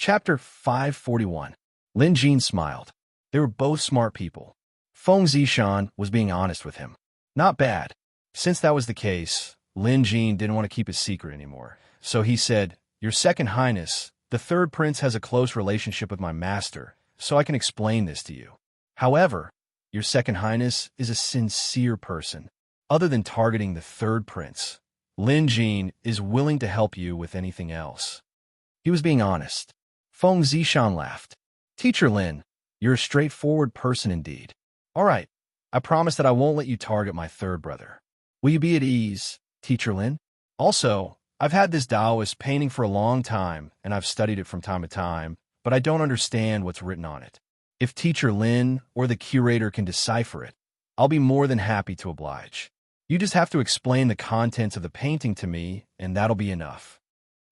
Chapter 541. Lin Jin smiled. They were both smart people. Feng Zishan was being honest with him. Not bad. Since that was the case, Lin Jin didn't want to keep his secret anymore. So he said, "Your Second Highness, the third prince has a close relationship with my master, so I can explain this to you. However, your Second Highness is a sincere person. Other than targeting the third prince, Lin Jin is willing to help you with anything else." He was being honest. Feng Zishan laughed. "Teacher Lin, you're a straightforward person indeed. All right, I promise that I won't let you target my third brother. Will you be at ease, Teacher Lin? Also, I've had this Taoist painting for a long time, and I've studied it from time to time, but I don't understand what's written on it. If Teacher Lin or the curator can decipher it, I'll be more than happy to oblige. You just have to explain the contents of the painting to me, and that'll be enough."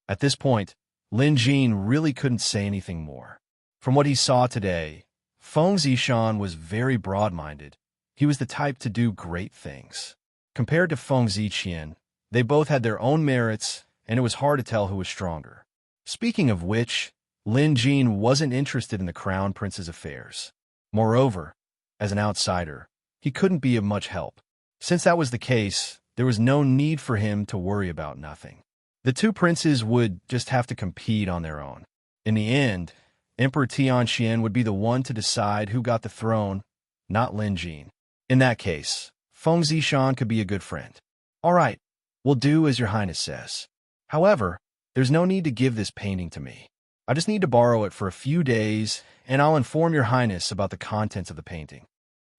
At this point, Lin Jin really couldn't say anything more. From what he saw today, Feng Zishan was very broad-minded. He was the type to do great things. Compared to Feng Ziqian, they both had their own merits, and it was hard to tell who was stronger. Speaking of which, Lin Jin wasn't interested in the Crown Prince's affairs. Moreover, as an outsider, he couldn't be of much help. Since that was the case, there was no need for him to worry about nothing. The two princes would just have to compete on their own. In the end, Emperor Tianxian would be the one to decide who got the throne, not Lin Jin. In that case, Feng Zishan could be a good friend. "All right, we'll do as your highness says. However, there's no need to give this painting to me. I just need to borrow it for a few days, and I'll inform your highness about the contents of the painting."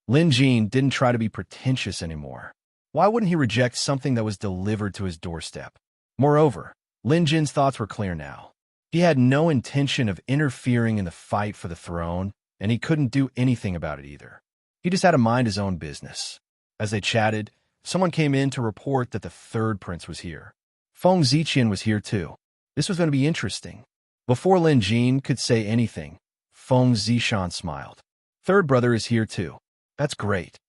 Lin Jin didn't try to be pretentious anymore. Why wouldn't he reject something that was delivered to his doorstep? Moreover, Lin Jin's thoughts were clear now. He had no intention of interfering in the fight for the throne, and he couldn't do anything about it either. He just had to mind his own business. As they chatted, someone came in to report that the third prince was here. Feng Ziqian was here too. This was going to be interesting. Before Lin Jin could say anything, Feng Zishan smiled. "Third brother is here too. That's great."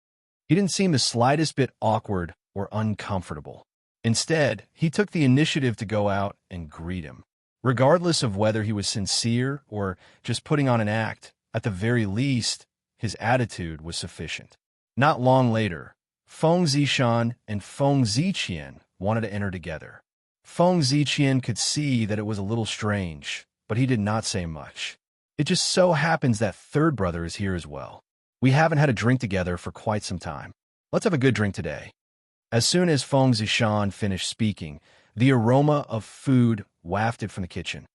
He didn't seem the slightest bit awkward or uncomfortable. Instead, he took the initiative to go out and greet him. Regardless of whether he was sincere or just putting on an act, at the very least, his attitude was sufficient. Not long later, Feng Zishan and Feng Ziqian wanted to enter together. Feng Ziqian could see that it was a little strange, but he did not say much. "It just so happens that third brother is here as well. We haven't had a drink together for quite some time. Let's have a good drink today." As soon as Feng Zishan finished speaking, the aroma of food wafted from the kitchen.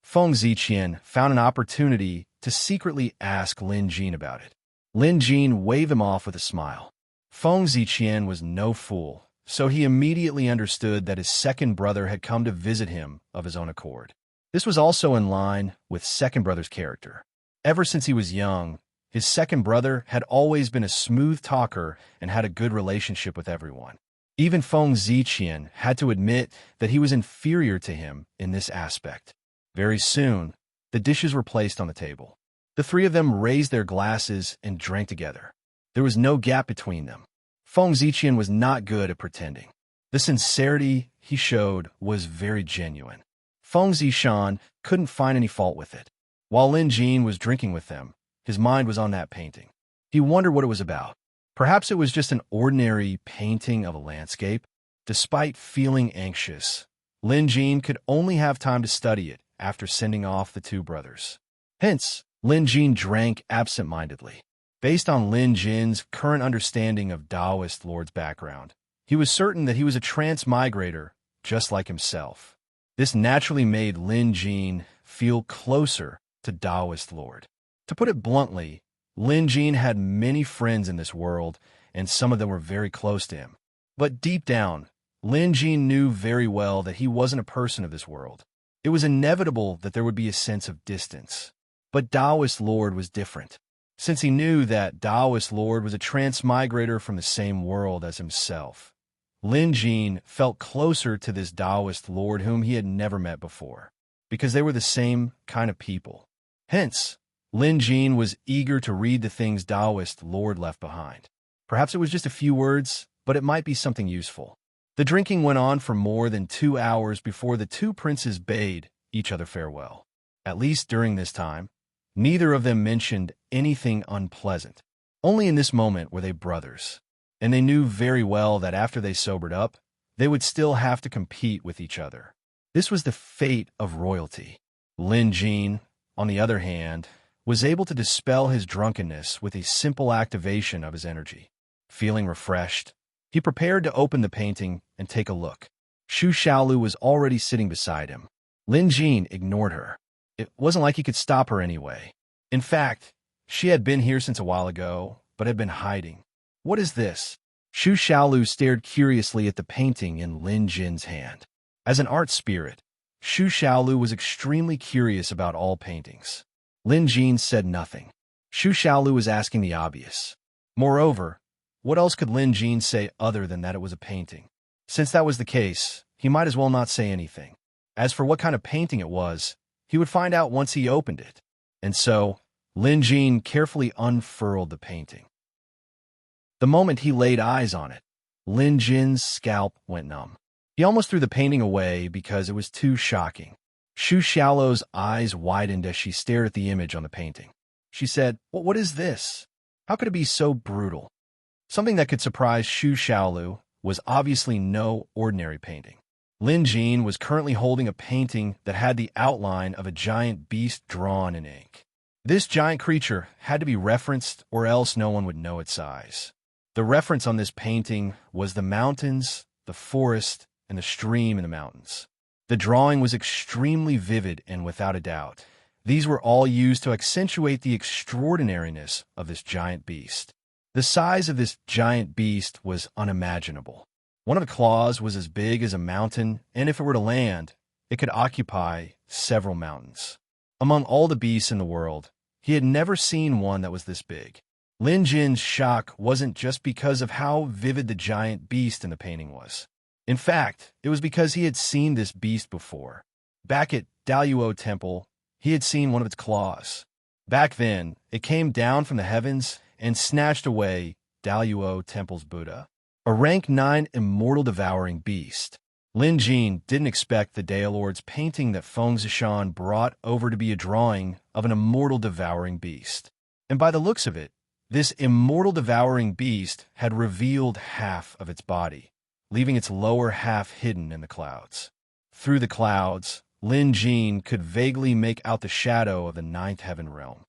Feng Ziqian found an opportunity to secretly ask Lin Jin about it. Lin Jin waved him off with a smile. Feng Ziqian was no fool, so he immediately understood that his second brother had come to visit him of his own accord. This was also in line with second brother's character. Ever since he was young, his second brother had always been a smooth talker and had a good relationship with everyone. Even Feng Ziqian had to admit that he was inferior to him in this aspect. Very soon, the dishes were placed on the table. The three of them raised their glasses and drank together. There was no gap between them. Feng Ziqian was not good at pretending. The sincerity he showed was very genuine. Feng Zishan couldn't find any fault with it. While Lin Jin was drinking with them, his mind was on that painting. He wondered what it was about. Perhaps it was just an ordinary painting of a landscape. Despite feeling anxious, Lin Jin could only have time to study it after sending off the two brothers. Hence, Lin Jin drank absent-mindedly. Based on Lin Jin's current understanding of Taoist Lord's background, he was certain that he was a transmigrator, just like himself. This naturally made Lin Jin feel closer to Taoist Lord. To put it bluntly, Lin Jin had many friends in this world, and some of them were very close to him. But deep down, Lin Jin knew very well that he wasn't a person of this world. It was inevitable that there would be a sense of distance. But Taoist Lord was different. Since he knew that Taoist Lord was a transmigrator from the same world as himself, Lin Jin felt closer to this Taoist Lord whom he had never met before, because they were the same kind of people. Hence, Lin Jin was eager to read the things Taoist Lord left behind. Perhaps it was just a few words, but it might be something useful. The drinking went on for more than 2 hours before the two princes bade each other farewell. At least during this time, neither of them mentioned anything unpleasant. Only in this moment were they brothers, and they knew very well that after they sobered up, they would still have to compete with each other. This was the fate of royalty. Lin Jin, on the other hand, was able to dispel his drunkenness with a simple activation of his energy. Feeling refreshed, he prepared to open the painting and take a look. Xu Xiaolu was already sitting beside him. Lin Jin ignored her. It wasn't like he could stop her anyway. In fact, she had been here since a while ago, but had been hiding. What is this? Xu Xiaolu stared curiously at the painting in Lin Jin's hand. As an art spirit, Xu Xiaolu was extremely curious about all paintings. Lin Jin said nothing. Xu Xiaolu was asking the obvious. Moreover, what else could Lin Jin say other than that it was a painting? Since that was the case, he might as well not say anything. As for what kind of painting it was, he would find out once he opened it. And so, Lin Jin carefully unfurled the painting. The moment he laid eyes on it, Lin Jin's scalp went numb. He almost threw the painting away because it was too shocking. Xu Xiaolu's eyes widened as she stared at the image on the painting. She said, What is this? How could it be so brutal? Something that could surprise Xu Xiaolu was obviously no ordinary painting. Lin Jin was currently holding a painting that had the outline of a giant beast drawn in ink. This giant creature had to be referenced or else no one would know its size. The reference on this painting was the mountains, the forest, and the stream in the mountains. The drawing was extremely vivid and without a doubt, these were all used to accentuate the extraordinariness of this giant beast. The size of this giant beast was unimaginable. One of the claws was as big as a mountain, and if it were to land, it could occupy several mountains. Among all the beasts in the world, he had never seen one that was this big. Lin Jin's shock wasn't just because of how vivid the giant beast in the painting was. In fact, it was because he had seen this beast before. Back at Daluo Temple, he had seen one of its claws. Back then, it came down from the heavens and snatched away Daluo Temple's Buddha, a rank 9 immortal devouring beast. Lin Jin didn't expect the Daelord's painting that Feng Zishan brought over to be a drawing of an immortal devouring beast. And by the looks of it, this immortal devouring beast had revealed half of its body, leaving its lower half hidden in the clouds. Through the clouds, Lin Jin could vaguely make out the shadow of the ninth heaven realm.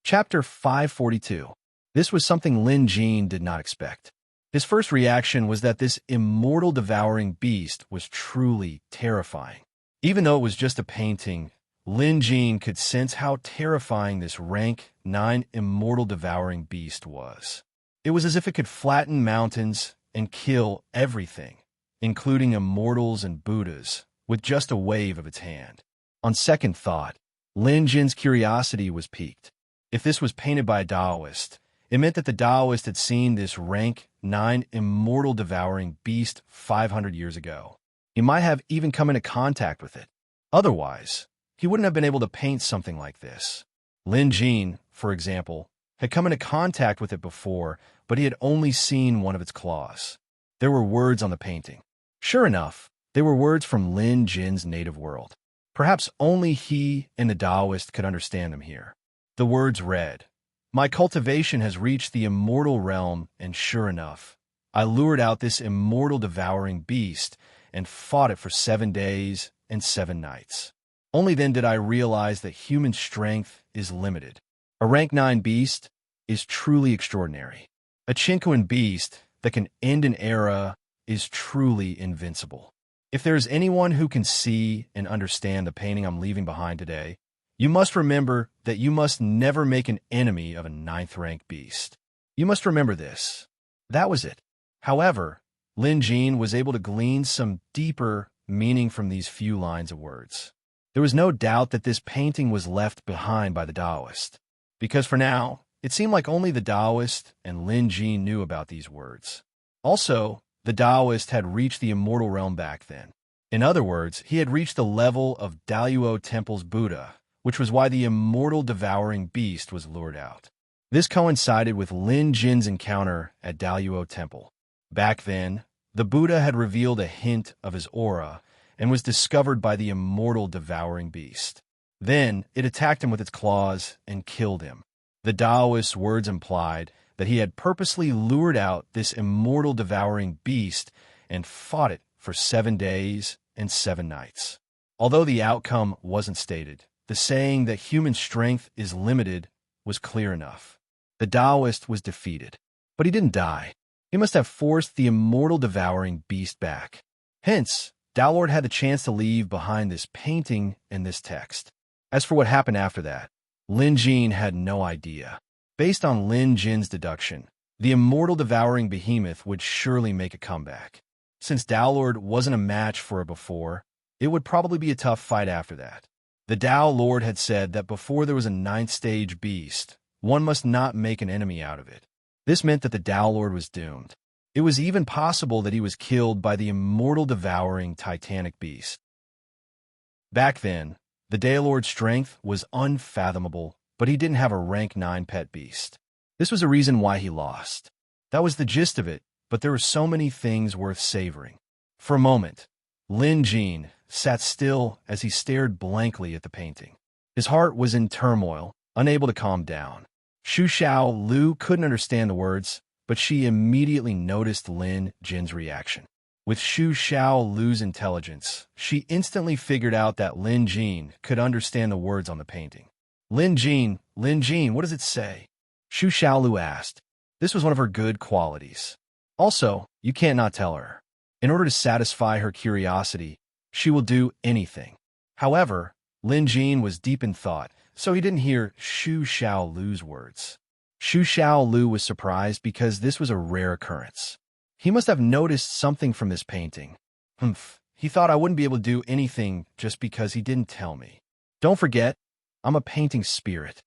Chapter 542. This was something Lin Jin did not expect. His first reaction was that this immortal devouring beast was truly terrifying. Even though it was just a painting, Lin Jin could sense how terrifying this rank 9 immortal devouring beast was. It was as if it could flatten mountains and kill everything, including immortals and Buddhas, with just a wave of its hand. On second thought, Lin Jin's curiosity was piqued. If this was painted by a Taoist, it meant that the Taoist had seen this rank 9 immortal devouring beast 500 years ago. He might have even come into contact with it. Otherwise, he wouldn't have been able to paint something like this. Lin Jin, for example, had come into contact with it before, but he had only seen one of its claws. There were words on the painting. Sure enough, they were words from Lin Jin's native world. Perhaps only he and the Taoist could understand them here. The words read, "My cultivation has reached the immortal realm, and sure enough, I lured out this immortal devouring beast and fought it for 7 days and 7 nights. Only then did I realize that human strength is limited. A rank 9 beast is truly extraordinary. A Chinquan beast that can end an era is truly invincible. If there is anyone who can see and understand the painting I'm leaving behind today, you must remember that you must never make an enemy of a 9th rank beast. You must remember this." That was it. However, Lin Jin was able to glean some deeper meaning from these few lines of words. There was no doubt that this painting was left behind by the Taoist, because for now, it seemed like only the Taoist and Lin Jin knew about these words. Also, the Taoist had reached the immortal realm back then. In other words, he had reached the level of Daluo Temple's Buddha, which was why the immortal devouring beast was lured out. This coincided with Lin Jin's encounter at Daluo Temple. Back then, the Buddha had revealed a hint of his aura, and was discovered by the immortal devouring beast. Then it attacked him with its claws and killed him. The Taoist's words implied that he had purposely lured out this immortal devouring beast and fought it for 7 days and 7 nights. Although the outcome wasn't stated, the saying that human strength is limited was clear enough. The Taoist was defeated, but he didn't die. He must have forced the immortal devouring beast back. Hence, Tao Lord had the chance to leave behind this painting and this text. As for what happened after that, Lin Jin had no idea. Based on Lin Jin's deduction, the immortal devouring behemoth would surely make a comeback. Since Tao Lord wasn't a match for it before, it would probably be a tough fight after that. The Tao Lord had said that before there was a 9th stage beast, one must not make an enemy out of it. This meant that the Tao Lord was doomed. It was even possible that he was killed by the immortal devouring titanic beast. Back then, the Tao Lord's strength was unfathomable, but he didn't have a rank 9 pet beast. This was a reason why he lost. That was the gist of it, but there were so many things worth savoring. For a moment, Lin Jin sat still as he stared blankly at the painting. His heart was in turmoil, unable to calm down. Xu Xiao Lu couldn't understand the words, but she immediately noticed Lin Jin's reaction. With Xu Xiao Lu's intelligence, she instantly figured out that Lin Jin could understand the words on the painting. Lin Jin, what does it say? Xu Xiao Lu asked. This was one of her good qualities. Also, you can't not tell her. In order to satisfy her curiosity, she will do anything. However, Lin Jin was deep in thought, so he didn't hear Xu Xiao Lu's words. Xu Xiao Lu was surprised because this was a rare occurrence. He must have noticed something from this painting. He thought I wouldn't be able to do anything just because he didn't tell me. Don't forget, I'm a painting spirit.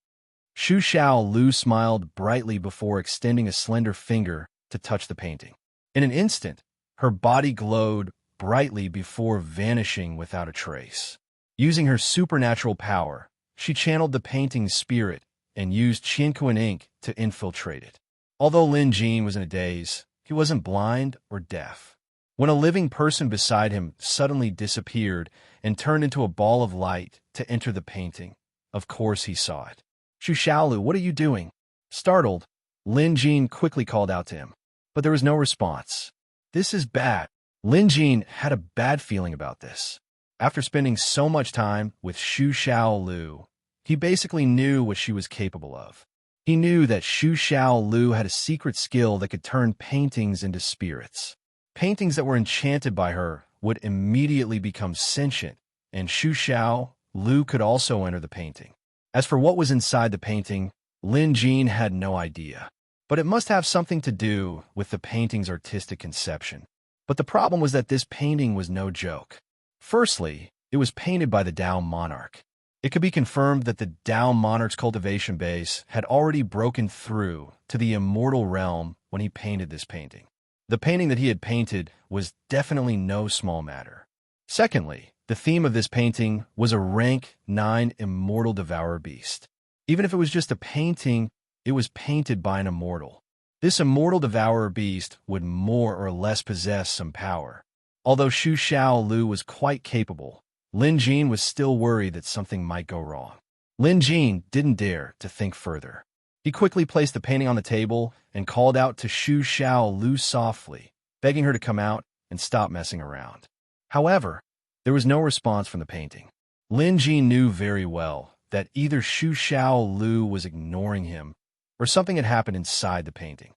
Xu Xiao Lu smiled brightly before extending a slender finger to touch the painting. In an instant, her body glowed brightly before vanishing without a trace. Using her supernatural power, she channeled the painting's spirit and used Qianquan ink to infiltrate it. Although Lin Jin was in a daze, he wasn't blind or deaf. When a living person beside him suddenly disappeared and turned into a ball of light to enter the painting, of course he saw it. Xu Xiaolu, what are you doing? Startled, Lin Jin quickly called out to him, but there was no response. This is bad. Lin Jin had a bad feeling about this. After spending so much time with Xu Xiaolu, he basically knew what she was capable of. He knew that Xu Xiaolu had a secret skill that could turn paintings into spirits. Paintings that were enchanted by her would immediately become sentient, and Xu Xiaolu could also enter the painting. As for what was inside the painting, Lin Jin had no idea. But it must have something to do with the painting's artistic conception. But the problem was that this painting was no joke. Firstly, it was painted by the Tao monarch. It could be confirmed that the Tao monarch's cultivation base had already broken through to the immortal realm when he painted this painting. The painting that he had painted was definitely no small matter. Secondly, the theme of this painting was a rank 9 immortal devourer beast. Even if it was just a painting, it was painted by an immortal. This immortal devourer beast would more or less possess some power. Although Xu Xiaolu was quite capable, Lin Jin was still worried that something might go wrong. Lin Jin didn't dare to think further. He quickly placed the painting on the table and called out to Xu Xiaolu softly, begging her to come out and stop messing around. However, there was no response from the painting. Lin Jin knew very well that either Xu Xiaolu was ignoring him or something had happened inside the painting.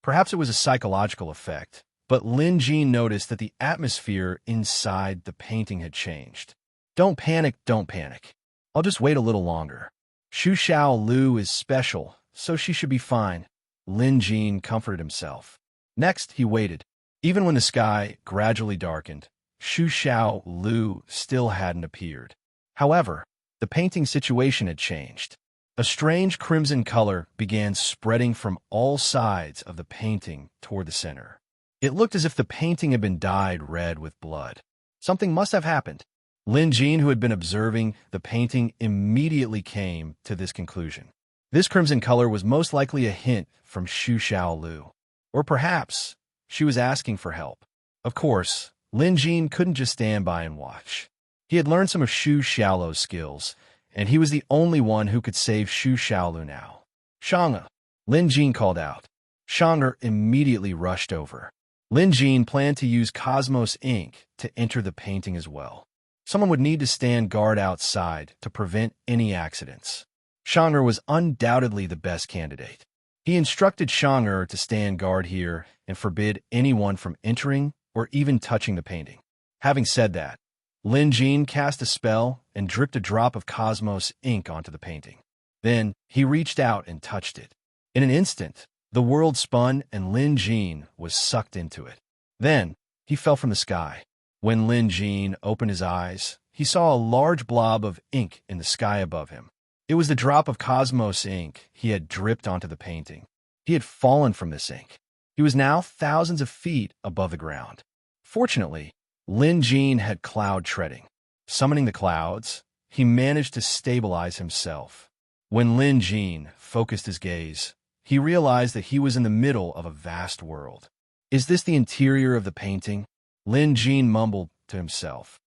Perhaps it was a psychological effect, but Lin Jin noticed that the atmosphere inside the painting had changed. Don't panic, don't panic. I'll just wait a little longer. Xu Xiaolu is special, so she should be fine. Lin Jin comforted himself. Next, he waited. Even when the sky gradually darkened, Xu Xiaolu still hadn't appeared. However, the painting situation had changed. A strange crimson color began spreading from all sides of the painting toward the center. It looked as if the painting had been dyed red with blood. Something must have happened. Lin Jin, who had been observing the painting, immediately came to this conclusion. This crimson color was most likely a hint from Xu Xiaolu. Or perhaps she was asking for help. Of course, Lin Jin couldn't just stand by and watch. He had learned some of Xu Xiaolu's skills, and he was the only one who could save Xu Xiaolu now. Shang'e, Lin Jin called out. Shang'e immediately rushed over. Lin Jin planned to use Cosmos ink to enter the painting as well. Someone would need to stand guard outside to prevent any accidents. Shang'e was undoubtedly the best candidate. He instructed Shang'e to stand guard here and forbid anyone from entering or even touching the painting. Having said that, Lin Jin cast a spell and dripped a drop of Cosmos ink onto the painting. Then he reached out and touched it. In an instant, the world spun and Lin Jin was sucked into it. Then he fell from the sky. When Lin Jin opened his eyes, he saw a large blob of ink in the sky above him. It was the drop of Cosmos ink he had dripped onto the painting. He had fallen from this ink. He was now thousands of feet above the ground. Fortunately, Lin Jin had cloud treading. Summoning the clouds, he managed to stabilize himself. When Lin Jin focused his gaze, he realized that he was in the middle of a vast world. Is this the interior of the painting? Lin Jin mumbled to himself.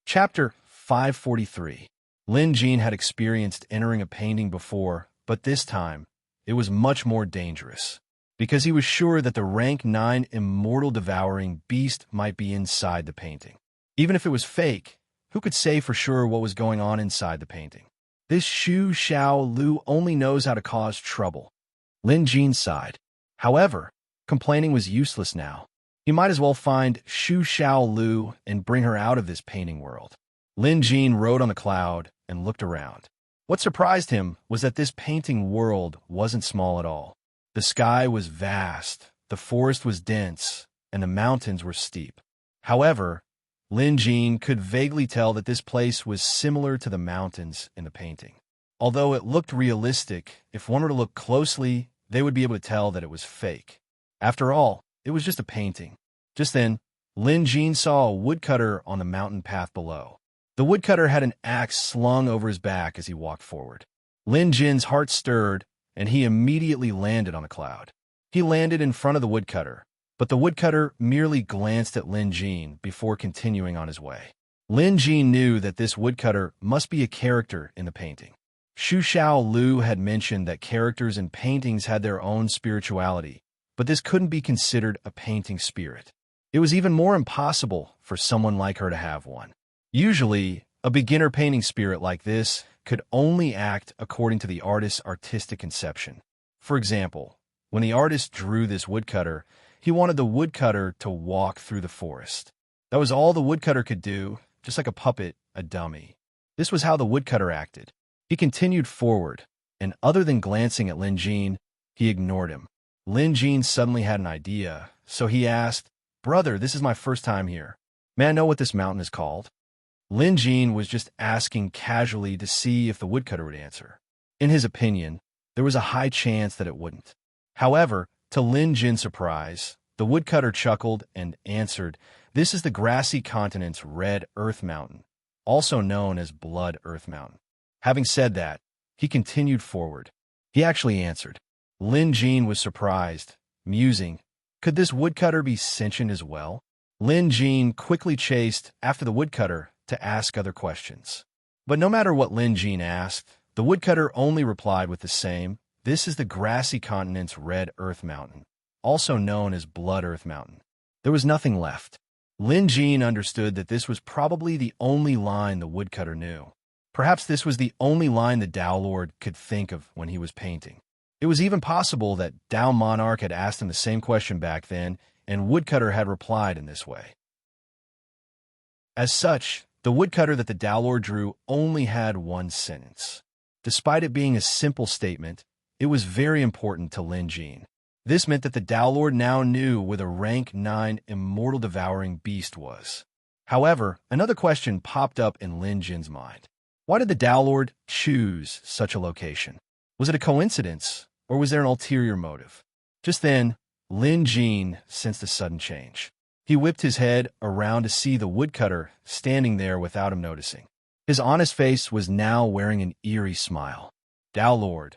Chapter 543. Lin Jin had experienced entering a painting before, but this time, it was much more dangerous, because he was sure that the rank 9 immortal devouring beast might be inside the painting. Even if it was fake, who could say for sure what was going on inside the painting? This Xu Xiaolu only knows how to cause trouble. Lin Jin sighed. However, complaining was useless now. He might as well find Xu Xiaolu and bring her out of this painting world. Lin Jin rode on the cloud and looked around. What surprised him was that this painting world wasn't small at all. The sky was vast, the forest was dense, and the mountains were steep. However, Lin Jin could vaguely tell that this place was similar to the mountains in the painting. Although it looked realistic, if one were to look closely, they would be able to tell that it was fake. After all, it was just a painting. Just then, Lin Jin saw a woodcutter on the mountain path below. The woodcutter had an axe slung over his back as he walked forward. Lin Jin's heart stirred, and he immediately landed on the cloud. He landed in front of the woodcutter, but the woodcutter merely glanced at Lin Jin before continuing on his way. Lin Jin knew that this woodcutter must be a character in the painting. Xu Xiaolu had mentioned that characters in paintings had their own spirituality, but this couldn't be considered a painting spirit. It was even more impossible for someone like her to have one. Usually, a beginner painting spirit like this could only act according to the artist's artistic conception. For example, when the artist drew this woodcutter, he wanted the woodcutter to walk through the forest. That was all the woodcutter could do, just like a puppet, a dummy. This was how the woodcutter acted. He continued forward, and other than glancing at Lin Jin, he ignored him. Lin Jin suddenly had an idea, so he asked, "Brother, this is my first time here. May I know what this mountain is called?" Lin Jin was just asking casually to see if the woodcutter would answer. In his opinion, there was a high chance that it wouldn't. However, to Lin Jin's surprise, the woodcutter chuckled and answered, "This is the grassy continent's Red Earth Mountain, also known as Blood Earth Mountain." Having said that, he continued forward. He actually answered. Lin Jin was surprised, musing, could this woodcutter be sentient as well? Lin Jin quickly chased after the woodcutter to ask other questions. But no matter what Lin Jin asked, the woodcutter only replied with the same, "This is the grassy continent's Red Earth Mountain, also known as Blood Earth Mountain." There was nothing left. Lin Jin understood that this was probably the only line the woodcutter knew. Perhaps this was the only line the Tao Lord could think of when he was painting. It was even possible that Tao Monarch had asked him the same question back then, and woodcutter had replied in this way. As such, the woodcutter that the Tao Lord drew only had one sentence. Despite it being a simple statement, it was very important to Lin Jin. This meant that the Tao Lord now knew where the rank 9 immortal devouring beast was. However, another question popped up in Lin Jin's mind. Why did the Tao Lord choose such a location? Was it a coincidence, or was there an ulterior motive? Just then, Lin Jin sensed a sudden change. He whipped his head around to see the woodcutter standing there without him noticing. His honest face was now wearing an eerie smile. "Tao Lord,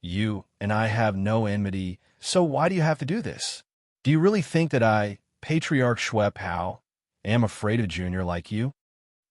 you and I have no enmity, so why do you have to do this? Do you really think that I, Patriarch Shui Pao, am afraid of Junior like you?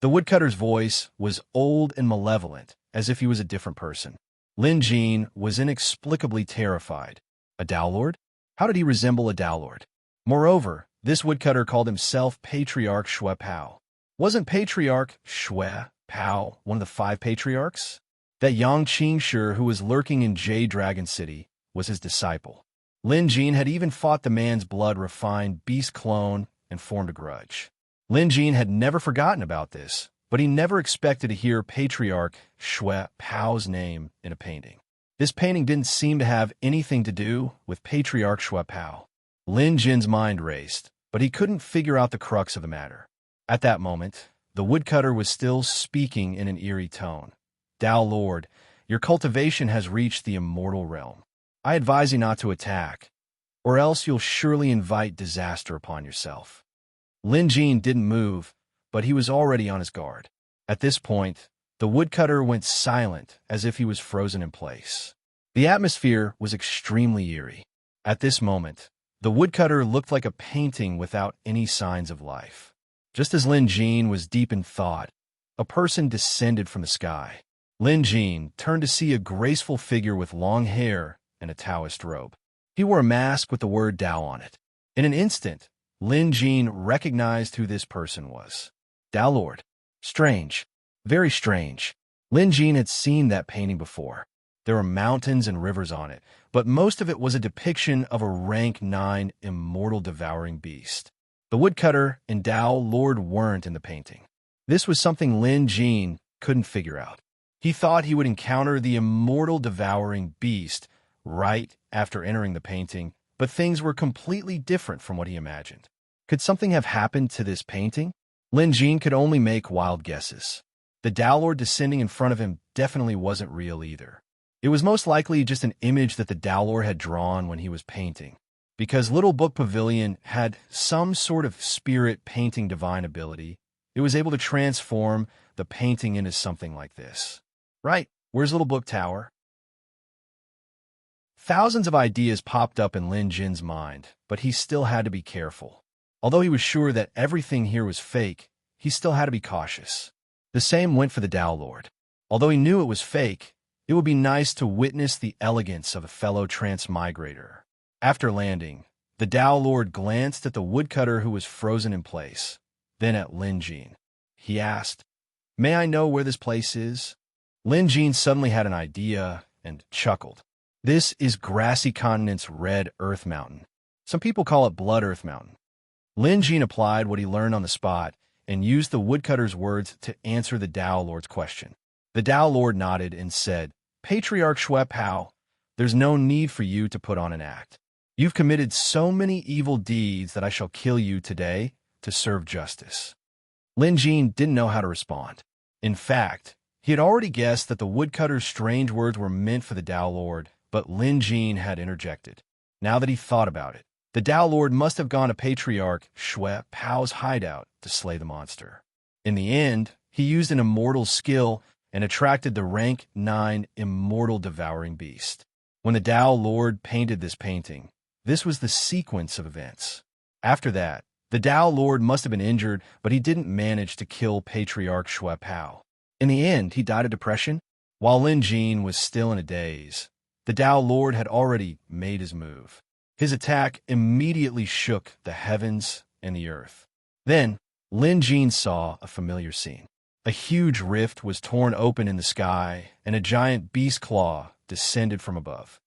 The woodcutter's voice was old and malevolent, as if he was a different person. Lin Jin was inexplicably terrified. A Dao Lord? How did he resemble a Dao Lord? Moreover, this woodcutter called himself Patriarch Shui Pao. Wasn't Patriarch Shui Pao one of the 5 patriarchs? That Yang Qingshi who was lurking in Jade Dragon City was his disciple. Lin Jin had even fought the man's blood-refined beast clone and formed a grudge. Lin Jin had never forgotten about this, but he never expected to hear Patriarch Shui Pao's name in a painting. This painting didn't seem to have anything to do with Patriarch Shui Pao. Lin Jin's mind raced, but he couldn't figure out the crux of the matter. At that moment, the woodcutter was still speaking in an eerie tone. Dao Lord, your cultivation has reached the immortal realm. I advise you not to attack, or else you'll surely invite disaster upon yourself. Lin Jin didn't move, but he was already on his guard. At this point, the woodcutter went silent as if he was frozen in place. The atmosphere was extremely eerie. At this moment, the woodcutter looked like a painting without any signs of life. Just as Lin Jin was deep in thought, a person descended from the sky. Lin Jin turned to see a graceful figure with long hair and a Taoist robe. He wore a mask with the word Dao on it. In an instant, Lin Jin recognized who this person was. Dao Lord. Strange. Very strange. Lin Jin had seen that painting before. There were mountains and rivers on it, but most of it was a depiction of a rank 9 immortal devouring beast. The woodcutter and Dao Lord weren't in the painting. This was something Lin Jin couldn't figure out. He thought he would encounter the immortal devouring beast right after entering the painting, but things were completely different from what he imagined. Could something have happened to this painting? Lin Jin could only make wild guesses. The Dao Lord descending in front of him definitely wasn't real either. It was most likely just an image that the Dao Lord had drawn when he was painting. Because Little Book Pavilion had some sort of spirit painting divine ability, it was able to transform the painting into something like this. Right, where's Little Book Tower? Thousands of ideas popped up in Lin Jin's mind, but he still had to be careful. Although he was sure that everything here was fake, he still had to be cautious. The same went for the Dao Lord. Although he knew it was fake, it would be nice to witness the elegance of a fellow transmigrator. After landing, the Dao Lord glanced at the woodcutter who was frozen in place, then at Lin Jin. He asked, "May I know where this place is?" Lin Jin suddenly had an idea and chuckled. This is Grassy Continent's Red Earth Mountain. Some people call it Blood Earth Mountain. Lin Jin applied what he learned on the spot and used the woodcutter's words to answer the Dao Lord's question. The Dao Lord nodded and said, "Patriarch Shui Pao, there's no need for you to put on an act. You've committed so many evil deeds that I shall kill you today to serve justice." Lin Jin didn't know how to respond. In fact, he had already guessed that the woodcutter's strange words were meant for the Dao Lord, but Lin Jin had interjected. Now that he thought about it, the Dao Lord must have gone to Patriarch Shui Pao's hideout to slay the monster. In the end, he used an immortal skill and attracted the rank 9 immortal devouring beast. When the Dao Lord painted this painting, this was the sequence of events. After that, the Dao Lord must have been injured, but he didn't manage to kill Patriarch Shui Pao. In the end, he died of depression. While Lin Jin was still in a daze, the Dao Lord had already made his move. His attack immediately shook the heavens and the earth. Then, Lin Jin saw a familiar scene. A huge rift was torn open in the sky, and a giant beast claw descended from above.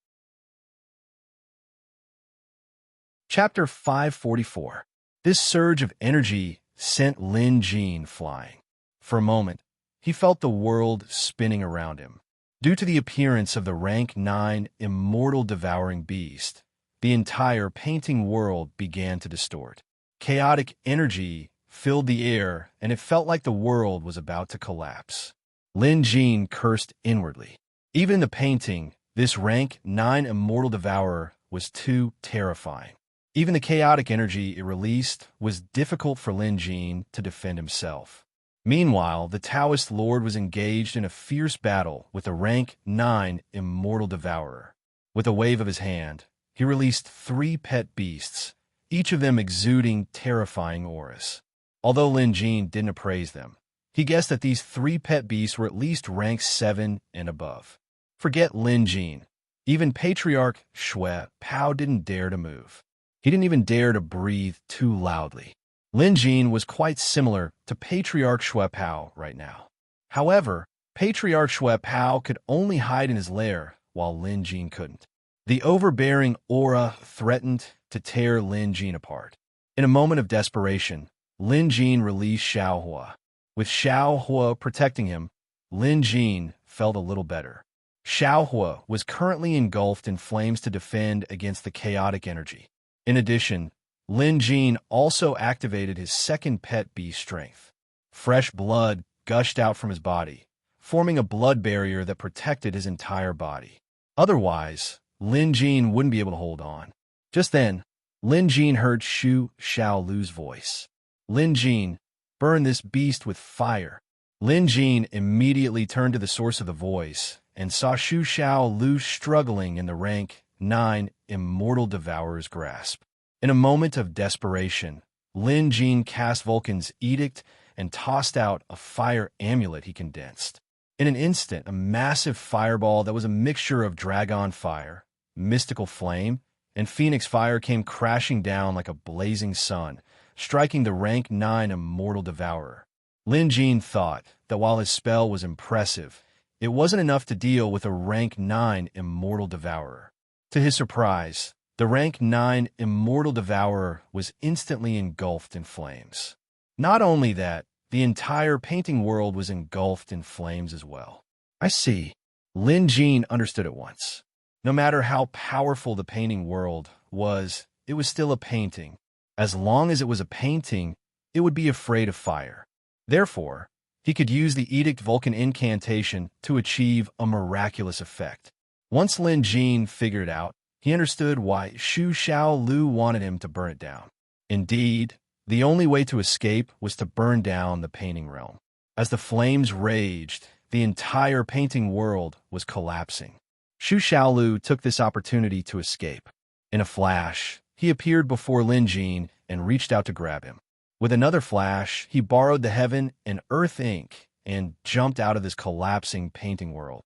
Chapter 544. This surge of energy sent Lin Jin flying. For a moment, he felt the world spinning around him. Due to the appearance of the rank 9 immortal devouring beast, the entire painting world began to distort. Chaotic energy filled the air, and it felt like the world was about to collapse. Lin Jin cursed inwardly. Even in the painting, this rank 9 immortal devourer was too terrifying. Even the chaotic energy it released was difficult for Lin Jin to defend himself. Meanwhile, the Taoist Lord was engaged in a fierce battle with a rank 9 immortal devourer. With a wave of his hand, he released 3 pet beasts, each of them exuding terrifying auras. Although Lin Jin didn't appraise them, he guessed that these 3 pet beasts were at least rank 7 and above. Forget Lin Jin. Even Patriarch Shui Pao didn't dare to move. He didn't even dare to breathe too loudly. Lin Jin was quite similar to Patriarch Shui Pao right now. However, Patriarch Shui Pao could only hide in his lair, while Lin Jin couldn't. The overbearing aura threatened to tear Lin Jin apart. In a moment of desperation, Lin Jin released Xiao Hua. With Xiao Hua protecting him, Lin Jin felt a little better. Xiao Hua was currently engulfed in flames to defend against the chaotic energy. In addition, Lin Jin also activated his second pet beast strength. Fresh blood gushed out from his body, forming a blood barrier that protected his entire body. Otherwise, Lin Jin wouldn't be able to hold on. Just then, Lin Jin heard Xu Xiaolu's voice. Lin Jin, burn this beast with fire. Lin Jin immediately turned to the source of the voice and saw Xu Xiaolu struggling in the rank 9 Immortal Devourer's grasp. In a moment of desperation, Lin Jin cast Vulcan's edict and tossed out a fire amulet he condensed. In an instant, a massive fireball that was a mixture of dragon fire, mystical flame, and phoenix fire came crashing down like a blazing sun, striking the rank 9 Immortal Devourer. Lin Jin thought that while his spell was impressive, it wasn't enough to deal with a rank 9 Immortal Devourer. To his surprise, the rank 9 Immortal Devourer was instantly engulfed in flames. Not only that, the entire painting world was engulfed in flames as well. I see. Lin Jin understood at once. No matter how powerful the painting world was, it was still a painting. As long as it was a painting, it would be afraid of fire. Therefore, he could use the Edict Vulcan incantation to achieve a miraculous effect. Once Lin Jin figured it out, he understood why Xu Xiaolu wanted him to burn it down. Indeed, the only way to escape was to burn down the painting realm. As the flames raged, the entire painting world was collapsing. Xu Xiaolu took this opportunity to escape. In a flash, he appeared before Lin Jin and reached out to grab him. With another flash, he borrowed the heaven and earth ink and jumped out of this collapsing painting world.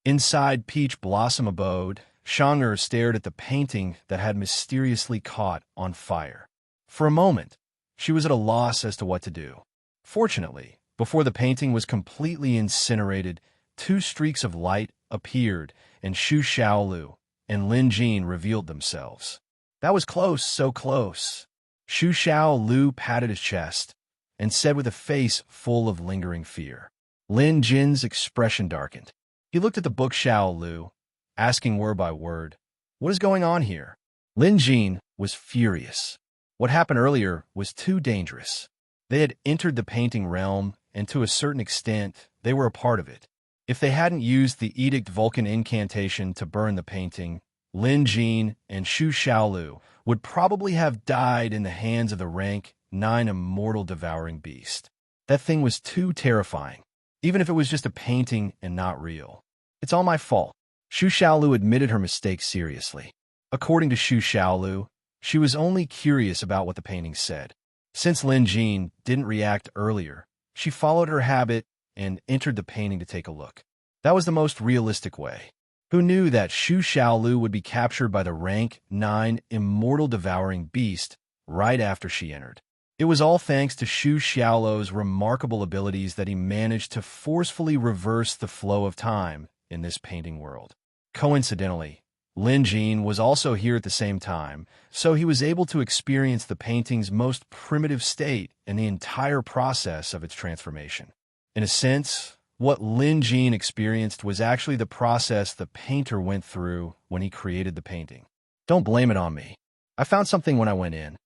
Inside Peach Blossom Abode, Shang'er stared at the painting that had mysteriously caught on fire. For a moment, she was at a loss as to what to do. Fortunately, before the painting was completely incinerated, 2 streaks of light appeared, and Xu Xiaolu and Lin Jin revealed themselves. That was close, so close. Xu Xiaolu patted his chest and said with a face full of lingering fear. Lin Jin's expression darkened. He looked at the book Xiaolu, asking word by word, "What is going on here?" Lin Jin was furious. What happened earlier was too dangerous. They had entered the painting realm, and to a certain extent, they were a part of it. If they hadn't used the Edict Vulcan incantation to burn the painting, Lin Jin and Xu Xiaolu would probably have died in the hands of the rank 9 Immortal Devouring Beast. That thing was too terrifying, even if it was just a painting and not real. "It's all my fault." Xu Xiaolu admitted her mistake seriously. According to Xu Xiaolu, she was only curious about what the painting said. Since Lin Jin didn't react earlier, she followed her habit and entered the painting to take a look. That was the most realistic way. Who knew that Xu Xiaolu would be captured by the rank 9 Immortal Devouring Beast right after she entered? It was all thanks to Xu Xiaolu's remarkable abilities that he managed to forcefully reverse the flow of time in this painting world. Coincidentally, Lin Jin was also here at the same time, so he was able to experience the painting's most primitive state and the entire process of its transformation. In a sense, what Lin Jin experienced was actually the process the painter went through when he created the painting. "Don't blame it on me. I found something when I went in."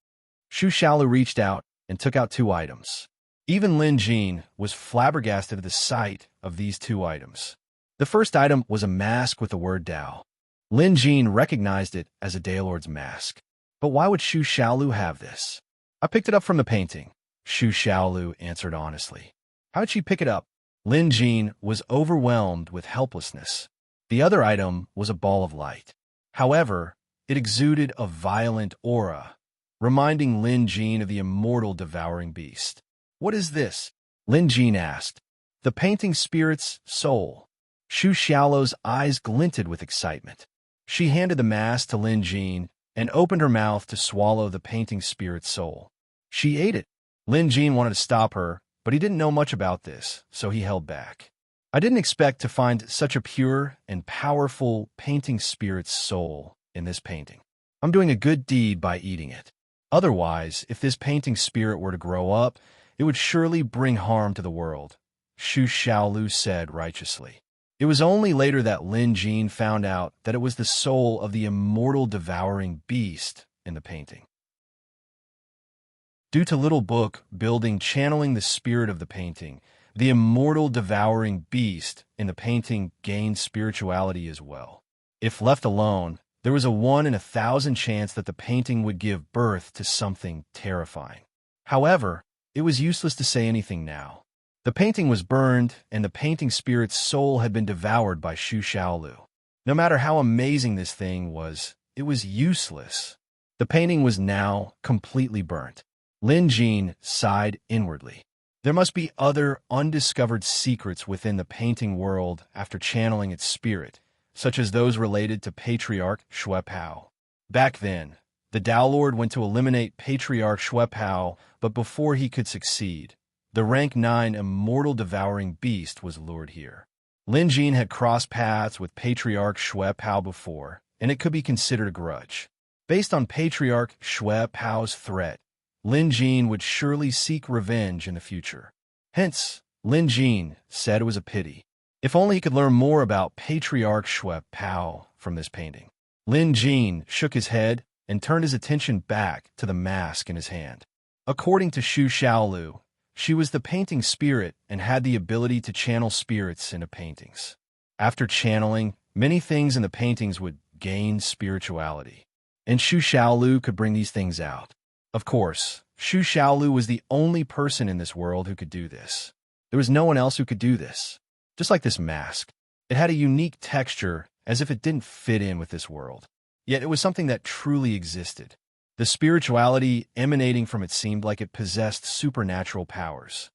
Xu Xiaolu reached out and took out 2 items. Even Lin Jin was flabbergasted at the sight of these 2 items. The first item was a mask with the word Dao. Lin Jin recognized it as a Daylord's mask. But why would Xu Xiaolu have this? "I picked it up from the painting," Xu Xiaolu answered honestly. "How did she pick it up?" Lin Jin was overwhelmed with helplessness. The other item was a ball of light. However, It exuded a violent aura, reminding Lin Jin of the immortal devouring beast. "What is this?" Lin Jin asked. "The painting spirit's soul." Xu Xiaolu's eyes glinted with excitement. She handed the mask to Lin Jin and opened her mouth to swallow the painting spirit's soul. She ate it. Lin Jin wanted to stop her, but he didn't know much about this, so he held back. "I didn't expect to find such a pure and powerful painting spirit's soul in this painting. I'm doing a good deed by eating it. Otherwise, if this painting spirit were to grow up, it would surely bring harm to the world," Xu Xiaolu said righteously. It was only later that Lin Jin found out that it was the soul of the immortal devouring beast in the painting. Due to Little Book building channeling the spirit of the painting, the immortal devouring beast in the painting gained spirituality as well. If left alone, there was a 1 in 1,000 chance that the painting would give birth to something terrifying. However, it was useless to say anything now. The painting was burned, and the painting spirit's soul had been devoured by Xu Xiaolu. No matter how amazing this thing was, it was useless. The painting was now completely burnt. Lin Jin sighed inwardly. There must be other undiscovered secrets within the painting world after channeling its spirit, such as those related to Patriarch Xuepao. Back then, the Tao Lord went to eliminate Patriarch Xuepao, but before he could succeed, the rank 9 immortal devouring beast was lured here. Lin Jin had crossed paths with Patriarch Xuepao before, and it could be considered a grudge. Based on Patriarch Xuepao's threat, Lin Jin would surely seek revenge in the future. Hence, Lin Jin said it was a pity. If only he could learn more about Patriarch Xuepao from this painting. Lin Jin shook his head and turned his attention back to the mask in his hand. According to Xu Xiaolu, she was the painting spirit and had the ability to channel spirits into paintings. After channeling, many things in the paintings would gain spirituality, and Xu Xiaolu could bring these things out. Of course, Xu Xiaolu was the only person in this world who could do this. There was no one else who could do this. Just like this mask, it had a unique texture as if it didn't fit in with this world. Yet it was something that truly existed. The spirituality emanating from it seemed like it possessed supernatural powers.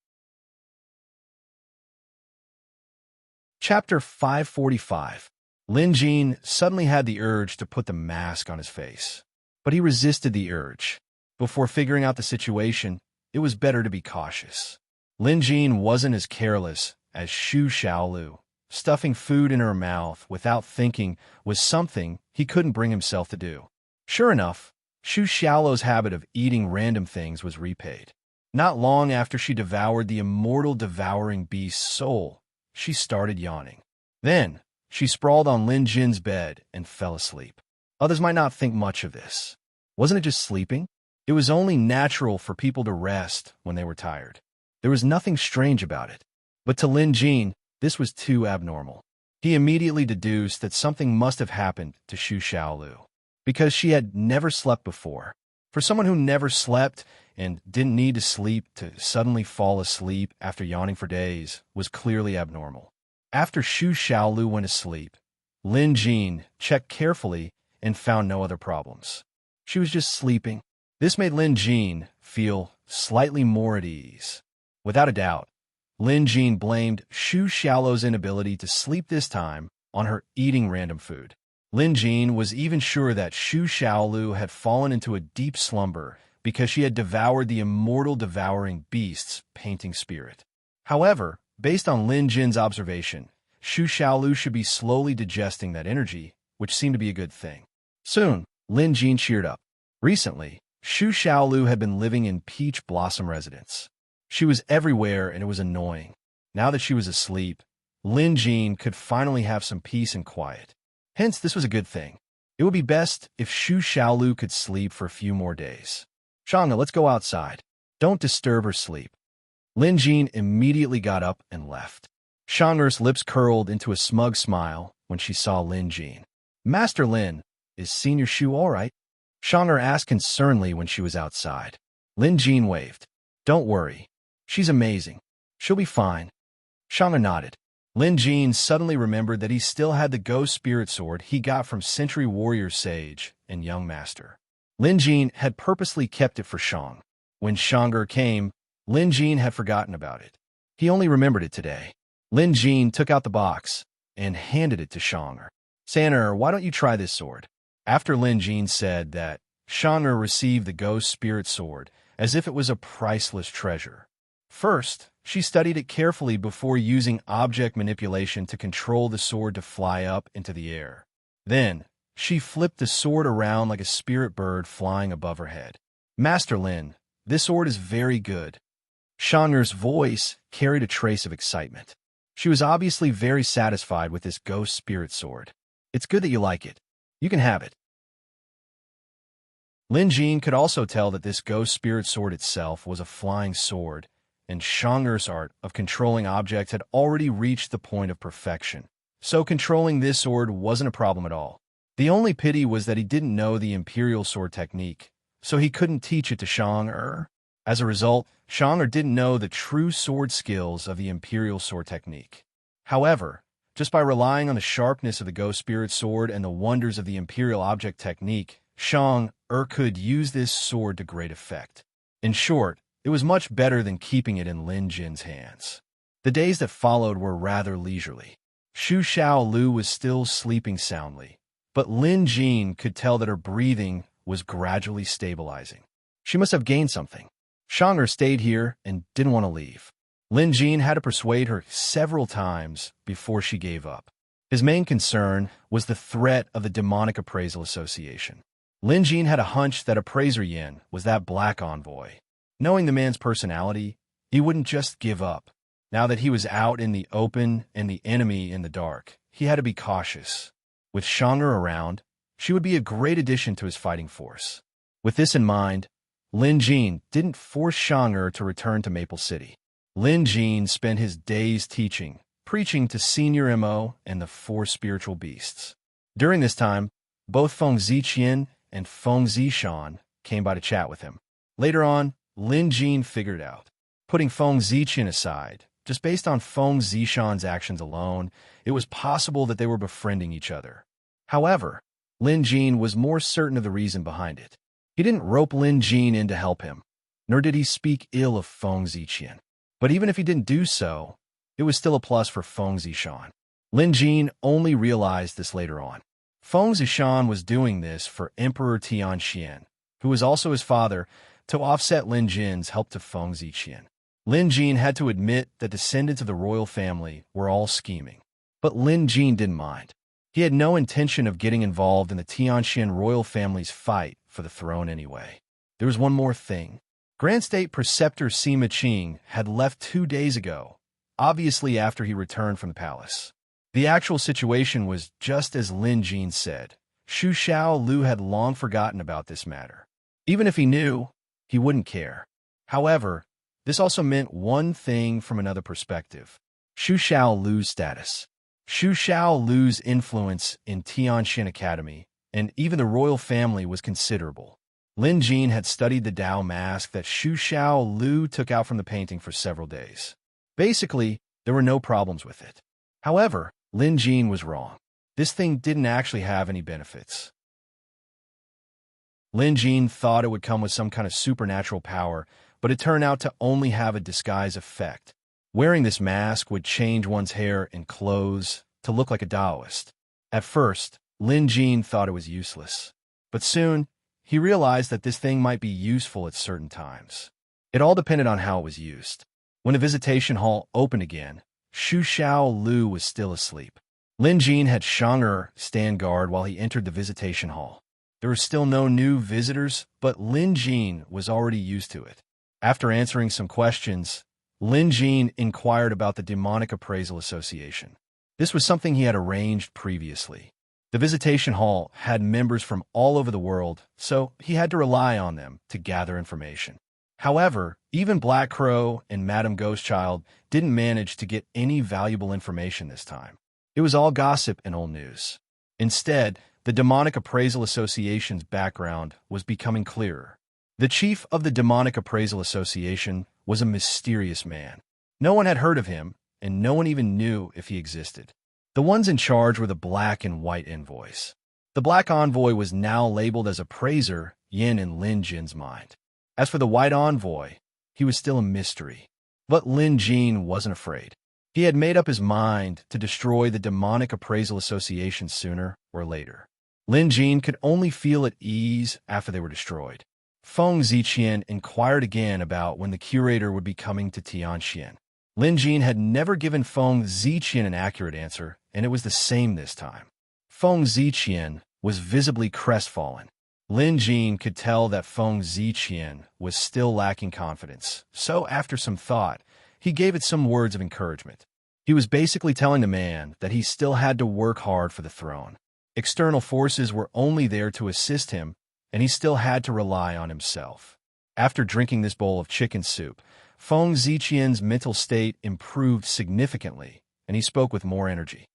Chapter 545. Lin Jin suddenly had the urge to put the mask on his face, but he resisted the urge. Before figuring out the situation, it was better to be cautious. Lin Jin wasn't as careless as Xu Xiaolu. Stuffing food in her mouth without thinking was something he couldn't bring himself to do. Sure enough, Xu Xiaolu's habit of eating random things was repaid. Not long after she devoured the immortal devouring beast's soul, she started yawning. Then, she sprawled on Lin Jin's bed and fell asleep. Others might not think much of this. Wasn't it just sleeping? It was only natural for people to rest when they were tired. There was nothing strange about it. But to Lin Jin, this was too abnormal. He immediately deduced that something must have happened to Xu Xiaolu, because she had never slept before. For someone who never slept and didn't need to sleep to suddenly fall asleep after yawning for days was clearly abnormal. After Xu Xiaolu went to sleep, Lin Jin checked carefully and found no other problems. She was just sleeping. This made Lin Jin feel slightly more at ease. Without a doubt, Lin Jin blamed Xu Xiaolu's inability to sleep this time on her eating random food. Lin Jin was even sure that Xu Xiaolu had fallen into a deep slumber because she had devoured the immortal devouring beast's painting spirit. However, based on Lin Jin's observation, Xu Xiaolu should be slowly digesting that energy, which seemed to be a good thing. Soon, Lin Jin cheered up. Recently, Xu Xiaolu had been living in Peach Blossom Residence. She was everywhere and it was annoying. Now that she was asleep, Lin Jin could finally have some peace and quiet. Hence, this was a good thing. It would be best if Xu Xiaolu could sleep for a few more days. Shanga, let's go outside. Don't disturb her sleep. Lin Jin immediately got up and left. Shanger's lips curled into a smug smile when she saw Lin Jin. Master Lin, is Senior Xu all right? Shanger asked concernedly when she was outside. Lin Jin waved. Don't worry. She's amazing. She'll be fine. Shanger nodded. Lin Jin suddenly remembered that he still had the ghost spirit sword he got from Century Warrior Sage and Young Master. Lin Jin had purposely kept it for Shang. When Shang'er came, Lin Jin had forgotten about it. He only remembered it today. Lin Jin took out the box and handed it to Shang'er. "San'er, why don't you try this sword?" After Lin Jin said that, Shang'er received the ghost spirit sword as if it was a priceless treasure. First, she studied it carefully before using object manipulation to control the sword to fly up into the air. Then, she flipped the sword around like a spirit bird flying above her head. "Master Lin, this sword is very good." Shang'er's voice carried a trace of excitement. She was obviously very satisfied with this ghost spirit sword. "It's good that you like it. You can have it." Lin Jin could also tell that this ghost spirit sword itself was a flying sword, and Shang'er's art of controlling objects had already reached the point of perfection. So controlling this sword wasn't a problem at all. The only pity was that he didn't know the Imperial sword technique, so he couldn't teach it to Shang'er. As a result, Shang'er didn't know the true sword skills of the Imperial sword technique. However, just by relying on the sharpness of the ghost spirit sword and the wonders of the Imperial object technique, Shang'er could use this sword to great effect. In short, it was much better than keeping it in Lin Jin's hands. The days that followed were rather leisurely. Xu Xiaolu was still sleeping soundly, but Lin Jin could tell that her breathing was gradually stabilizing. She must have gained something. Shang'er stayed here and didn't want to leave. Lin Jin had to persuade her several times before she gave up. His main concern was the threat of the Demonic Appraisal Association. Lin Jin had a hunch that Appraiser Yin was that black envoy. Knowing the man's personality, he wouldn't just give up. Now that he was out in the open and the enemy in the dark, he had to be cautious. With Shang'er around, she would be a great addition to his fighting force. With this in mind, Lin Jin didn't force Shang'er to return to Maple City. Lin Jin spent his days teaching, preaching to Senior Mo and the 4 spiritual beasts. During this time, both Feng Ziqian and Feng Zishan came by to chat with him. Later on, Lin Jin figured out, putting Feng Ziqian aside, just based on Feng Zishan's actions alone, it was possible that they were befriending each other. However, Lin Jin was more certain of the reason behind it. He didn't rope Lin Jin in to help him, nor did he speak ill of Feng Ziqian. But even if he didn't do so, it was still a plus for Feng Zishan. Lin Jin only realized this later on. Feng Zishan was doing this for Emperor Tianxian, who was also his father, to offset Lin Jin's help to Feng Ziqian. Lin Jin had to admit that descendants of the royal family were all scheming. But Lin Jin didn't mind. He had no intention of getting involved in the Tianxian royal family's fight for the throne anyway. There was one more thing. Grand State Preceptor Sima Qing had left 2 days ago, obviously after he returned from the palace. The actual situation was just as Lin Jin said. Xu Xiaolu had long forgotten about this matter. Even if he knew, he wouldn't care. However, this also meant one thing from another perspective. Xu Xiaolu's status. Xu Xiaolu's influence in Tianxian Academy, and even the royal family, was considerable. Lin Jin had studied the Dao mask that Xu Xiaolu took out from the painting for several days. Basically, there were no problems with it. However, Lin Jin was wrong. This thing didn't actually have any benefits. Lin Jin thought it would come with some kind of supernatural power, but it turned out to only have a disguise effect. Wearing this mask would change one's hair and clothes to look like a Taoist. At first, Lin Jin thought it was useless. But soon, he realized that this thing might be useful at certain times. It all depended on how it was used. When the visitation hall opened again, Xu Xiaolu was still asleep. Lin Jin had Shang'er stand guard while he entered the visitation hall. There were still no new visitors, but Lin Jin was already used to it. After answering some questions, Lin Jin inquired about the Demonic Appraisal Association. This was something he had arranged previously. The visitation hall had members from all over the world, so he had to rely on them to gather information. However, even Black Crow and Madame Ghostchild didn't manage to get any valuable information this time. It was all gossip and old news. Instead, the Demonic Appraisal Association's background was becoming clearer. The chief of the Demonic Appraisal Association was a mysterious man. No one had heard of him, and no one even knew if he existed. The ones in charge were the black and white envoys. The black envoy was now labeled as a praiser, Yin in Lin Jin's mind. As for the white envoy, he was still a mystery. But Lin Jin wasn't afraid. He had made up his mind to destroy the demonic appraisal association sooner or later. Lin Jin could only feel at ease after they were destroyed. Feng Ziqian inquired again about when the curator would be coming to Tianxian. Lin Jin had never given Feng Ziqian an accurate answer, and it was the same this time. Feng Ziqian was visibly crestfallen. Lin Jin could tell that Feng Ziqian was still lacking confidence, so after some thought, he gave it some words of encouragement. He was basically telling the man that he still had to work hard for the throne. External forces were only there to assist him, and he still had to rely on himself. After drinking this bowl of chicken soup, Feng Ziqian's mental state improved significantly, and he spoke with more energy.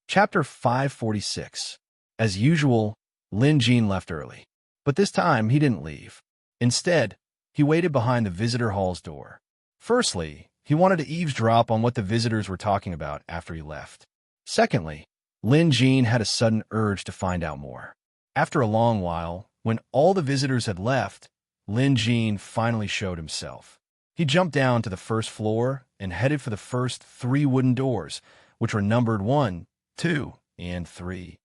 Chapter 546. As usual, Lin Jin left early. But this time he didn't leave. Instead, he waited behind the visitor hall's door. Firstly, he wanted to eavesdrop on what the visitors were talking about after he left. Secondly, Lin Jin had a sudden urge to find out more. After a long while, when all the visitors had left, Lin Jin finally showed himself. He jumped down to the first floor and headed for the first 3 wooden doors, which were numbered 1, 2, and 3.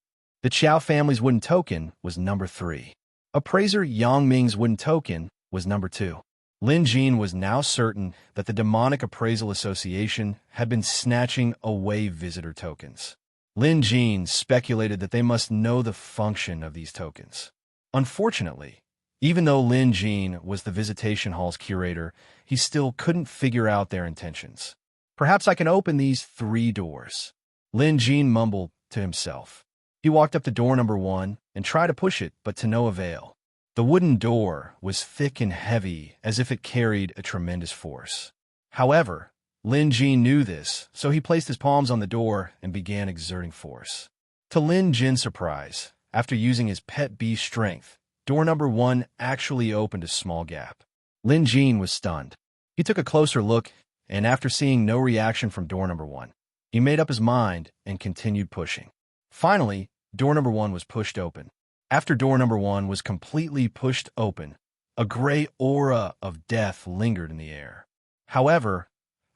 The Qiao family's wooden token was number 3. Appraiser Yang Ming's wooden token was number 2. Lin Jin was now certain that the Demonic Appraisal Association had been snatching away visitor tokens. Lin Jin speculated that they must know the function of these tokens. Unfortunately, even though Lin Jin was the visitation hall's curator, he still couldn't figure out their intentions. Perhaps I can open these 3 doors, Lin Jin mumbled to himself. He walked up to door number 1 and tried to push it, but to no avail. The wooden door was thick and heavy, as if it carried a tremendous force. However, Lin Jin knew this, so he placed his palms on the door and began exerting force. To Lin Jin's surprise, after using his pet beast strength, door number 1 actually opened a small gap. Lin Jin was stunned. He took a closer look, and after seeing no reaction from door number 1, he made up his mind and continued pushing. Finally, door number 1 was pushed open. After door number 1 was completely pushed open, a gray aura of death lingered in the air. However,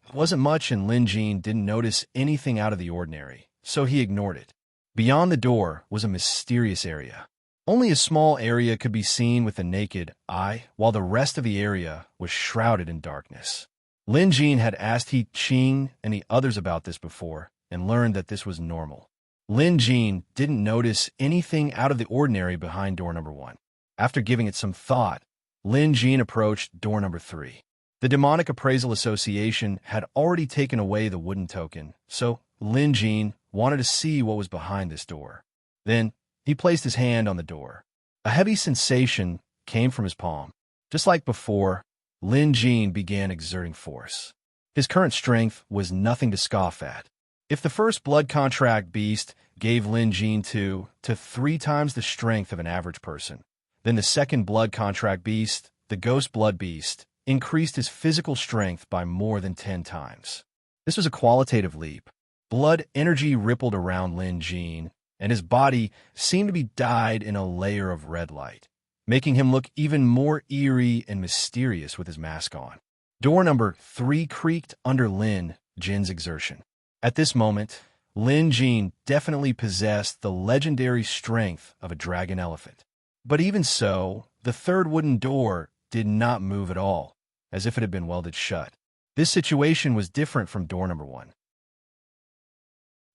it wasn't much, and Lin Jin didn't notice anything out of the ordinary, so he ignored it. Beyond the door was a mysterious area. Only a small area could be seen with the naked eye, while the rest of the area was shrouded in darkness. Lin Jin had asked He Qing and the others about this before, and learned that this was normal. Lin Jin didn't notice anything out of the ordinary behind door number 1. After giving it some thought, Lin Jin approached door number 3. The Demonic Appraisal Association had already taken away the wooden token, so Lin Jin wanted to see what was behind this door. Then, he placed his hand on the door. A heavy sensation came from his palm. Just like before, Lin Jin began exerting force. His current strength was nothing to scoff at. If the first blood contract beast gave Lin Jin 2 to 3 times the strength of an average person, then the second blood contract beast, the ghost blood beast, increased his physical strength by more than 10 times. This was a qualitative leap. Blood energy rippled around Lin Jin, and his body seemed to be dyed in a layer of red light, making him look even more eerie and mysterious with his mask on. Door number 3 creaked under Lin Jin's exertion. At this moment, Lin Jin definitely possessed the legendary strength of a dragon elephant. But even so, the third wooden door did not move at all, as if it had been welded shut. This situation was different from door number 1.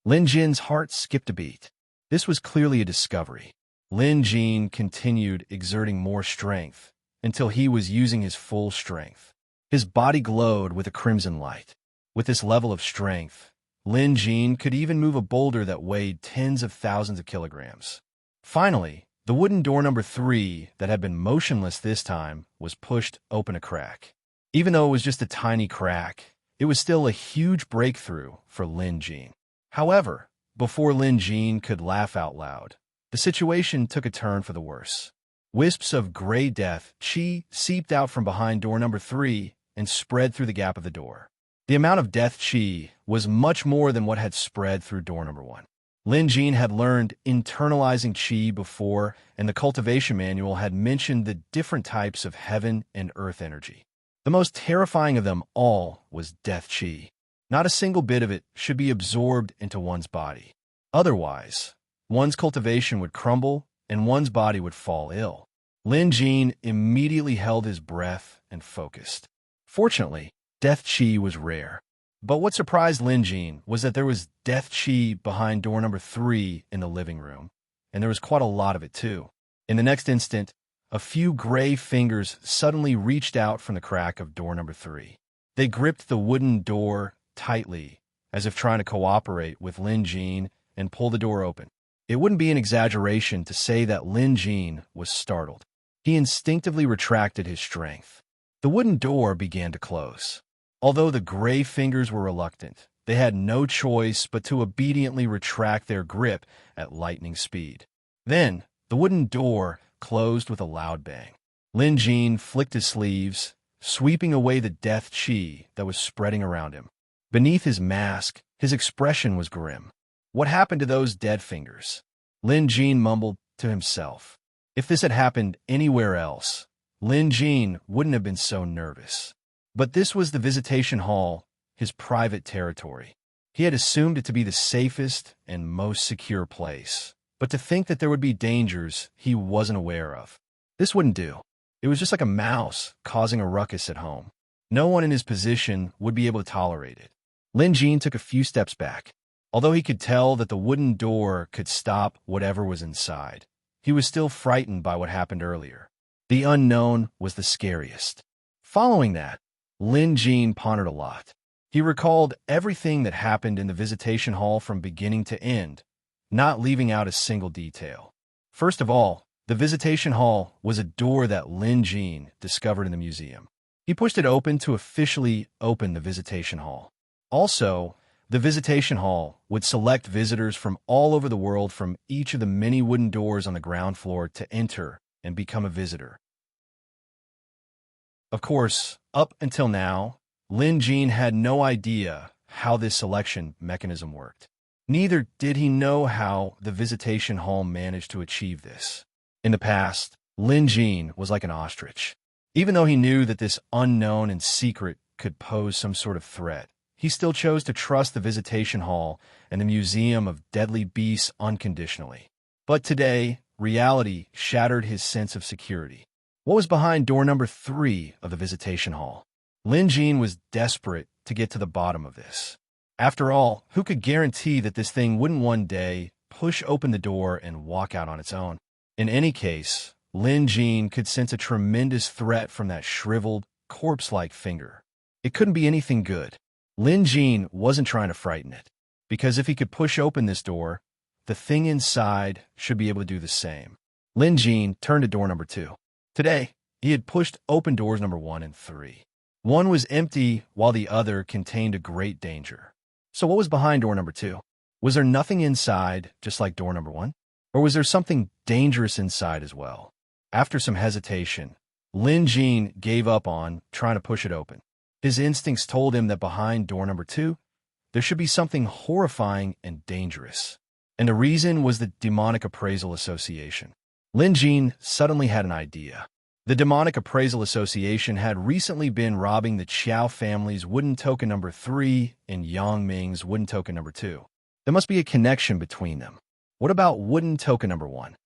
Lin Jin's heart skipped a beat. This was clearly a discovery. Lin Jin continued exerting more strength until he was using his full strength. His body glowed with a crimson light. With this level of strength, Lin Jin could even move a boulder that weighed tens of thousands of kilograms. Finally, the wooden door number 3 that had been motionless this time was pushed open a crack. Even though it was just a tiny crack, it was still a huge breakthrough for Lin Jin. However, before Lin Jin could laugh out loud, the situation took a turn for the worse. Wisps of gray death chi seeped out from behind door number 3 and spread through the gap of the door. The amount of death chi was much more than what had spread through door number 1. Lin Jin had learned internalizing chi before, and the cultivation manual had mentioned the different types of heaven and earth energy. The most terrifying of them all was death chi. Not a single bit of it should be absorbed into one's body. Otherwise, one's cultivation would crumble and one's body would fall ill. Lin Jin immediately held his breath and focused. Fortunately, death chi was rare. But what surprised Lin Jin was that there was death chi behind door number 3 in the living room, and there was quite a lot of it too. In the next instant, a few gray fingers suddenly reached out from the crack of door number 3. They gripped the wooden door tightly, as if trying to cooperate with Lin Jin and pull the door open. It wouldn't be an exaggeration to say that Lin Jin was startled. He instinctively retracted his strength. The wooden door began to close. Although the gray fingers were reluctant, they had no choice but to obediently retract their grip at lightning speed. Then, the wooden door closed with a loud bang. Lin Jin flicked his sleeves, sweeping away the death chi that was spreading around him. Beneath his mask, his expression was grim. What happened to those dead fingers? Lin Jin mumbled to himself. If this had happened anywhere else, Lin Jin wouldn't have been so nervous. But this was the visitation hall, his private territory. He had assumed it to be the safest and most secure place. But to think that there would be dangers he wasn't aware of. This wouldn't do. It was just like a mouse causing a ruckus at home. No one in his position would be able to tolerate it. Lin Jin took a few steps back. Although he could tell that the wooden door could stop whatever was inside, he was still frightened by what happened earlier. The unknown was the scariest. Following that, Lin Jin pondered a lot. He recalled everything that happened in the visitation hall from beginning to end, not leaving out a single detail. First of all, the visitation hall was a door that Lin Jin discovered in the museum. He pushed it open to officially open the visitation hall. Also, the visitation hall would select visitors from all over the world from each of the many wooden doors on the ground floor to enter and become a visitor. Of course, up until now, Lin Jin had no idea how this selection mechanism worked. Neither did he know how the visitation hall managed to achieve this. In the past, Lin Jin was like an ostrich. Even though he knew that this unknown and secret could pose some sort of threat, he still chose to trust the visitation hall and the Museum of Deadly Beasts unconditionally. But today, reality shattered his sense of security. What was behind door number 3 of the visitation hall? Lin Jin was desperate to get to the bottom of this. After all, who could guarantee that this thing wouldn't one day push open the door and walk out on its own? In any case, Lin Jin could sense a tremendous threat from that shriveled, corpse-like finger. It couldn't be anything good. Lin Jin wasn't trying to frighten it, because if he could push open this door, the thing inside should be able to do the same. Lin Jin turned to door number 2. Today, he had pushed open doors number 1 and 3. One was empty while the other contained a great danger. So what was behind door number 2? Was there nothing inside, just like door number 1? Or was there something dangerous inside as well? After some hesitation, Lin Jin gave up on trying to push it open. His instincts told him that behind door number 2, there should be something horrifying and dangerous. And the reason was the Demonic Appraisal Association. Lin Jin suddenly had an idea. The Demonic Appraisal Association had recently been robbing the Qiao family's wooden token number 3 and Yang Ming's wooden token number 2. There must be a connection between them. What about wooden token number 1?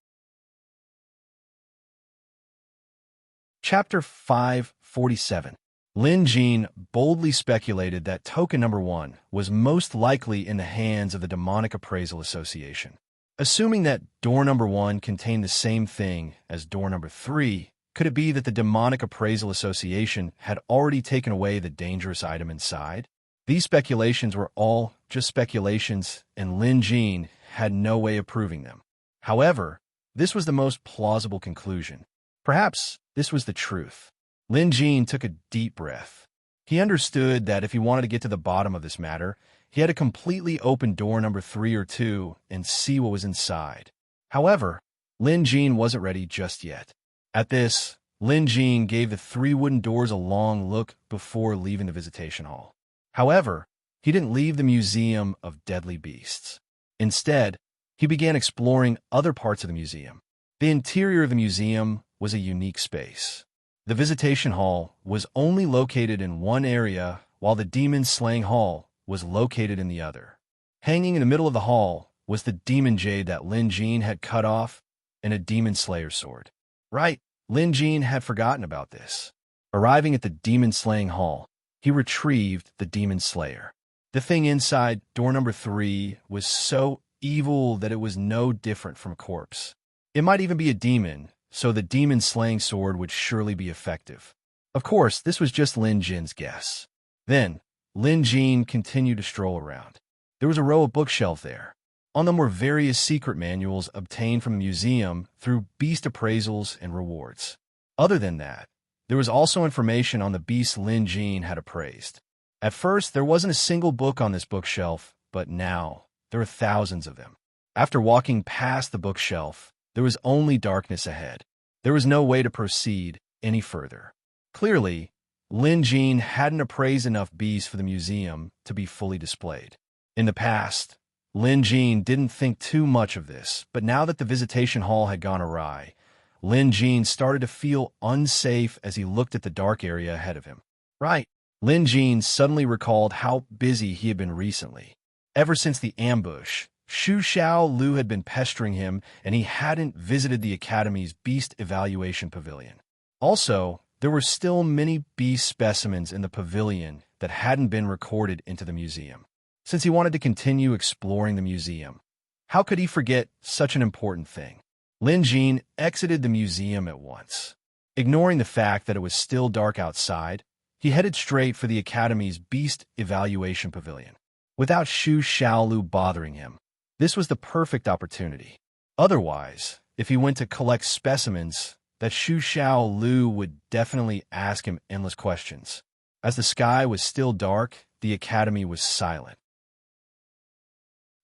Chapter 547. Lin Jin boldly speculated that token number 1 was most likely in the hands of the Demonic Appraisal Association. Assuming that door number 1 contained the same thing as door number 3, could it be that the Demonic Appraisal Association had already taken away the dangerous item inside? These speculations were all just speculations, and Lin Jin had no way of proving them. However, this was the most plausible conclusion. Perhaps this was the truth. Lin Jin took a deep breath. He understood that if he wanted to get to the bottom of this matter, he had to completely open door number 3 or 2 and see what was inside. However, Lin Jin wasn't ready just yet. At this, Lin Jin gave the 3 wooden doors a long look before leaving the visitation hall. However, he didn't leave the Museum of Deadly Beasts. Instead, he began exploring other parts of the museum. The interior of the museum was a unique space. The visitation hall was only located in one area, while the demon slaying hall was located in the other. Hanging in the middle of the hall was the demon jade that Lin Jin had cut off and a demon slayer's sword. Right, Lin Jin had forgotten about this. Arriving at the demon slaying hall, he retrieved the demon slayer. The thing inside door number 3 was so evil that it was no different from a corpse. It might even be a demon, so the demon slaying sword would surely be effective. Of course, this was just Lin Jin's guess. Then, Lin Jin continued to stroll around. There was a row of bookshelves there. On them were various secret manuals obtained from the museum through beast appraisals and rewards. Other than that, there was also information on the beasts Lin Jin had appraised. At first, there wasn't a single book on this bookshelf, but now there are thousands of them. After walking past the bookshelf, there was only darkness ahead. There was no way to proceed any further. Clearly, Lin Jin hadn't appraised enough beasts for the museum to be fully displayed. In the past, Lin Jin didn't think too much of this, but now that the visitation hall had gone awry, Lin Jin started to feel unsafe as he looked at the dark area ahead of him. Right. Lin Jin suddenly recalled how busy he had been recently. Ever since the ambush, Xu Xiao Lu had been pestering him, and he hadn't visited the Academy's Beast Evaluation Pavilion. Also, there were still many beast specimens in the pavilion that hadn't been recorded into the museum. Since he wanted to continue exploring the museum, how could he forget such an important thing? Lin Jin exited the museum at once. Ignoring the fact that it was still dark outside, he headed straight for the Academy's Beast Evaluation Pavilion. Without Xu Xiaolu bothering him, this was the perfect opportunity. Otherwise, if he went to collect specimens, that Xu Xiaolu would definitely ask him endless questions. As the sky was still dark, the Academy was silent.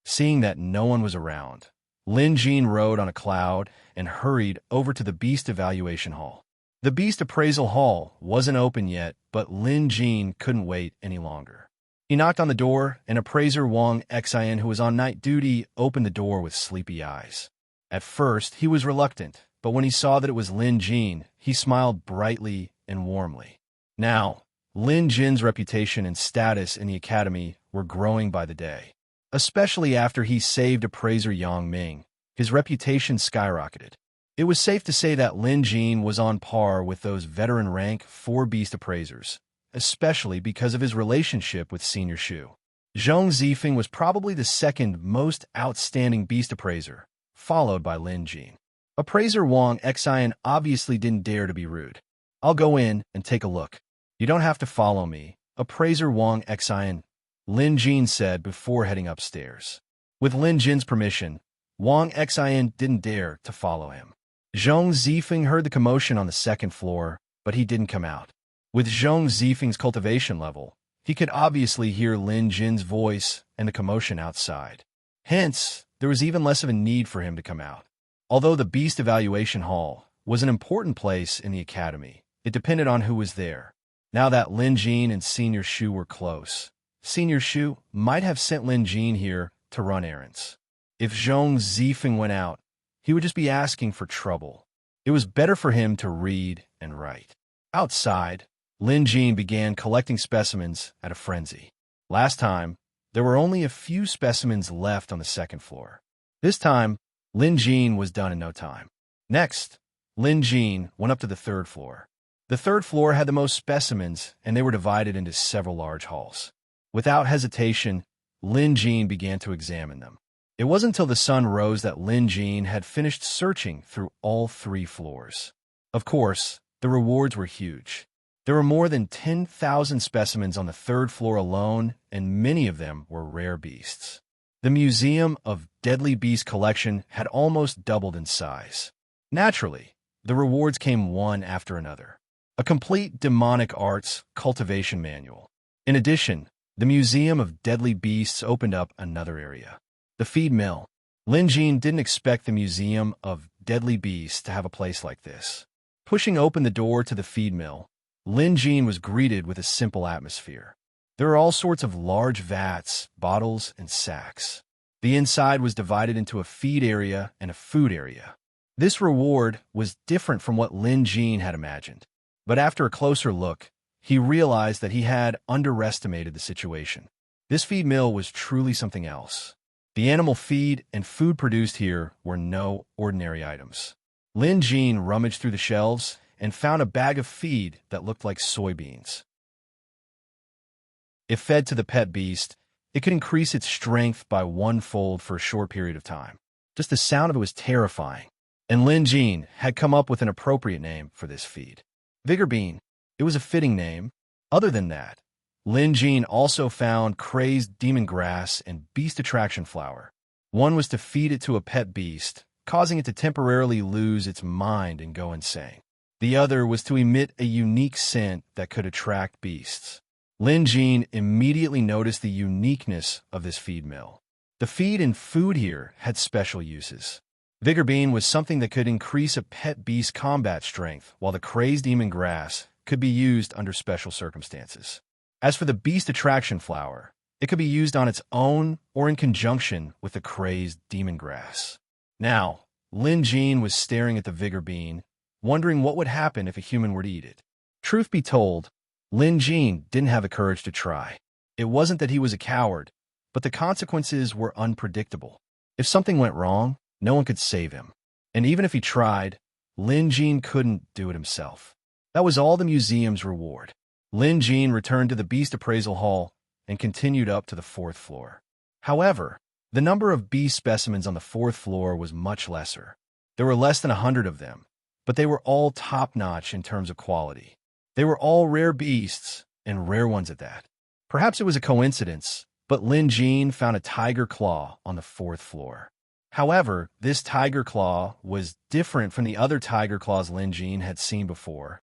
Seeing that no one was around, Lin Jin rode on a cloud and hurried over to the Beast Evaluation Hall. The Beast Appraisal Hall wasn't open yet, but Lin Jin couldn't wait any longer. He knocked on the door, and appraiser Wang Xian, who was on night duty, opened the door with sleepy eyes. At first, he was reluctant, but when he saw that it was Lin Jin, he smiled brightly and warmly. Now, Lin Jin's reputation and status in the Academy were growing by the day. Especially after he saved appraiser Yang Ming, his reputation skyrocketed. It was safe to say that Lin Jin was on par with those veteran rank 4 beast appraisers, especially because of his relationship with Senior Shu. Zhong Zifeng was probably the second most outstanding beast appraiser, followed by Lin Jin. Appraiser Wang Xian obviously didn't dare to be rude. "I'll go in and take a look. You don't have to follow me," appraiser Wang Xian, Lin Jin said before heading upstairs. With Lin Jin's permission, Wang Xian didn't dare to follow him. Zhong Zifeng heard the commotion on the 2nd floor, but he didn't come out. With Zhong Zifeng's cultivation level, he could obviously hear Lin Jin's voice and the commotion outside. Hence, there was even less of a need for him to come out. Although the Beast Evaluation Hall was an important place in the Academy, it depended on who was there. Now that Lin Jin and Senior Shu were close, Senior Shu might have sent Lin Jin here to run errands. If Zhong Zifeng went out, he would just be asking for trouble. It was better for him to read and write. Outside, Lin Jin began collecting specimens at a frenzy. Last time, there were only a few specimens left on the 2nd floor. This time, Lin Jin was done in no time. Next, Lin Jin went up to the 3rd floor. The 3rd floor had the most specimens, and they were divided into several large halls. Without hesitation, Lin Jin began to examine them. It wasn't until the sun rose that Lin Jin had finished searching through all 3 floors. Of course, the rewards were huge. There were more than 10,000 specimens on the 3rd floor alone, and many of them were rare beasts. The Museum of Deadly Beast collection had almost doubled in size. Naturally, the rewards came one after another. A complete demonic arts cultivation manual. In addition, the Museum of Deadly Beasts opened up another area. The feed mill. Lin Jin didn't expect the Museum of Deadly Beasts to have a place like this. Pushing open the door to the feed mill, Lin Jean was greeted with a simple atmosphere. There were all sorts of large vats, bottles, and sacks. The inside was divided into a feed area and a food area. This reward was different from what Lin Jean had imagined. But after a closer look, he realized that he had underestimated the situation. This feed mill was truly something else. The animal feed and food produced here were no ordinary items. Lin Jean rummaged through the shelves and found a bag of feed that looked like soybeans. If fed to the pet beast, it could increase its strength by 1-fold for a short period of time. Just the sound of it was terrifying, and Lin Jean had come up with an appropriate name for this feed. Vigor Bean. It was a fitting name. Other than that, Lin Jean also found crazed demon grass and beast attraction flower. One was to feed it to a pet beast, causing it to temporarily lose its mind and go insane. The other was to emit a unique scent that could attract beasts. Lin Jean immediately noticed the uniqueness of this feed mill. The feed and food here had special uses. Vigor Bean was something that could increase a pet beast's combat strength, while the crazed demon grass could be used under special circumstances. As for the beast attraction flower, it could be used on its own or in conjunction with the crazed demon grass. Now, Lin Jean was staring at the Vigor Bean, wondering what would happen if a human were to eat it. Truth be told, Lin Jean didn't have the courage to try. It wasn't that he was a coward, but the consequences were unpredictable. If something went wrong, no one could save him. And even if he tried, Lin Jean couldn't do it himself. That was all the museum's reward. Lin Jean returned to the Beast Appraisal Hall and continued up to the 4th floor. However, the number of beast specimens on the 4th floor was much lesser. There were less than 100 of them, but they were all top-notch in terms of quality. They were all rare beasts, and rare ones at that. Perhaps it was a coincidence, but Lin Jean found a tiger claw on the 4th floor. However, this tiger claw was different from the other tiger claws Lin Jean had seen before.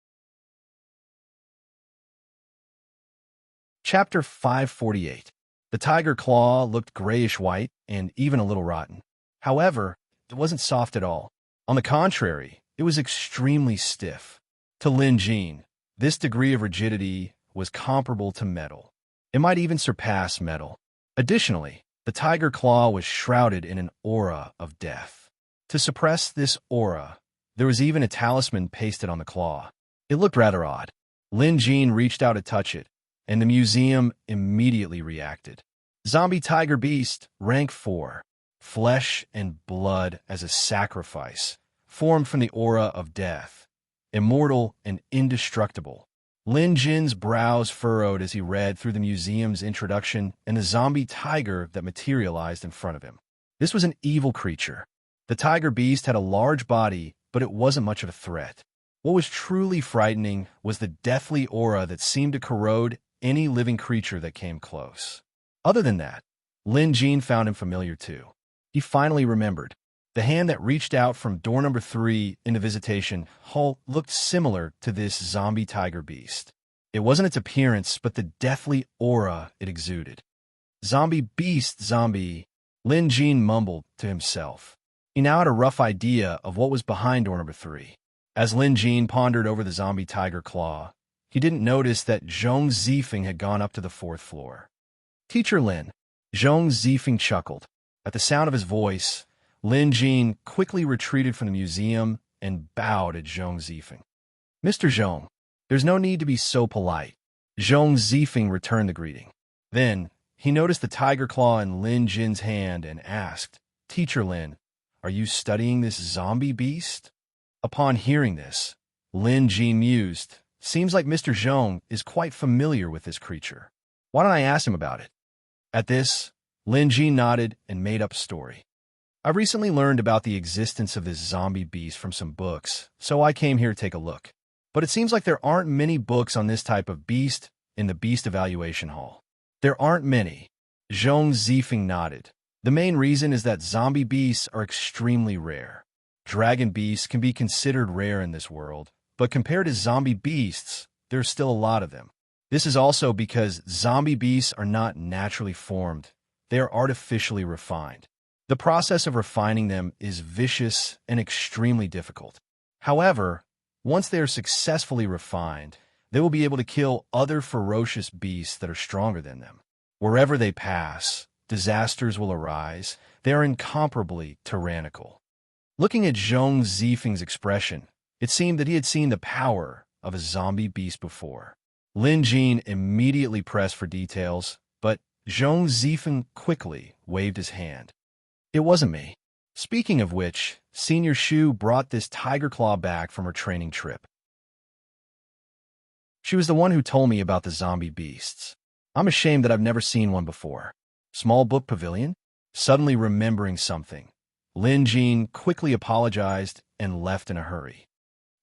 Chapter 548. The tiger claw looked grayish-white and even a little rotten. However, it wasn't soft at all. On the contrary, it was extremely stiff. To Lin Jean, this degree of rigidity was comparable to metal. It might even surpass metal. Additionally, the tiger claw was shrouded in an aura of death. To suppress this aura, there was even a talisman pasted on the claw. It looked rather odd. Lin Jean reached out to touch it, and the museum immediately reacted. Zombie Tiger Beast, Rank 4. Flesh and blood as a sacrifice, formed from the aura of death. Immortal and indestructible. Lin Jean's brows furrowed as he read through the museum's introduction and the zombie tiger that materialized in front of him. This was an evil creature. The tiger beast had a large body, but it wasn't much of a threat. What was truly frightening was the deathly aura that seemed to corrode any living creature that came close. Other than that, Lin Jean found him familiar too. He finally remembered. The hand that reached out from door number 3 in the visitation hall looked similar to this zombie tiger beast. It wasn't its appearance, but the deathly aura it exuded. Zombie beast, zombie, Lin Jean mumbled to himself. He now had a rough idea of what was behind door number 3. As Lin Jean pondered over the zombie tiger claw, he didn't notice that Zhong Zifeng had gone up to the 4th floor. Teacher Lin. Zhong Zifeng chuckled. At the sound of his voice, Lin Jean quickly retreated from the museum and bowed at Zhong Zifeng. Mr. Zhong, there's no need to be so polite. Zhong Zifeng returned the greeting. Then, he noticed the tiger claw in Lin Jin's hand and asked, Teacher Lin, are you studying this zombie beast? Upon hearing this, Lin Jin mused, seems like Mr. Zhong is quite familiar with this creature. Why don't I ask him about it? At this, Lin Jin nodded and made up a story. I recently learned about the existence of this zombie beast from some books, so I came here to take a look. But it seems like there aren't many books on this type of beast in the Beast Evaluation Hall. There aren't many. Zhong Zifeng nodded. The main reason is that zombie beasts are extremely rare. Dragon beasts can be considered rare in this world, but compared to zombie beasts, there's still a lot of them. This is also because zombie beasts are not naturally formed. They are artificially refined. The process of refining them is vicious and extremely difficult. However, Once they are successfully refined, they will be able to kill other ferocious beasts that are stronger than them. Wherever they pass, disasters will arise. They are incomparably tyrannical. Looking at Zhong Zifeng's expression, it seemed that he had seen the power of a zombie beast before. Lin Jin immediately pressed for details, but Zhong Zifeng quickly waved his hand. It wasn't me. Speaking of which, Senior Shu brought this tiger claw back from her training trip. She was the one who told me about the zombie beasts. I'm ashamed that I've never seen one before. Small book pavilion? Suddenly remembering something, Lin Jin quickly apologized and left in a hurry.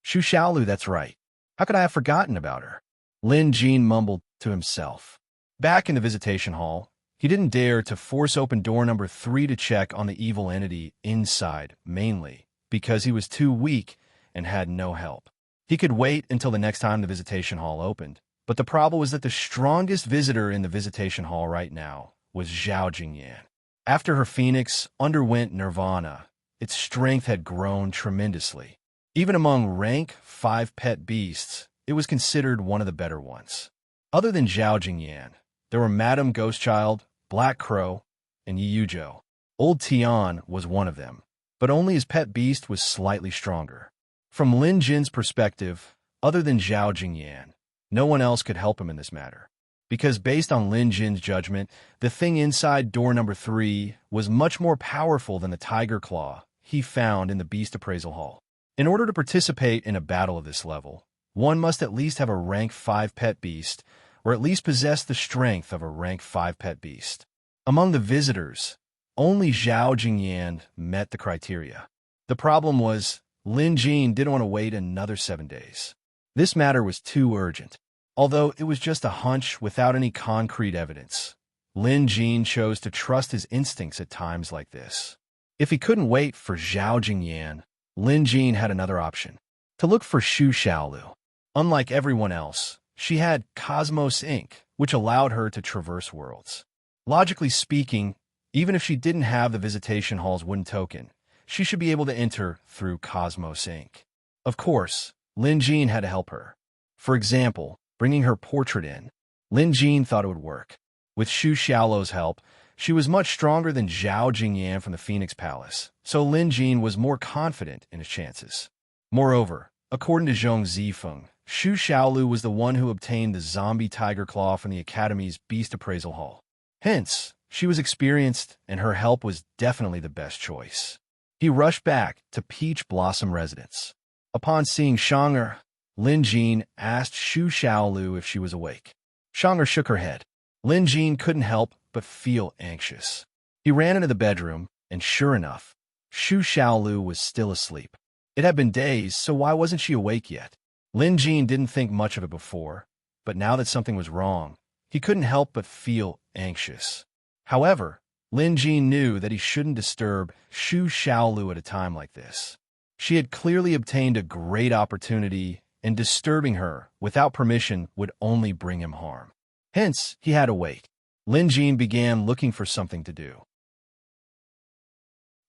Shu Xiaolu, that's right. How could I have forgotten about her? Lin Jin mumbled to himself. Back in the visitation hall, he didn't dare to force open door number 3 to check on the evil entity inside, mainly because he was too weak and had no help. He could wait until the next time the visitation hall opened, but the problem was that the strongest visitor in the visitation hall right now was Zhao Jingyan. After her phoenix underwent nirvana, its strength had grown tremendously. Even among rank 5 pet beasts, it was considered one of the better ones. Other than Zhao Jingyan, there were Madame Ghostchild, Black Crow, and Yi Yuzhou. Old Tian was one of them, but only his pet beast was slightly stronger. From Lin Jin's perspective, other than Zhao Jingyan, no one else could help him in this matter. Because based on Lin Jin's judgment, the thing inside door number 3 was much more powerful than the tiger claw he found in the beast appraisal hall. In order to participate in a battle of this level, one must at least have a rank 5 pet beast, or at least possess the strength of a rank 5 pet beast. Among the visitors, only Zhao Jingyan met the criteria. The problem was, Lin Jin didn't want to wait another 7 days. This matter was too urgent. Although it was just a hunch without any concrete evidence, Lin Jin chose to trust his instincts at times like this. If he couldn't wait for Zhao Jingyan, Lin Jin had another option: to look for Shu Xiaolu. Unlike everyone else, she had Cosmos Ink, which allowed her to traverse worlds. Logically speaking, even if she didn't have the visitation hall's wooden token, she should be able to enter through Cosmos Ink. Of course, Lin Jin had to help her. For example, bringing her portrait in. Lin Jin thought it would work. With Shu Xiaolu's help, she was much stronger than Zhao Jingyan from the Phoenix Palace, so Lin Jin was more confident in his chances. Moreover, according to Zhong Zifeng, Shu Xiaolu was the one who obtained the zombie tiger claw from the Academy's Beast Appraisal Hall. Hence, she was experienced, and her help was definitely the best choice. He rushed back to Peach Blossom Residence. Upon seeing Shang'er, Lin Jin asked Shu Xiaolu if she was awake. Shang'er shook her head. Lin Jin couldn't help but feel anxious. He ran into the bedroom, and sure enough, Shu Xiaolu was still asleep. It had been days, so why wasn't she awake yet? Lin Jin didn't think much of it before, but now that something was wrong, he couldn't help but feel anxious. However, Lin Jin knew that he shouldn't disturb Shu Xiaolu at a time like this. She had clearly obtained a great opportunity, and disturbing her without permission would only bring him harm. Hence, he had to wait. Lin Jin began looking for something to do.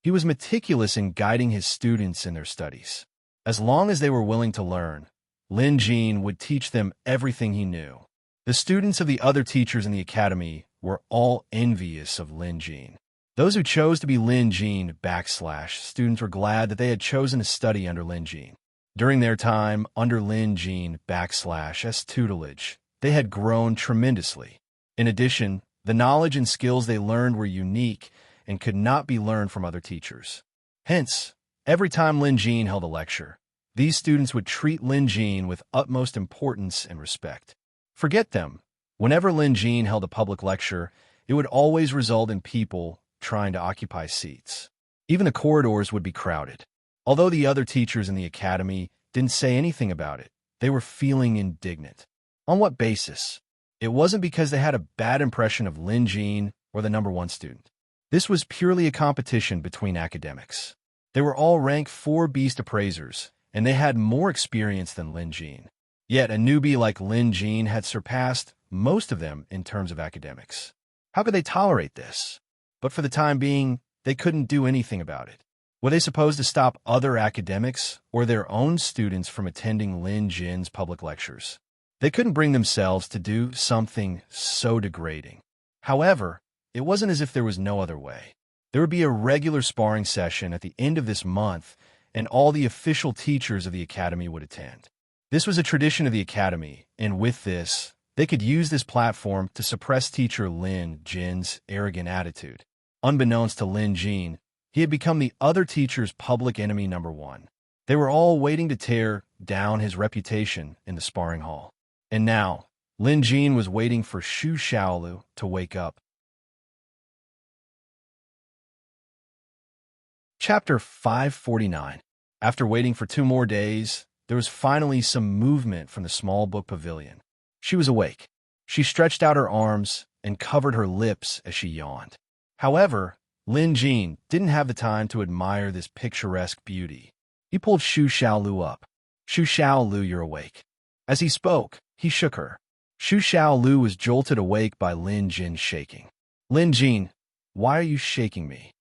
He was meticulous in guiding his students in their studies. As long as they were willing to learn, Lin Jin would teach them everything he knew. The students of the other teachers in the academy were all envious of Lin Jin. Those who chose to be Lin Jin / students were glad that they had chosen to study under Lin Jin. During their time under Lin Jin / S tutelage, they had grown tremendously. In addition, the knowledge and skills they learned were unique and could not be learned from other teachers. Hence, every time Lin Jin held a lecture, these students would treat Lin Jin with utmost importance and respect. Forget them. Whenever Lin Jin held a public lecture, it would always result in people trying to occupy seats. Even the corridors would be crowded. Although the other teachers in the academy didn't say anything about it, they were feeling indignant. On what basis? It wasn't because they had a bad impression of Lin Jin or the #1 student. This was purely a competition between academics. They were all rank 4 beast appraisers, and they had more experience than Lin Jin. Yet a newbie like Lin Jin had surpassed most of them in terms of academics. How could they tolerate this? But for the time being, they couldn't do anything about it. Were they supposed to stop other academics or their own students from attending Lin Jin's public lectures? They couldn't bring themselves to do something so degrading. However, it wasn't as if there was no other way. There would be a regular sparring session at the end of this month, and all the official teachers of the academy would attend. This was a tradition of the academy, and with this, they could use this platform to suppress teacher Lin Jin's arrogant attitude. Unbeknownst to Lin Jin, he had become the other teacher's public enemy number one. They were all waiting to tear down his reputation in the sparring hall. And now, Lin Jin was waiting for Xu Xiaolu to wake up. Chapter 549. After waiting for 2 more days, there was finally some movement from the small book pavilion. She was awake. She stretched out her arms and covered her lips as she yawned. However, Lin Jin didn't have the time to admire this picturesque beauty. He pulled Xu Xiaolu up. "Xu Xiaolu, you're awake." As he spoke, he shook her. Xu Xiaolu was jolted awake by Lin Jin's shaking. "Lin Jin, why are you shaking me?"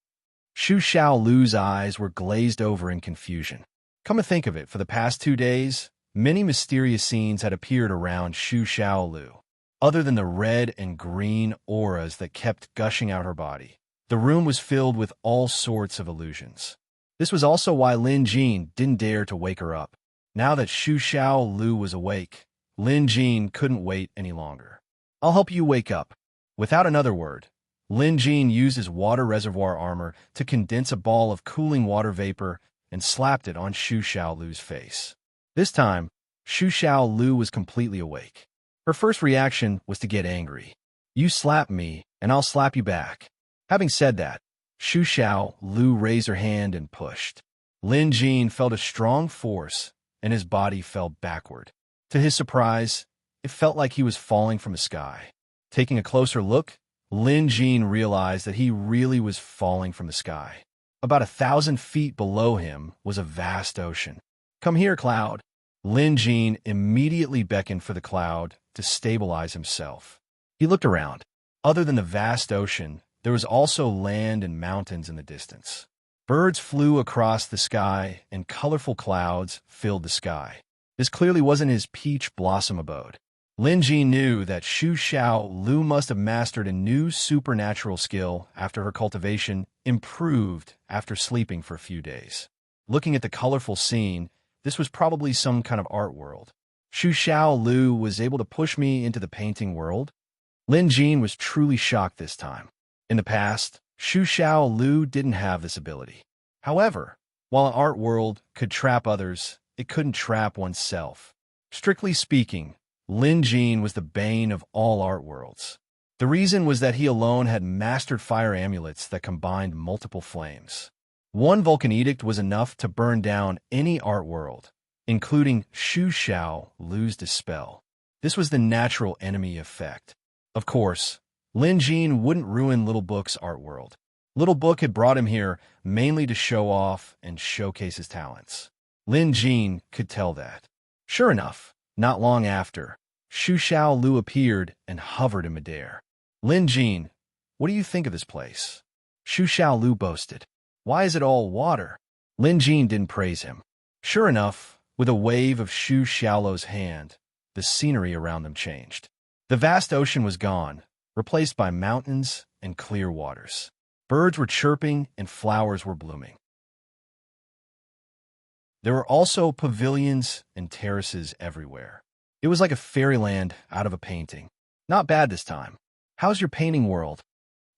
Xu Xiaolu's eyes were glazed over in confusion. Come to think of it, for the past 2 days, many mysterious scenes had appeared around Xu Xiaolu. Other than the red and green auras that kept gushing out her body, the room was filled with all sorts of illusions. This was also why Lin Jin didn't dare to wake her up. Now that Xu Xiaolu was awake, Lin Jin couldn't wait any longer. "I'll help you wake up." Without another word, Lin Jin used his water reservoir armor to condense a ball of cooling water vapor and slapped it on Xu Xiaolu's face. This time, Xu Xiaolu was completely awake. Her first reaction was to get angry. "You slap me, and I'll slap you back." Having said that, Xu Xiaolu raised her hand and pushed. Lin Jin felt a strong force, and his body fell backward. To his surprise, it felt like he was falling from the sky. Taking a closer look, Lin Jin realized that he really was falling from the sky. About 1,000 feet below him was a vast ocean. "Come here, cloud." Lin Jin immediately beckoned for the cloud to stabilize himself. He looked around. Other than the vast ocean, there was also land and mountains in the distance. Birds flew across the sky, and colorful clouds filled the sky. This clearly wasn't his peach blossom abode. Lin Jin knew that Xu Xiaolu must have mastered a new supernatural skill after her cultivation improved after sleeping for a few days. Looking at the colorful scene, this was probably some kind of art world. Xu Xiaolu was able to push me into the painting world? Lin Jin was truly shocked this time. In the past, Xu Xiaolu didn't have this ability. However, while an art world could trap others, it couldn't trap oneself. Strictly speaking, Lin Jin was the bane of all art worlds. The reason was that he alone had mastered fire amulets that combined multiple flames. One Vulcan edict was enough to burn down any art world, including Xu Xiaolu's dispel. This was the natural enemy effect. Of course, Lin Jin wouldn't ruin Little Book's art world. Little Book had brought him here mainly to show off and showcase his talents. Lin Jin could tell that. Sure enough, not long after, Xu Xiaolu appeared and hovered in midair. "Lin Jin, what do you think of this place?" Xu Xiaolu boasted. "Why is it all water?" Lin Jin didn't praise him. Sure enough, with a wave of Xu Xiaolu's hand, the scenery around them changed. The vast ocean was gone, replaced by mountains and clear waters. Birds were chirping and flowers were blooming. There were also pavilions and terraces everywhere. It was like a fairyland out of a painting. Not bad this time. "How's your painting world?"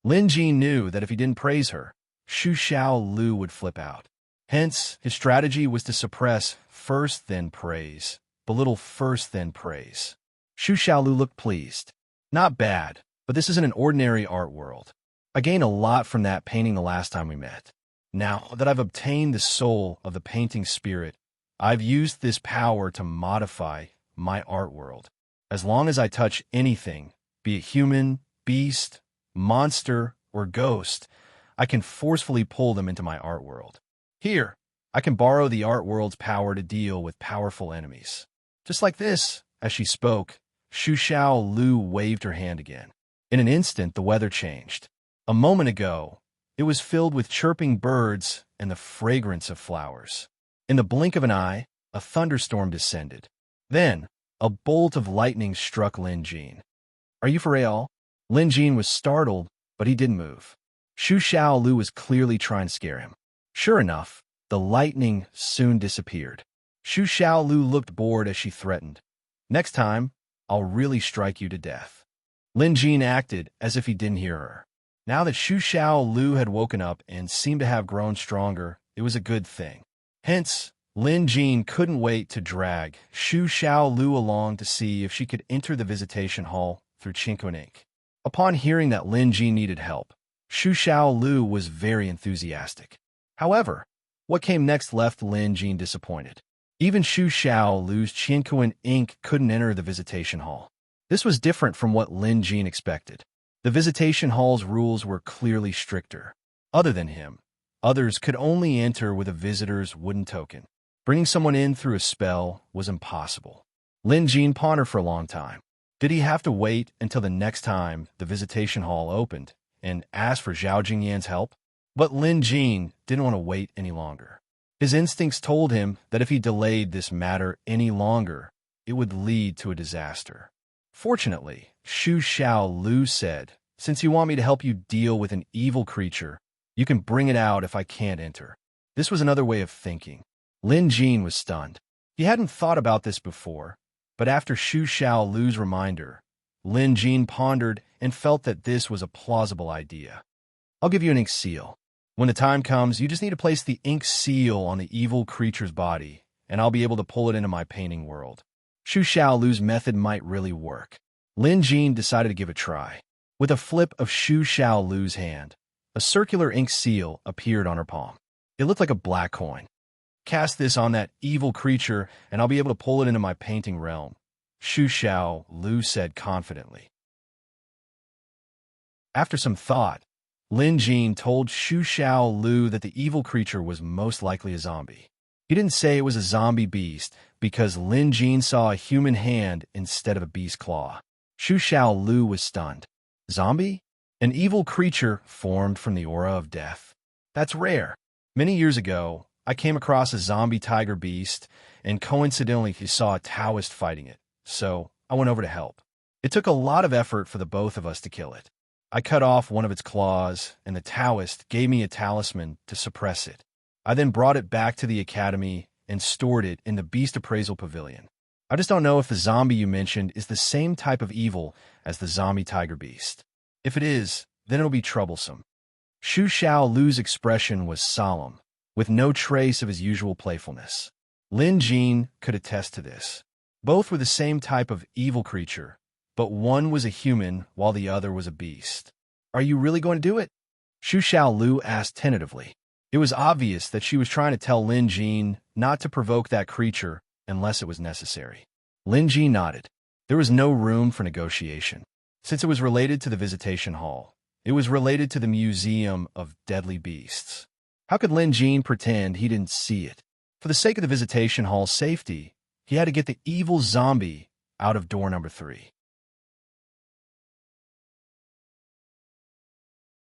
Lin Jin knew that if he didn't praise her, Xu Xiaolu would flip out. Hence, his strategy was to suppress first then praise, belittle first then praise. Xu Xiaolu looked pleased. "Not bad, but this isn't an ordinary art world. I gained a lot from that painting the last time we met. Now that I've obtained the soul of the painting spirit, I've used this power to modify my art world. As long as I touch anything, be it human, beast, monster, or ghost, I can forcefully pull them into my art world. Here, I can borrow the art world's power to deal with powerful enemies." Just like this, as she spoke, Xu Xiaolu waved her hand again. In an instant, the weather changed. A moment ago, It was filled with chirping birds and the fragrance of flowers. In the blink of an eye, a thunderstorm descended. Then, a bolt of lightning struck Lin Jin. "Are you for real?" Lin Jin was startled, but he didn't move. Xu Xiaolu was clearly trying to scare him. Sure enough, the lightning soon disappeared. Xu Xiaolu looked bored as she threatened, "Next time, I'll really strike you to death." Lin Jin acted as if he didn't hear her. Now that Xu Xiaolu had woken up and seemed to have grown stronger, it was a good thing. Hence, Lin Jin couldn't wait to drag Xu Xiaolu along to see if she could enter the visitation hall through chink and ink. Upon hearing that Lin Jin needed help, Xu Xiaolu was very enthusiastic. However, what came next left Lin Jin disappointed. Even Xu Xiaolu's Qinkuan ink couldn't enter the visitation hall. This was different from what Lin Jin expected. The visitation hall's rules were clearly stricter. Other than him, others could only enter with a visitor's wooden token. Bringing someone in through a spell was impossible. Lin Jin pondered for a long time. Did he have to wait until the next time the visitation hall opened and ask for Zhao Jingyan's help? But Lin Jin didn't want to wait any longer. His instincts told him that if he delayed this matter any longer, it would lead to a disaster. Fortunately, Xu Xiaolu said, "Since you want me to help you deal with an evil creature, you can bring it out if I can't enter." This was another way of thinking. Lin Jin was stunned. He hadn't thought about this before, but after Xu Xiaolu's reminder, Lin Jin pondered and felt that this was a plausible idea. "I'll give you an ink seal. When the time comes, you just need to place the ink seal on the evil creature's body, and I'll be able to pull it into my painting world." Xu Xiaolu's method might really work. Lin Jin decided to give it a try. With a flip of Xu Xiaolu's hand, a circular ink seal appeared on her palm. It looked like a black coin. "Cast this on that evil creature, and I'll be able to pull it into my painting realm," Xu Xiaolu said confidently. After some thought, Lin Jin told Xu Xiaolu that the evil creature was most likely a zombie. He didn't say it was a zombie beast because Lin Jin saw a human hand instead of a beast's claw. Xu Xiaolu was stunned. Zombie? An evil creature formed from the aura of death. That's rare. Many years ago, I came across a zombie tiger beast, and coincidentally he saw a Taoist fighting it, so I went over to help. It took a lot of effort for the both of us to kill it. I cut off one of its claws, and the Taoist gave me a talisman to suppress it. I then brought it back to the academy and stored it in the Beast Appraisal Pavilion. I just don't know if the zombie you mentioned is the same type of evil as the zombie tiger beast. If it is, then it'll be troublesome." Xu Xiaolu's expression was solemn, with no trace of his usual playfulness. Lin Jin could attest to this. Both were the same type of evil creature, but one was a human while the other was a beast. "Are you really going to do it?" Xu Xiaolu asked tentatively. It was obvious that she was trying to tell Lin Jin not to provoke that creature unless it was necessary. Lin Jin nodded. There was no room for negotiation. Since it was related to the visitation hall, it was related to the Museum of Deadly Beasts. How could Lin Jin pretend he didn't see it? For the sake of the visitation hall's safety, he had to get the evil zombie out of door number 3.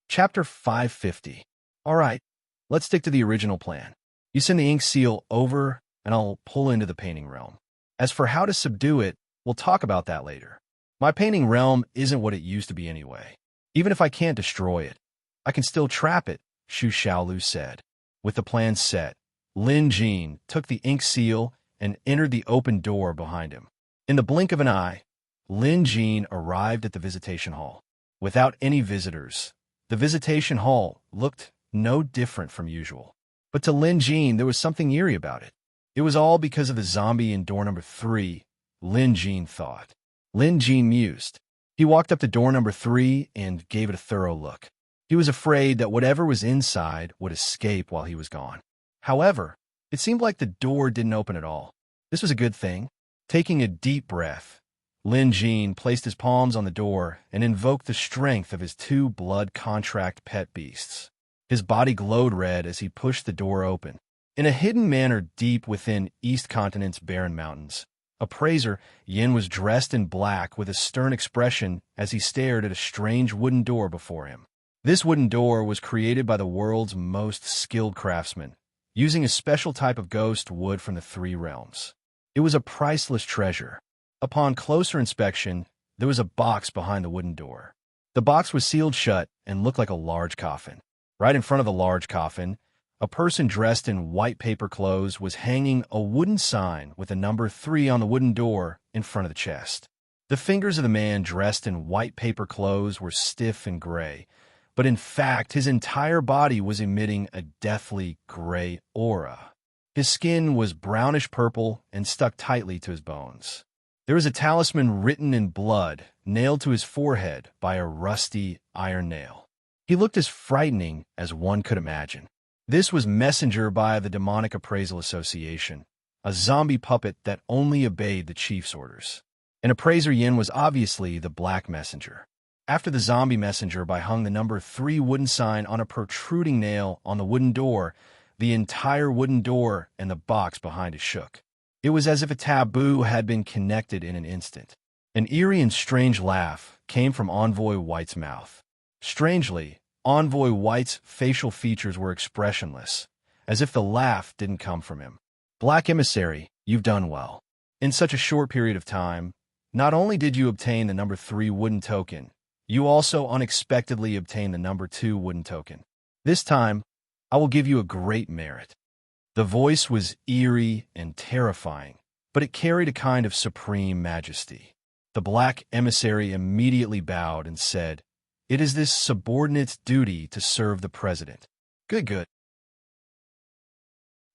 Chapter 550. All right. Let's stick to the original plan. You send the ink seal over, and I'll pull into the painting realm. As for how to subdue it, we'll talk about that later. My painting realm isn't what it used to be anyway. Even if I can't destroy it, I can still trap it, Xu Xiaolu said. With the plan set, Lin Jin took the ink seal and entered the open door behind him. In the blink of an eye, Lin Jin arrived at the visitation hall. Without any visitors, the visitation hall looked no different from usual. But to Lin Jin, there was something eerie about it. It was all because of the zombie in door number 3, Lin Jin thought. Lin Jin mused. He walked up to door number 3 and gave it a thorough look. He was afraid that whatever was inside would escape while he was gone. However, it seemed like the door didn't open at all. This was a good thing. Taking a deep breath, Lin Jin placed his palms on the door and invoked the strength of his 2 blood contract pet beasts. His body glowed red as he pushed the door open. In a hidden manor deep within East Continent's barren mountains, appraiser Yin was dressed in black with a stern expression as he stared at a strange wooden door before him. This wooden door was created by the world's most skilled craftsmen, using a special type of ghost wood from the three realms. It was a priceless treasure. Upon closer inspection, there was a box behind the wooden door. The box was sealed shut and looked like a large coffin. Right in front of the large coffin, a person dressed in white paper clothes was hanging a wooden sign with the number 3 on the wooden door in front of the chest. The fingers of the man dressed in white paper clothes were stiff and gray, but in fact his entire body was emitting a deathly gray aura. His skin was brownish purple and stuck tightly to his bones. There was a talisman written in blood nailed to his forehead by a rusty iron nail. He looked as frightening as one could imagine. This was Messenger by the Demonic Appraisal Association, a zombie puppet that only obeyed the chief's orders. An appraiser Yin was obviously the Black Messenger. After the zombie messenger by hung the number 3 wooden sign on a protruding nail on the wooden door, the entire wooden door and the box behind it shook. It was as if a taboo had been connected in an instant. An eerie and strange laugh came from Envoy White's mouth. Strangely, Envoy White's facial features were expressionless, as if the laugh didn't come from him. Black Emissary, you've done well. In such a short period of time, not only did you obtain the number 3 wooden token, you also unexpectedly obtained the number 2 wooden token. This time, I will give you a great merit. The voice was eerie and terrifying, but it carried a kind of supreme majesty. The Black Emissary immediately bowed and said, "It is this subordinate's duty to serve the president." Good.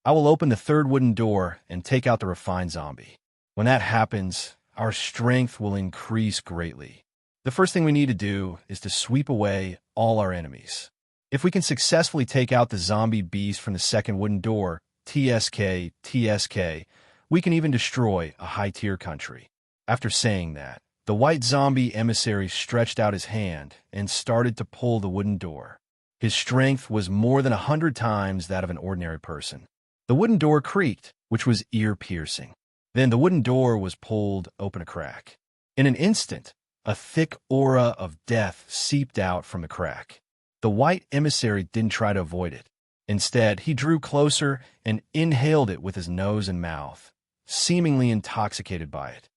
I will open the 3rd wooden door and take out the refined zombie. When that happens, our strength will increase greatly. The first thing we need to do is to sweep away all our enemies. If we can successfully take out the zombie beast from the 2nd wooden door, TSK, we can even destroy a high-tier country. After saying that, the white zombie emissary stretched out his hand and started to pull the wooden door. His strength was more than 100 times that of an ordinary person. The wooden door creaked, which was ear-piercing. Then the wooden door was pulled open a crack. In an instant, a thick aura of death seeped out from the crack. The white emissary didn't try to avoid it. Instead, he drew closer and inhaled it with his nose and mouth, seemingly intoxicated by it.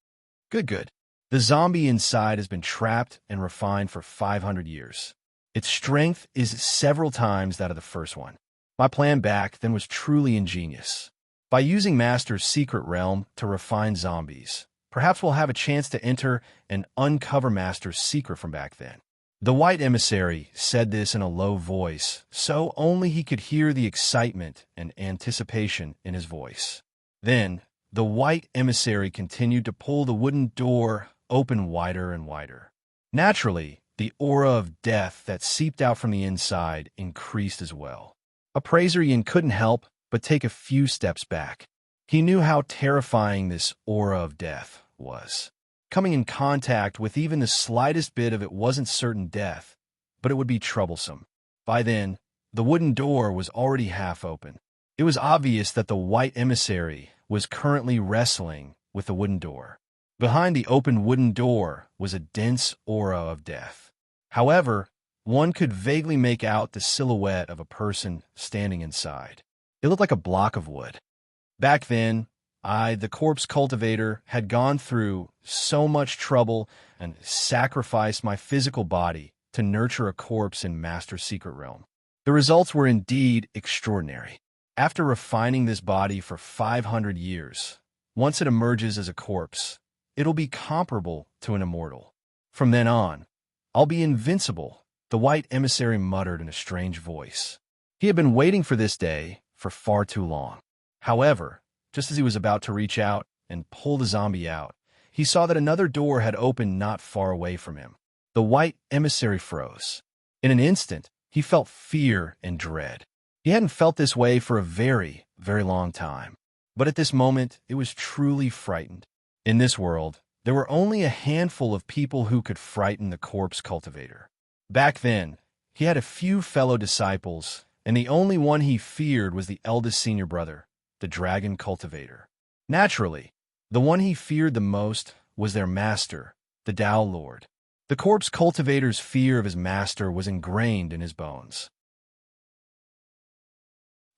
Good. The zombie inside has been trapped and refined for 500 years. Its strength is several times that of the first one. My plan back then was truly ingenious. By using Master's secret realm to refine zombies, perhaps we'll have a chance to enter and uncover Master's secret from back then. The white emissary said this in a low voice, so only he could hear the excitement and anticipation in his voice. Then, the white emissary continued to pull the wooden door open wider and wider. Naturally, the aura of death that seeped out from the inside increased as well. Appraiser Yin couldn't help but take a few steps back. He knew how terrifying this aura of death was. Coming in contact with even the slightest bit of it wasn't certain death, but it would be troublesome. By then, the wooden door was already half open. It was obvious that the white emissary was currently wrestling with the wooden door. Behind the open wooden door was a dense aura of death. However, one could vaguely make out the silhouette of a person standing inside. It looked like a block of wood. Back then, I, the corpse cultivator, had gone through so much trouble and sacrificed my physical body to nurture a corpse in Master's secret realm. The results were indeed extraordinary. After refining this body for 500 years, once it emerges as a corpse, it'll be comparable to an immortal. From then on, I'll be invincible, the white emissary muttered in a strange voice. He had been waiting for this day for far too long. However, just as he was about to reach out and pull the zombie out, he saw that another door had opened not far away from him. The white emissary froze. In an instant, he felt fear and dread. He hadn't felt this way for a very, very long time. But at this moment, it was truly frightened. In this world, there were only a handful of people who could frighten the corpse cultivator. Back then, he had a few fellow disciples, and the only one he feared was the eldest senior brother, the dragon cultivator. Naturally, the one he feared the most was their master, the Tao Lord. The corpse cultivator's fear of his master was ingrained in his bones.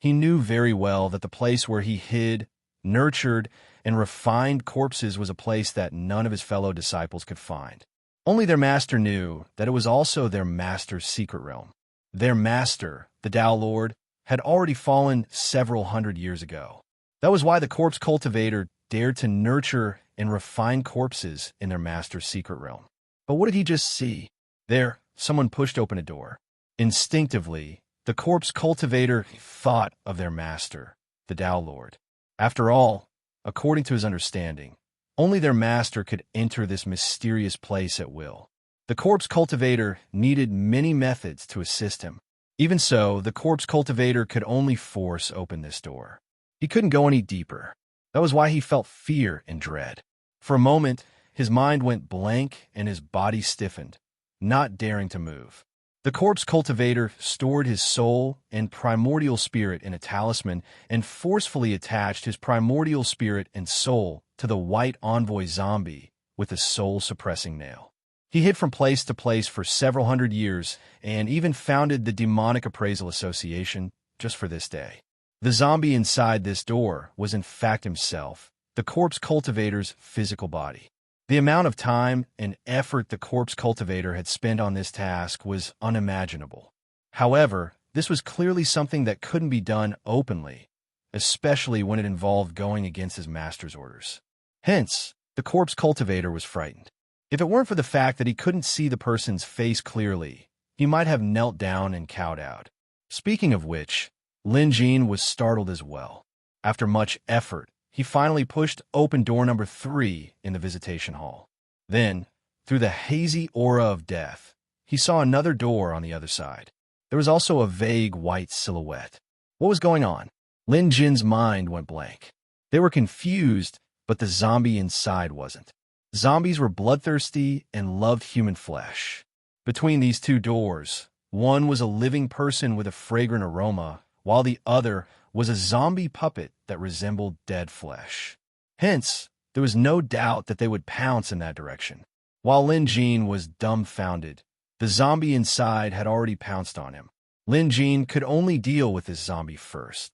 He knew very well that the place where he hid, nurtured, and refined corpses was a place that none of his fellow disciples could find. Only their master knew that it was also their master's secret realm. Their master, the Tao Lord, had already fallen several hundred years ago. That was why the corpse cultivator dared to nurture and refine corpses in their master's secret realm. But what did he just see? There, someone pushed open a door. Instinctively, the corpse cultivator thought of their master, the Tao Lord. After all, according to his understanding, only their master could enter this mysterious place at will. The corpse cultivator needed many methods to assist him. Even so, the corpse cultivator could only force open this door. He couldn't go any deeper. That was why he felt fear and dread. For a moment, his mind went blank and his body stiffened, not daring to move. The corpse cultivator stored his soul and primordial spirit in a talisman and forcefully attached his primordial spirit and soul to the white envoy zombie with a soul-suppressing nail. He hid from place to place for several hundred years and even founded the Demonic Appraisal Association just for this day. The zombie inside this door was in fact himself, the corpse cultivator's physical body. The amount of time and effort the corpse cultivator had spent on this task was unimaginable. However, this was clearly something that couldn't be done openly, especially when it involved going against his master's orders. Hence, the corpse cultivator was frightened. If it weren't for the fact that he couldn't see the person's face clearly, he might have knelt down and cowed out. Speaking of which, Lin Jin was startled as well. After much effort, he finally pushed open door number 3 in the visitation hall. Then, through the hazy aura of death, he saw another door on the other side. There was also a vague white silhouette. What was going on? Lin Jin's mind went blank. They were confused, but the zombie inside wasn't. Zombies were bloodthirsty and loved human flesh. Between these two doors, one was a living person with a fragrant aroma, while the other was a zombie puppet that resembled dead flesh. Hence, there was no doubt that they would pounce in that direction. While Lin Jin was dumbfounded, the zombie inside had already pounced on him. Lin Jin could only deal with this zombie first.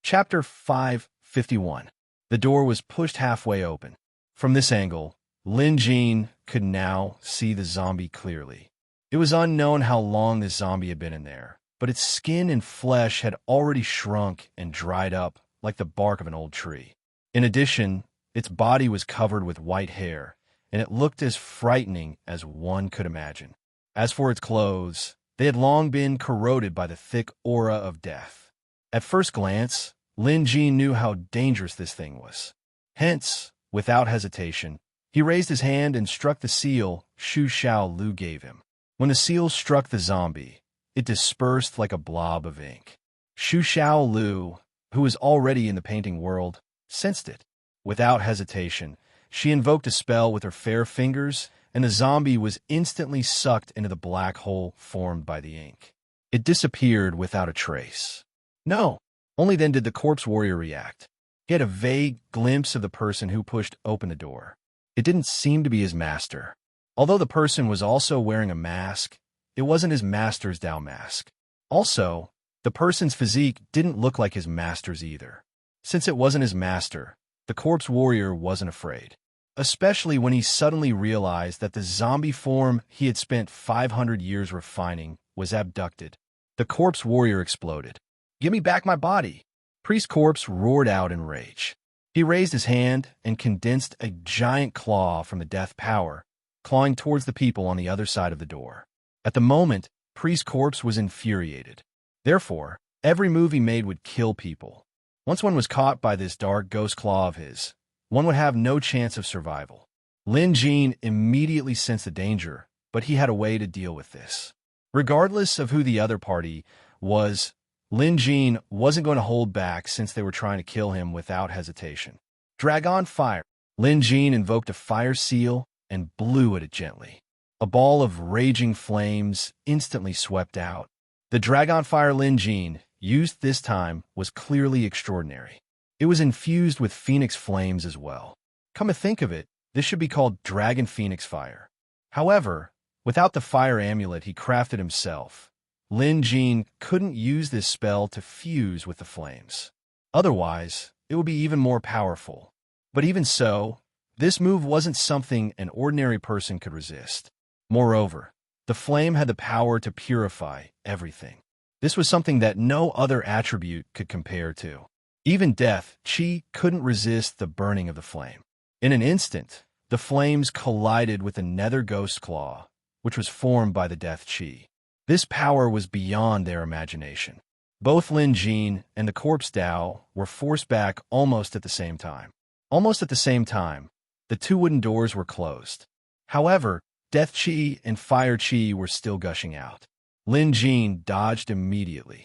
Chapter 551. The door was pushed halfway open. From this angle, Lin Jin could now see the zombie clearly. It was unknown how long this zombie had been in there, but its skin and flesh had already shrunk and dried up like the bark of an old tree. In addition, its body was covered with white hair, and it looked as frightening as one could imagine. As for its clothes, they had long been corroded by the thick aura of death. At first glance, Lin Jin knew how dangerous this thing was. Hence, without hesitation, he raised his hand and struck the seal Xu Xiao Lu gave him. When the seal struck the zombie, it dispersed like a blob of ink. Xu Xiao Lu, who was already in the painting world, sensed it. Without hesitation, she invoked a spell with her fair fingers, and the zombie was instantly sucked into the black hole formed by the ink. It disappeared without a trace. No, only then did the corpse warrior react. He had a vague glimpse of the person who pushed open the door. It didn't seem to be his master. Although the person was also wearing a mask, it wasn't his master's Tao mask. Also, the person's physique didn't look like his master's either. Since it wasn't his master, the corpse warrior wasn't afraid. Especially when he suddenly realized that the zombie form he had spent 500 years refining was abducted. The corpse warrior exploded. "Give me back my body!" Priest Corpse roared out in rage. He raised his hand and condensed a giant claw from the death power, clawing towards the people on the other side of the door. At the moment, Priest Corpse was infuriated. Therefore, every move he made would kill people. Once one was caught by this dark ghost claw of his, one would have no chance of survival. Lin Jin immediately sensed the danger, but he had a way to deal with this. Regardless of who the other party was, Lin Jin wasn't going to hold back since they were trying to kill him without hesitation. Dragon Fire. Lin Jin invoked a fire seal and blew at it gently. A ball of raging flames instantly swept out. The dragon fire Lin Jin used this time was clearly extraordinary. It was infused with phoenix flames as well. Come to think of it, this should be called Dragon Phoenix Fire. However, without the fire amulet he crafted himself, Lin Jin couldn't use this spell to fuse with the flames. Otherwise, it would be even more powerful. But even so, this move wasn't something an ordinary person could resist. Moreover, the flame had the power to purify everything. This was something that no other attribute could compare to. Even death, Qi couldn't resist the burning of the flame. In an instant, the flames collided with the nether ghost claw, which was formed by the death Qi. This power was beyond their imagination. Both Lin Jin and the corpse Dao were forced back almost at the same time. Almost at the same time, the two wooden doors were closed. However, death Qi and fire Qi were still gushing out. Lin Jin dodged immediately.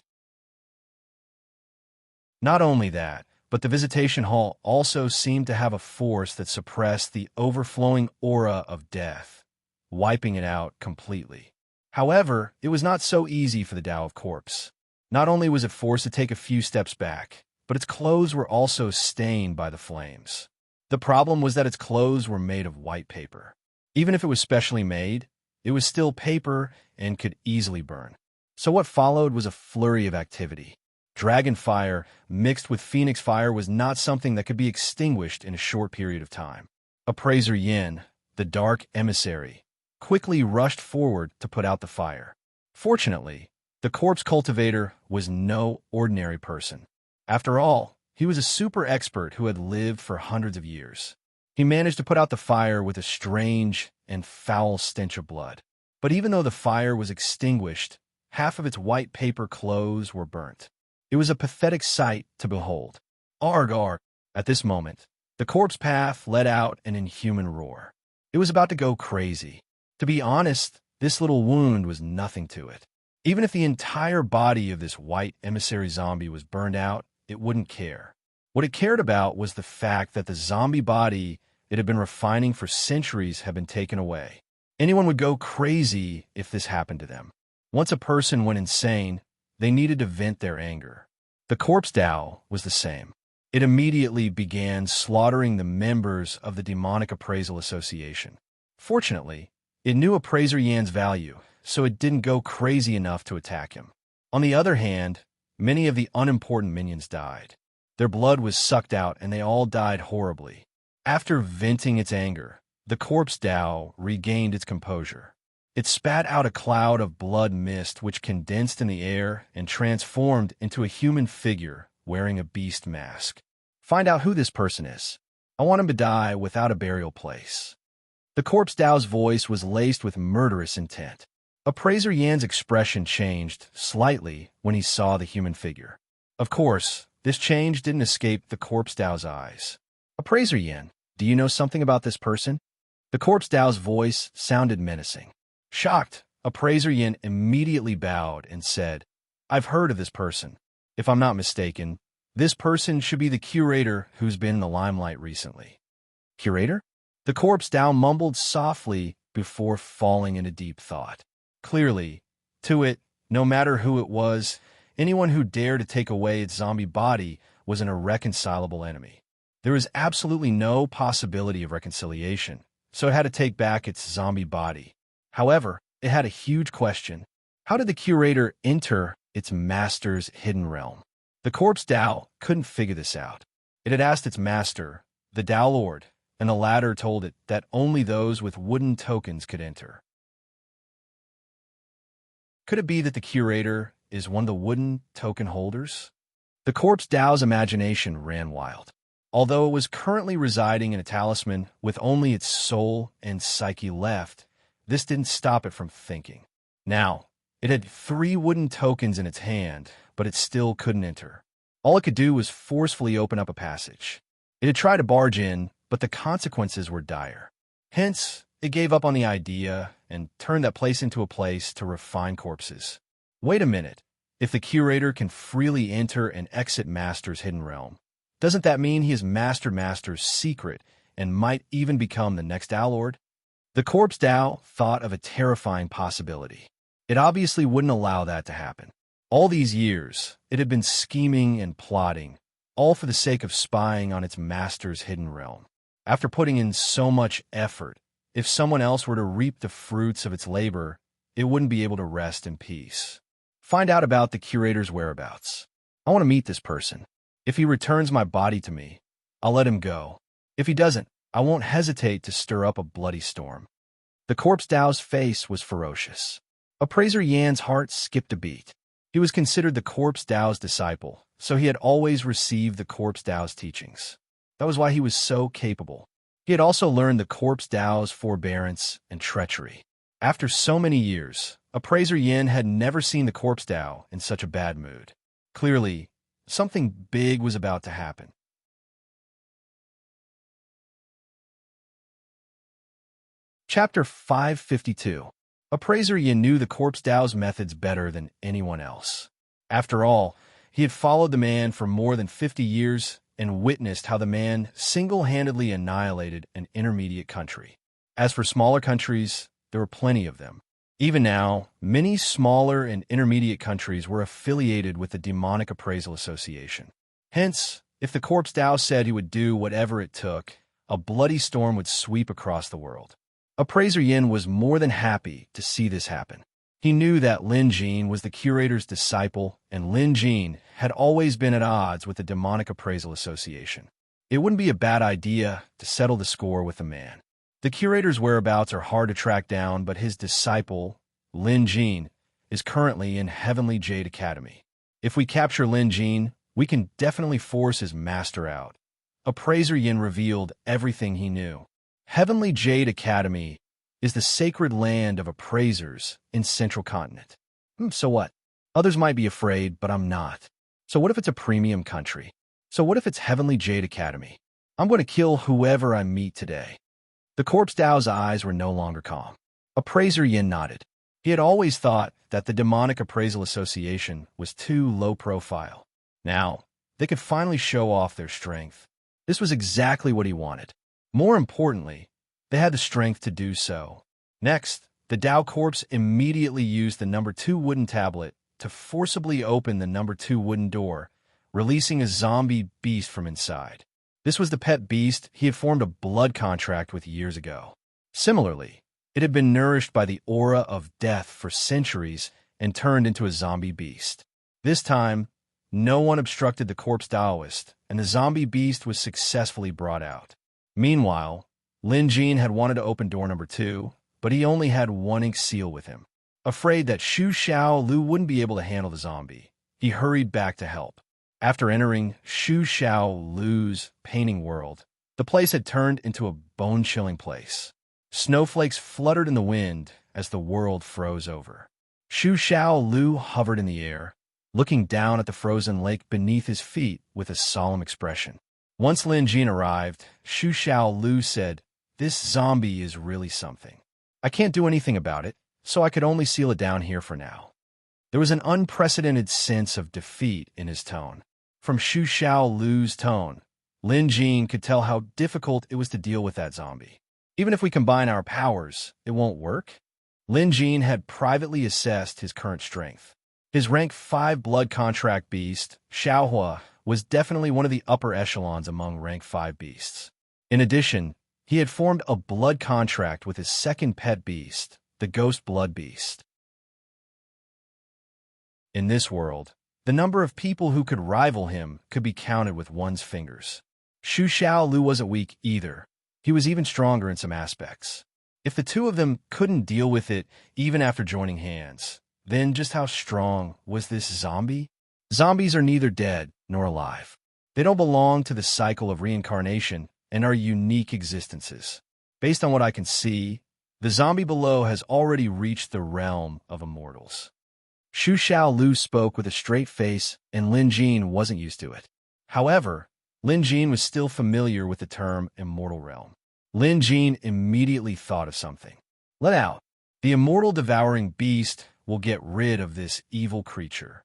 Not only that, but the visitation hall also seemed to have a force that suppressed the overflowing aura of death, wiping it out completely. However, it was not so easy for the Tao of Corpse. Not only was it forced to take a few steps back, but its clothes were also stained by the flames. The problem was that its clothes were made of white paper. Even if it was specially made, it was still paper and could easily burn. So what followed was a flurry of activity. Dragon fire mixed with phoenix fire was not something that could be extinguished in a short period of time. Appraiser Yin, the dark emissary, quickly rushed forward to put out the fire. Fortunately, the corpse cultivator was no ordinary person. After all, he was a super expert who had lived for hundreds of years. He managed to put out the fire with a strange and foul stench of blood. But even though the fire was extinguished, half of its white paper clothes were burnt. It was a pathetic sight to behold. Arg, arg. At this moment, the corpse path let out an inhuman roar. It was about to go crazy. To be honest, this little wound was nothing to it. Even if the entire body of this white emissary zombie was burned out, it wouldn't care. What it cared about was the fact that the zombie body it had been refining for centuries had been taken away. Anyone would go crazy if this happened to them. Once a person went insane, they needed to vent their anger. The corpse Tao was the same. It immediately began slaughtering the members of the Demonic Appraisal Association. Fortunately, it knew Appraiser Yan's value, so it didn't go crazy enough to attack him. On the other hand, many of the unimportant minions died. Their blood was sucked out and they all died horribly. After venting its anger, the corpse Tao regained its composure. It spat out a cloud of blood mist which condensed in the air and transformed into a human figure wearing a beast mask. Find out who this person is. I want him to die without a burial place. The corpse Tao's voice was laced with murderous intent. Appraiser Yan's expression changed slightly when he saw the human figure. Of course, this change didn't escape the corpse Tao's eyes. Appraiser Yan, do you know something about this person? The corpse Tao's voice sounded menacing. Shocked, Appraiser Yin immediately bowed and said, I've heard of this person. If I'm not mistaken, this person should be the curator who's been in the limelight recently. Curator? The corpse Tao mumbled softly before falling into deep thought. Clearly, to it, no matter who it was, anyone who dared to take away its zombie body was an irreconcilable enemy. There was absolutely no possibility of reconciliation, so it had to take back its zombie body. However, it had a huge question. How did the curator enter its master's hidden realm? The corpse Tao couldn't figure this out. It had asked its master, the Tao Lord, and the latter told it that only those with wooden tokens could enter. Could it be that the curator is one of the wooden token holders? The corpse Tao's imagination ran wild. Although it was currently residing in a talisman with only its soul and psyche left, this didn't stop it from thinking. Now, it had 3 wooden tokens in its hand, but it still couldn't enter. All it could do was forcefully open up a passage. It had tried to barge in, but the consequences were dire. Hence, it gave up on the idea and turned that place into a place to refine corpses. Wait a minute. If the curator can freely enter and exit Master's hidden realm, doesn't that mean he has mastered Master's secret and might even become the next Tao Lord? The corpse Tao thought of a terrifying possibility. It obviously wouldn't allow that to happen. All these years, it had been scheming and plotting, all for the sake of spying on its master's hidden realm. After putting in so much effort, if someone else were to reap the fruits of its labor, it wouldn't be able to rest in peace. Find out about the curator's whereabouts. I want to meet this person. If he returns my body to me, I'll let him go. If he doesn't, I won't hesitate to stir up a bloody storm. The corpse Dao's face was ferocious. Appraiser Yan's heart skipped a beat. He was considered the corpse Dao's disciple, so he had always received the corpse Dao's teachings. That was why he was so capable. He had also learned the corpse Dao's forbearance and treachery. After so many years, Appraiser Yan had never seen the corpse Dao in such a bad mood. Clearly, something big was about to happen. Chapter 552. Appraiser Yan knew the corpse Dao's methods better than anyone else. After all, he had followed the man for more than 50 years and witnessed how the man single-handedly annihilated an intermediate country. As for smaller countries, there were plenty of them. Even now, many smaller and intermediate countries were affiliated with the Demonic Appraisal Association. Hence, if the corpse Dao said he would do whatever it took, a bloody storm would sweep across the world. Appraiser Yin was more than happy to see this happen. He knew that Lin Jin was the curator's disciple, and Lin Jin had always been at odds with the Demonic Appraisal Association. It wouldn't be a bad idea to settle the score with the man. The curator's whereabouts are hard to track down, but his disciple, Lin Jin, is currently in Heavenly Jade Academy. If we capture Lin Jin, we can definitely force his master out. Appraiser Yin revealed everything he knew. Heavenly Jade Academy is the sacred land of appraisers in Central Continent. So what? Others might be afraid, but I'm not. So what if it's a premium country? So what if it's Heavenly Jade Academy? I'm going to kill whoever I meet today. The corpse Dao's eyes were no longer calm. Appraiser Yin nodded. He had always thought that the Demonic Appraisal Association was too low profile. Now, they could finally show off their strength. This was exactly what he wanted. More importantly, they had the strength to do so. Next, the Dao corpse immediately used the number 2 wooden tablet to forcibly open the number 2 wooden door, releasing a zombie beast from inside. This was the pet beast he had formed a blood contract with years ago. Similarly, it had been nourished by the aura of death for centuries and turned into a zombie beast. This time, no one obstructed the corpse Daoist, and the zombie beast was successfully brought out. Meanwhile, Lin Jin had wanted to open door number 2, but he only had 1 ink seal with him. Afraid that Xu Xiao Lu wouldn't be able to handle the zombie, he hurried back to help. After entering Xu Xiao Lu's painting world, the place had turned into a bone-chilling place. Snowflakes fluttered in the wind as the world froze over. Xu Xiao Lu hovered in the air, looking down at the frozen lake beneath his feet with a solemn expression. Once Lin Jin arrived, Xu Xiao Lu said, "This zombie is really something. I can't do anything about it, so I could only seal it down here for now." There was an unprecedented sense of defeat in his tone. From Xu Xiao Lu's tone, Lin Jin could tell how difficult it was to deal with that zombie. Even if we combine our powers, it won't work. Lin Jin had privately assessed his current strength. His rank 5 blood contract beast, Xiaohua, was definitely one of the upper echelons among rank 5 beasts. In addition, he had formed a blood contract with his second pet beast, the ghost blood beast. In this world, the number of people who could rival him could be counted with one's fingers. Xu Xiao Lu wasn't weak either. He was even stronger in some aspects. If the two of them couldn't deal with it even after joining hands, then just how strong was this zombie? Zombies are neither dead nor alive. They don't belong to the cycle of reincarnation and are unique existences. Based on what I can see, the zombie below has already reached the realm of immortals. Xu Xiao Lu spoke with a straight face, and Lin Jin wasn't used to it. However, Lin Jin was still familiar with the term immortal realm. Lin Jin immediately thought of something. Let out. The immortal devouring beast will get rid of this evil creature.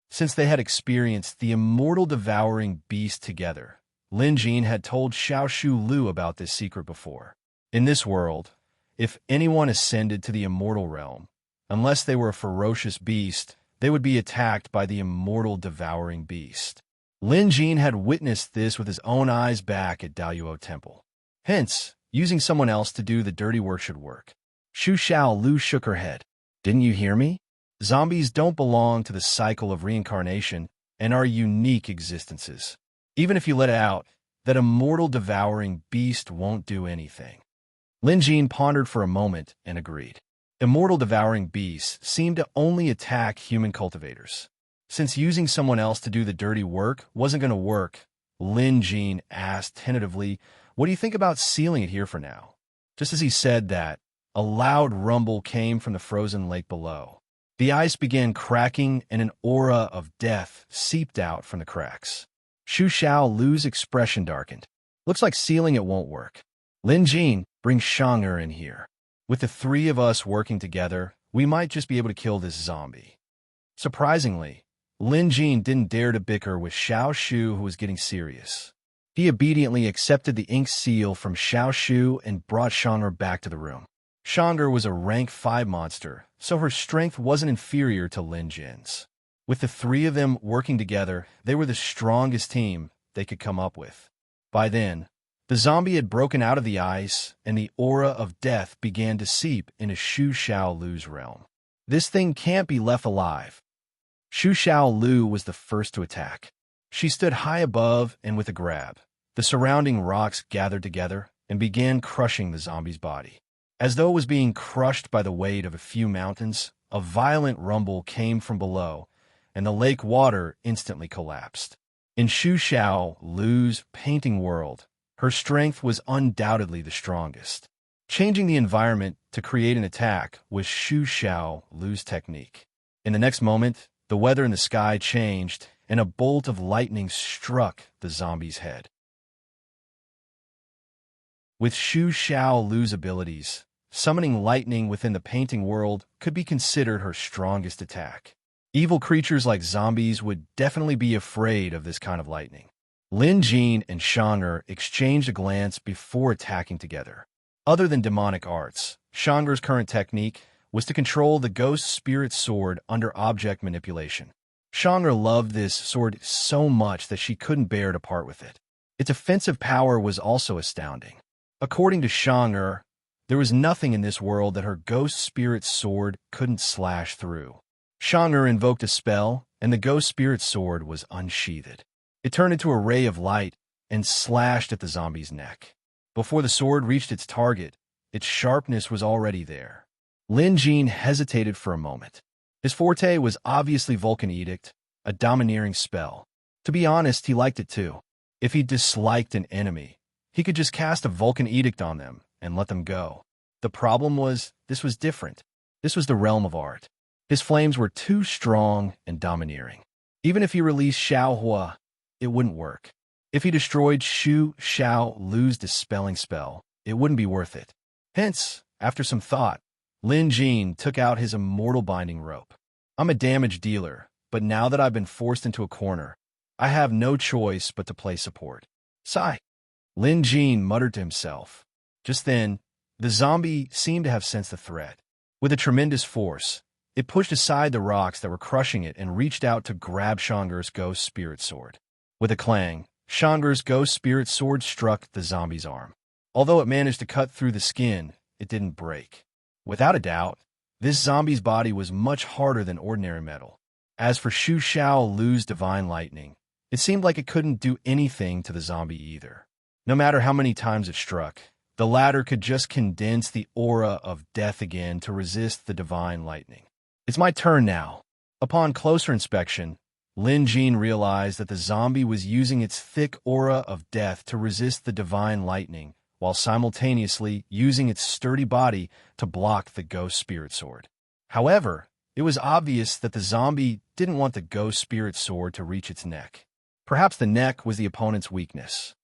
Since they had experienced the immortal devouring beast together, Lin Jin had told Xiaoshu Lu about this secret before. In this world, if anyone ascended to the immortal realm, unless they were a ferocious beast, they would be attacked by the immortal devouring beast. Lin Jin had witnessed this with his own eyes back at Daoyuo Temple. Hence, using someone else to do the dirty work should work. Xu Xiao Lu shook her head. Didn't you hear me? Zombies don't belong to the cycle of reincarnation and are unique existences. Even if you let it out, that immortal devouring beast won't do anything. Lin Jin pondered for a moment and agreed. Immortal devouring beasts seemed to only attack human cultivators. Since using someone else to do the dirty work wasn't going to work, Lin Jin asked tentatively, "What do you think about sealing it here for now?" Just as he said that, a loud rumble came from the frozen lake below. The ice began cracking and an aura of death seeped out from the cracks. Xu Xiao Lu's expression darkened. Looks like sealing it won't work. Lin Jin, bring Shang'er in here. With the three of us working together, we might just be able to kill this zombie. Surprisingly, Lin Jin didn't dare to bicker with Xiao Shu, who was getting serious. He obediently accepted the ink seal from Xiao Shu and brought Shang'er back to the room. Shang'er was a rank 5 monster, so her strength wasn't inferior to Lin Jin's. With the three of them working together, they were the strongest team they could come up with. By then, the zombie had broken out of the ice, and the aura of death began to seep into Xu Xiao Lu's realm. This thing can't be left alive. Xu Xiao Lu was the first to attack. She stood high above, and with a grab, the surrounding rocks gathered together and began crushing the zombie's body. As though it was being crushed by the weight of a few mountains, a violent rumble came from below, and the lake water instantly collapsed. In Xu Xiao Lu's painting world, her strength was undoubtedly the strongest. Changing the environment to create an attack was Xu Xiao Lu's technique. In the next moment, the weather in the sky changed, and a bolt of lightning struck the zombie's head. With Xu Xiao Lu's abilities, summoning lightning within the painting world could be considered her strongest attack. Evil creatures like zombies would definitely be afraid of this kind of lightning. Lin Jin and Shang'er exchanged a glance before attacking together. Other than demonic arts, Shang'er's current technique was to control the ghost spirit sword under object manipulation. Shang'er loved this sword so much that she couldn't bear to part with it. Its offensive power was also astounding. According to Shang'er, there was nothing in this world that her ghost spirit sword couldn't slash through. Shang'er invoked a spell, and the ghost spirit sword was unsheathed. It turned into a ray of light and slashed at the zombie's neck. Before the sword reached its target, its sharpness was already there. Lin Jin hesitated for a moment. His forte was obviously Vulcan Edict, a domineering spell. To be honest, he liked it too. If he disliked an enemy, he could just cast a Vulcan Edict on them and let them go. The problem was, this was different. This was the realm of art. His flames were too strong and domineering. Even if he released Xiao Hua, it wouldn't work. If he destroyed Xu Xiao Lu's dispelling spell, it wouldn't be worth it. Hence, after some thought, Lin Jin took out his immortal binding rope. I'm a damage dealer, but now that I've been forced into a corner, I have no choice but to play support. Sigh. Lin Jin muttered to himself. Just then, the zombie seemed to have sensed the threat. With a tremendous force, it pushed aside the rocks that were crushing it and reached out to grab Shang'er's ghost spirit sword. With a clang, Shang'er's ghost spirit sword struck the zombie's arm. Although it managed to cut through the skin, it didn't break. Without a doubt, this zombie's body was much harder than ordinary metal. As for Xu Xiao Lu's divine lightning, it seemed like it couldn't do anything to the zombie either. No matter how many times it struck, the latter could just condense the aura of death again to resist the divine lightning. It's my turn now. Upon closer inspection, Lin Jin realized that the zombie was using its thick aura of death to resist the divine lightning, while simultaneously using its sturdy body to block the ghost spirit sword. However, it was obvious that the zombie didn't want the ghost spirit sword to reach its neck. Perhaps the neck was the opponent's weakness.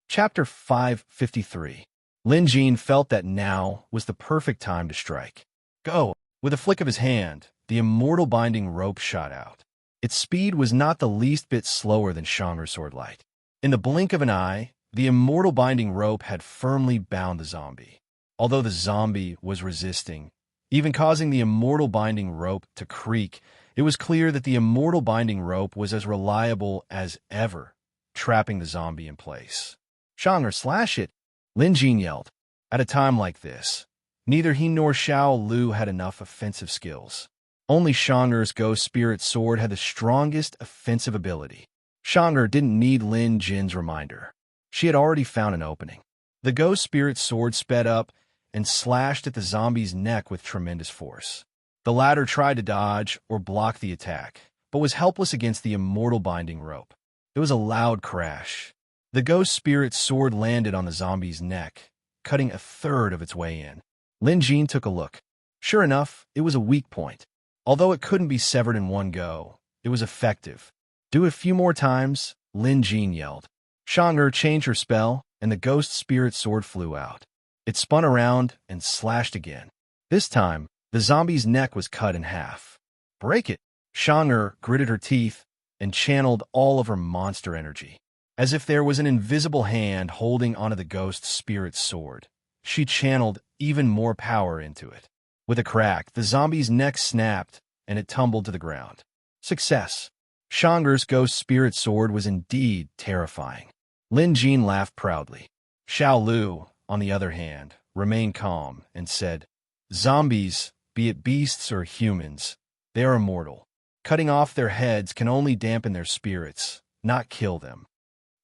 Chapter 553. Lin Jin felt that now was the perfect time to strike. Go! With a flick of his hand, the immortal binding rope shot out. Its speed was not the least bit slower than Shang'er's sword light. In the blink of an eye, the immortal binding rope had firmly bound the zombie. Although the zombie was resisting, even causing the immortal binding rope to creak, It was clear that the immortal binding rope was as reliable as ever, trapping the zombie in place. "Shang, slash it!" Lin Jin yelled. At a time like this, neither he nor Xiao Lu had enough offensive skills. Only Shang'er's ghost spirit sword had the strongest offensive ability. Shang'er didn't need Lin Jin's reminder. She had already found an opening. The ghost spirit sword sped up and slashed at the zombie's neck with tremendous force. The latter tried to dodge or block the attack, but was helpless against the immortal binding rope. There was a loud crash. The ghost spirit sword landed on the zombie's neck, cutting a third of its way in. Lin Jin took a look. Sure enough, it was a weak point. Although it couldn't be severed in one go, it was effective. "Do it a few more times," Lin Jin yelled. Shang'er changed her spell, and the ghost spirit sword flew out. It spun around and slashed again. This time, the zombie's neck was cut in half. "Break it!" Shang'er gritted her teeth and channeled all of her monster energy. As if there was an invisible hand holding onto the ghost spirit sword, she channeled even more power into it. With a crack, the zombie's neck snapped, and it tumbled to the ground. Success! Shang'er's ghost spirit sword was indeed terrifying. Lin Jin laughed proudly. Xiao Lu, on the other hand, remained calm and said, "Zombies, be it beasts or humans, they are immortal. Cutting off their heads can only dampen their spirits, not kill them."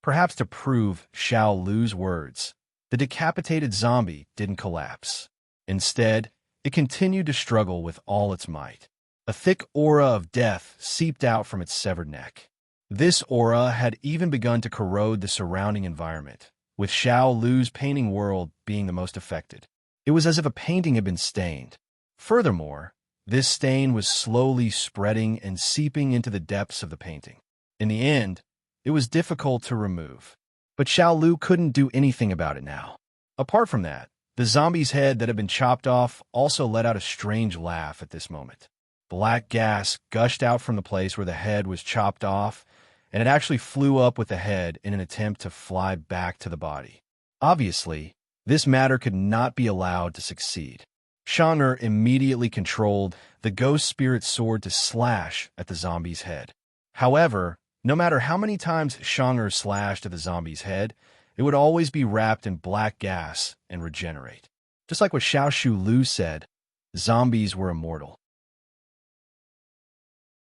Perhaps to prove Xiao Lu's words, the decapitated zombie didn't collapse. Instead, it continued to struggle with all its might. A thick aura of death seeped out from its severed neck. This aura had even begun to corrode the surrounding environment, with Xiao Lu's painting world being the most affected. It was as if a painting had been stained. Furthermore, this stain was slowly spreading and seeping into the depths of the painting. In the end, it was difficult to remove. But Xiao Lu couldn't do anything about it now. Apart from that, the zombie's head that had been chopped off also let out a strange laugh at this moment. Black gas gushed out from the place where the head was chopped off, and it actually flew up with the head in an attempt to fly back to the body. Obviously, this matter could not be allowed to succeed. Shang'er immediately controlled the ghost spirit sword to slash at the zombie's head. However, no matter how many times Shang'er slashed at the zombie's head, it would always be wrapped in black gas and regenerate. Just like what Xiao Lu said, zombies were immortal.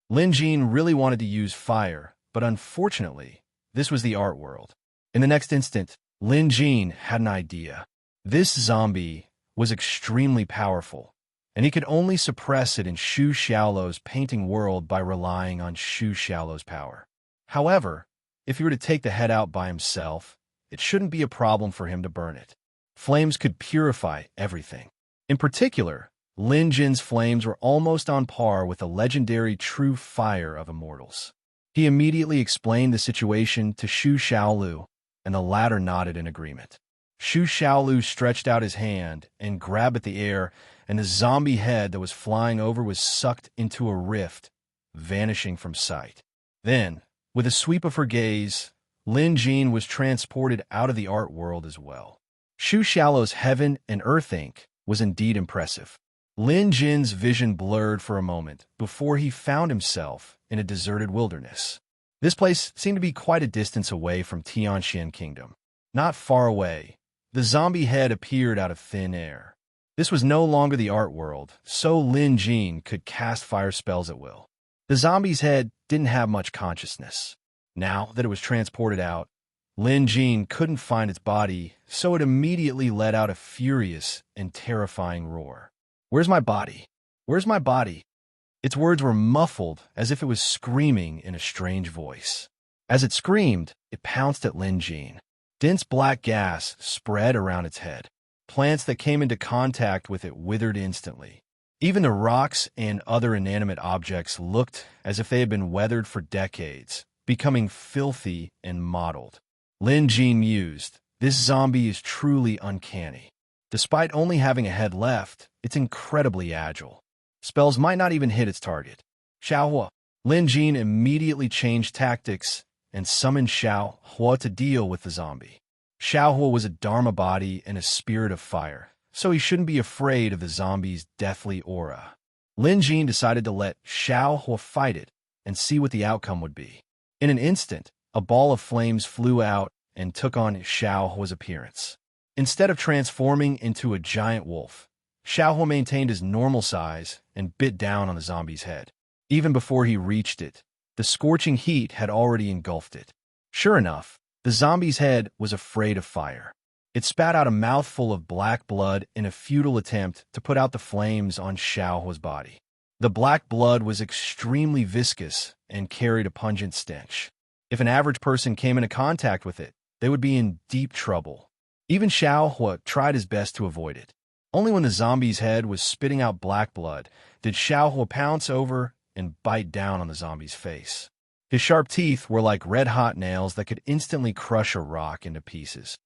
Lin Jin really wanted to use fire, but unfortunately, this was the art world. In the next instant, Lin Jin had an idea. This zombie was extremely powerful, and he could only suppress it in Xu Xiaolu's painting world by relying on Xu Xiaolu's power. However, if he were to take the head out by himself, it shouldn't be a problem for him to burn it. Flames could purify everything. In particular, Lin Jin's flames were almost on par with the legendary true fire of immortals. He immediately explained the situation to Xu Xiaolu, and the latter nodded in agreement. Xu Xiaolu stretched out his hand and grabbed at the air, and the zombie head that was flying over was sucked into a rift, vanishing from sight. Then, with a sweep of her gaze, Lin Jin was transported out of the art world as well. Xu Xiaolu's Heaven and Earth ink was indeed impressive. Lin Jin's vision blurred for a moment before he found himself in a deserted wilderness. This place seemed to be quite a distance away from Tianxian Kingdom. Not far away, the zombie head appeared out of thin air. This was no longer the art world, so Lin Jin could cast fire spells at will. The zombie's head didn't have much consciousness. Now that it was transported out, Lin Jin couldn't find its body, so it immediately let out a furious and terrifying roar. "Where's my body? Where's my body?" Its words were muffled as if it was screaming in a strange voice. As it screamed, it pounced at Lin Jin. Dense black gas spread around its head. Plants that came into contact with it withered instantly. Even the rocks and other inanimate objects looked as if they had been weathered for decades, becoming filthy and mottled. Lin Jin mused, "This zombie is truly uncanny. Despite only having a head left, it's incredibly agile. Spells might not even hit its target." Xiao. Lin Jin immediately changed tactics and summoned Xiao to deal with the zombie. Xiao was a Dharma body and a spirit of fire, so he shouldn't be afraid of the zombie's deathly aura. Lin Jin decided to let Xiao Hua fight it and see what the outcome would be. In an instant, a ball of flames flew out and took on Xiao Hua's appearance. Instead of transforming into a giant wolf, Xiao Hua maintained his normal size and bit down on the zombie's head. Even before he reached it, the scorching heat had already engulfed it. Sure enough, the zombie's head was afraid of fire. It spat out a mouthful of black blood in a futile attempt to put out the flames on Xiao Hua's body. The black blood was extremely viscous and carried a pungent stench. If an average person came into contact with it, they would be in deep trouble. Even Xiao Hua tried his best to avoid it. Only when the zombie's head was spitting out black blood did Xiao Hua pounce over and bite down on the zombie's face. His sharp teeth were like red-hot nails that could instantly crush a rock into pieces.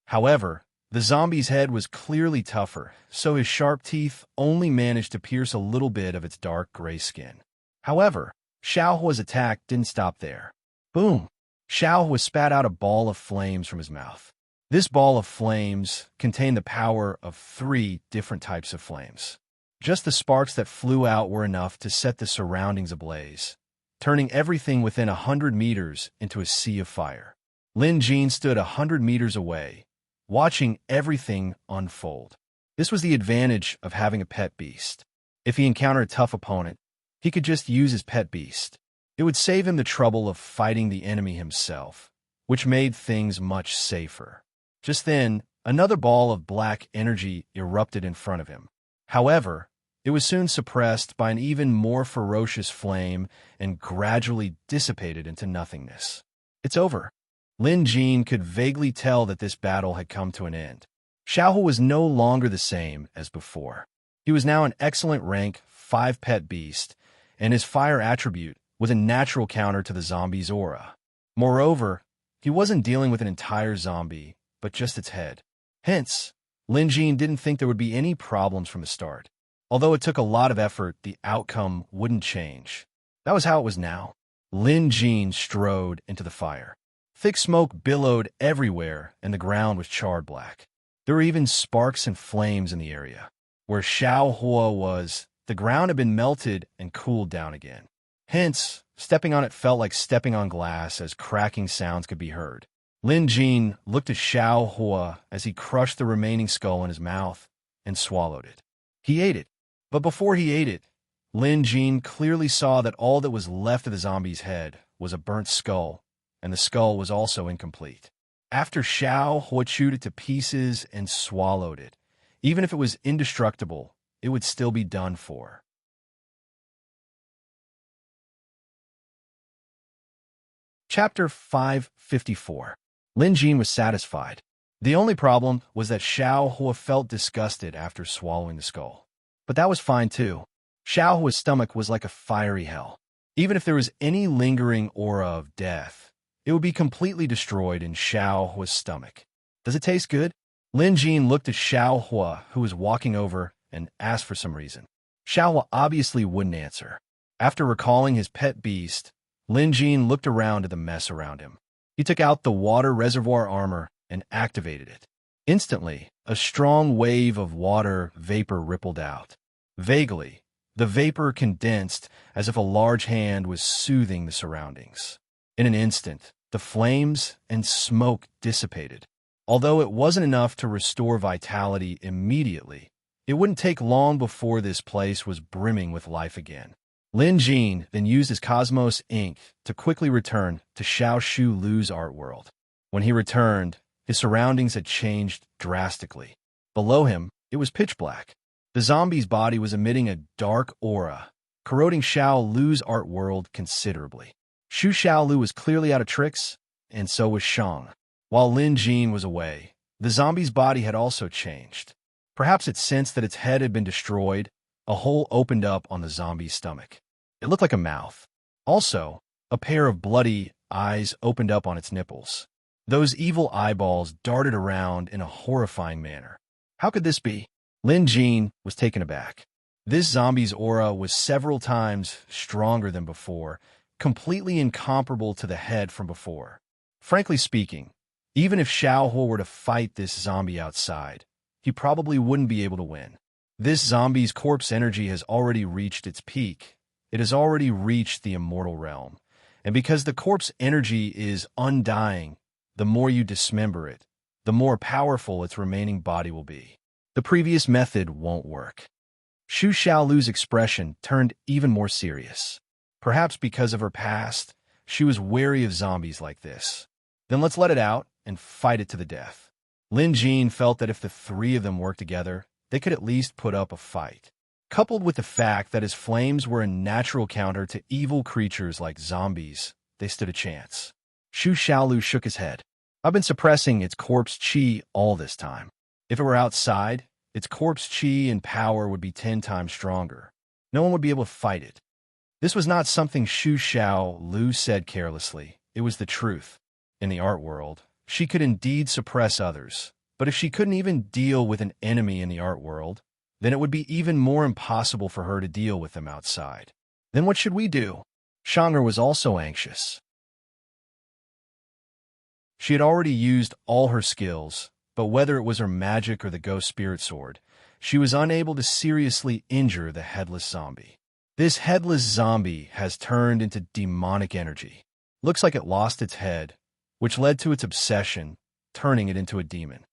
However, the zombie's head was clearly tougher, so his sharp teeth only managed to pierce a little bit of its dark gray skin. However, Xiao Hua's attack didn't stop there. Boom! Xiao Hua spat out a ball of flames from his mouth. This ball of flames contained the power of 3 different types of flames. Just the sparks that flew out were enough to set the surroundings ablaze, turning everything within 100 meters into a sea of fire. Lin Jin stood 100 meters away, watching everything unfold. This was the advantage of having a pet beast. If he encountered a tough opponent, he could just use his pet beast. It would save him the trouble of fighting the enemy himself, which made things much safer. Just then, another ball of black energy erupted in front of him. However, it was soon suppressed by an even more ferocious flame and gradually dissipated into nothingness. It's over. Lin Jin could vaguely tell that this battle had come to an end. Xiao Hua was no longer the same as before. He was now an excellent rank 5 pet beast, and his fire attribute was a natural counter to the zombie's aura. Moreover, he wasn't dealing with an entire zombie, but just its head. Hence, Lin Jin didn't think there would be any problems from the start. Although it took a lot of effort, the outcome wouldn't change. That was how it was now. Lin Jin strode into the fire. Thick smoke billowed everywhere, and the ground was charred black. There were even sparks and flames in the area. Where Xiao Hua was, the ground had been melted and cooled down again. Hence, stepping on it felt like stepping on glass as cracking sounds could be heard. Lin Jin looked at Xiao Hua as he crushed the remaining skull in his mouth and swallowed it. He ate it, but before he ate it, Lin Jin clearly saw that all that was left of the zombie's head was a burnt skull, and the skull was also incomplete. After Xiao Hua chewed it to pieces and swallowed it, even if it was indestructible, it would still be done for. Chapter 554. Lin Jin was satisfied. The only problem was that Xiao Hua felt disgusted after swallowing the skull. But that was fine too. Xiao Hua's stomach was like a fiery hell. Even if there was any lingering aura of death, it would be completely destroyed in Xiao Hua's stomach. Does it taste good? Lin Jin looked at Xiao Hua, who was walking over, and asked for some reason. Xiao Hua obviously wouldn't answer. After recalling his pet beast, Lin Jin looked around at the mess around him. He took out the water reservoir armor and activated it. Instantly, a strong wave of water vapor rippled out. Vaguely, the vapor condensed as if a large hand was soothing the surroundings. In an instant, the flames and smoke dissipated. Although it wasn't enough to restore vitality immediately, it wouldn't take long before this place was brimming with life again. Lin Jin then used his Cosmos ink to quickly return to Xiao Shu Lu's art world. When he returned, his surroundings had changed drastically. Below him, it was pitch black. The zombie's body was emitting a dark aura, corroding Xiao Lu's art world considerably. Shu Xiaolu was clearly out of tricks, and so was Shang. While Lin Jin was away, the zombie's body had also changed. Perhaps it sensed that its head had been destroyed. A hole opened up on the zombie's stomach. It looked like a mouth. Also, a pair of bloody eyes opened up on its nipples. Those evil eyeballs darted around in a horrifying manner. How could this be? Lin Jin was taken aback. This zombie's aura was several times stronger than before, completely incomparable to the head from before. Frankly speaking, even if Xiao Hua were to fight this zombie outside, he probably wouldn't be able to win. This zombie's corpse energy has already reached its peak. It has already reached the immortal realm. And because the corpse energy is undying, the more you dismember it, the more powerful its remaining body will be. The previous method won't work. Xu Xiaolu's expression turned even more serious. Perhaps because of her past, she was wary of zombies like this. Then let's let it out and fight it to the death. Lin Jin felt that if the three of them worked together, they could at least put up a fight. Coupled with the fact that his flames were a natural counter to evil creatures like zombies, they stood a chance. Xu Xiaolu shook his head. I've been suppressing its corpse qi all this time. If it were outside, its corpse qi and power would be 10 times stronger. No one would be able to fight it. This was not something Xu Xiaolu said carelessly. It was the truth. In the art world, she could indeed suppress others. But if she couldn't even deal with an enemy in the art world, then it would be even more impossible for her to deal with them outside. Then what should we do? Shang'er was also anxious. She had already used all her skills, but whether it was her magic or the ghost spirit sword, she was unable to seriously injure the headless zombie. This headless zombie has turned into demonic energy. Looks like it lost its head, which led to its obsession, turning it into a demon.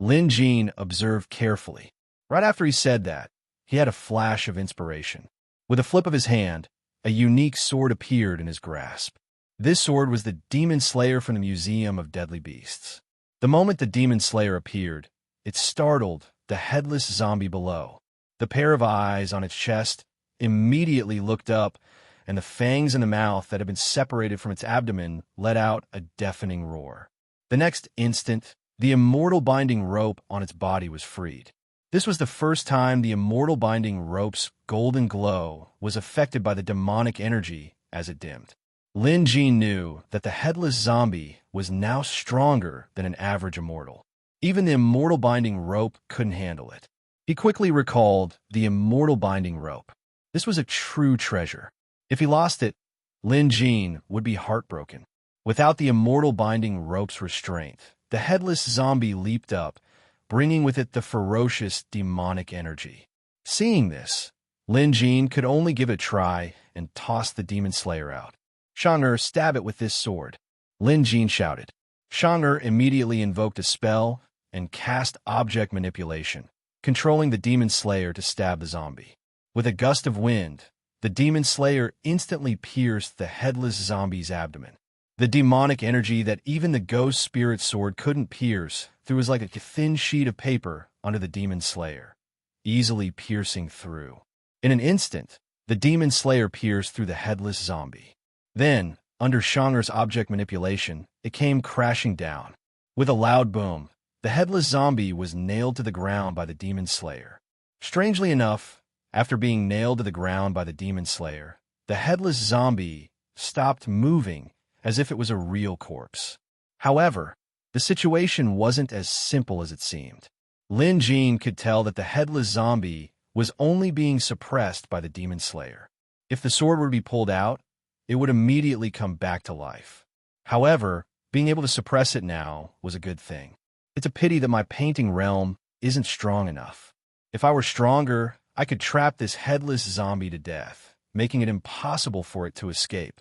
Lin Jin observed carefully. Right after he said that, he had a flash of inspiration. With a flip of his hand, a unique sword appeared in his grasp. This sword was the Demon Slayer from the Museum of Deadly Beasts. The moment the Demon Slayer appeared, it startled the headless zombie below. The pair of eyes on its chest immediately looked up, and the fangs in the mouth that had been separated from its abdomen let out a deafening roar. The next instant, the immortal binding rope on its body was freed. This was the first time the immortal binding rope's golden glow was affected by the demonic energy as it dimmed. Lin Jin knew that the headless zombie was now stronger than an average immortal. Even the immortal binding rope couldn't handle it. He quickly recalled the immortal binding rope. This was a true treasure. If he lost it, Lin Jin would be heartbroken. Without the immortal binding rope's restraint, the headless zombie leaped up, bringing with it the ferocious demonic energy. Seeing this, Lin Jin could only give it a try and toss the Demon Slayer out. Shang'er, stab it with this sword. Lin Jin shouted. Shang'er immediately invoked a spell and cast object manipulation, controlling the Demon Slayer to stab the zombie. With a gust of wind, the Demon Slayer instantly pierced the headless zombie's abdomen. The demonic energy that even the ghost spirit sword couldn't pierce through was like a thin sheet of paper under the Demon Slayer, easily piercing through. In an instant, the Demon Slayer pierced through the headless zombie. Then, under Shang'er's object manipulation, it came crashing down. With a loud boom, the headless zombie was nailed to the ground by the Demon Slayer. Strangely enough, after being nailed to the ground by the Demon Slayer, the headless zombie stopped moving as if it was a real corpse. However, the situation wasn't as simple as it seemed. Lin Jin could tell that the headless zombie was only being suppressed by the Demon Slayer. If the sword were to be pulled out, it would immediately come back to life. However, being able to suppress it now was a good thing. It's a pity that my painting realm isn't strong enough. If I were stronger, I could trap this headless zombie to death, making it impossible for it to escape.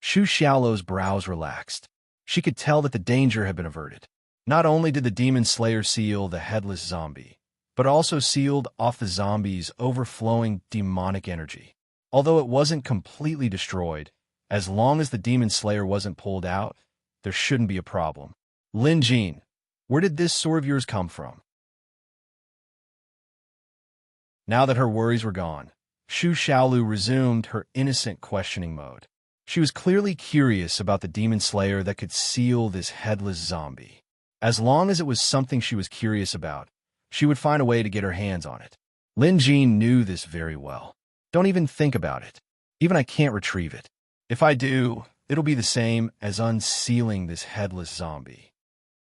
Xu Xiaolu's brows relaxed. She could tell that the danger had been averted. Not only did the Demon Slayer seal the headless zombie, but also sealed off the zombie's overflowing demonic energy. Although it wasn't completely destroyed, as long as the Demon Slayer wasn't pulled out, there shouldn't be a problem. Lin Jin, where did this sword of yours come from? Now that her worries were gone, Xu Xiaolu resumed her innocent questioning mode. She was clearly curious about the Demon Slayer that could seal this headless zombie. As long as it was something she was curious about, she would find a way to get her hands on it. Lin Jin knew this very well. Don't even think about it. Even I can't retrieve it. If I do, it'll be the same as unsealing this headless zombie.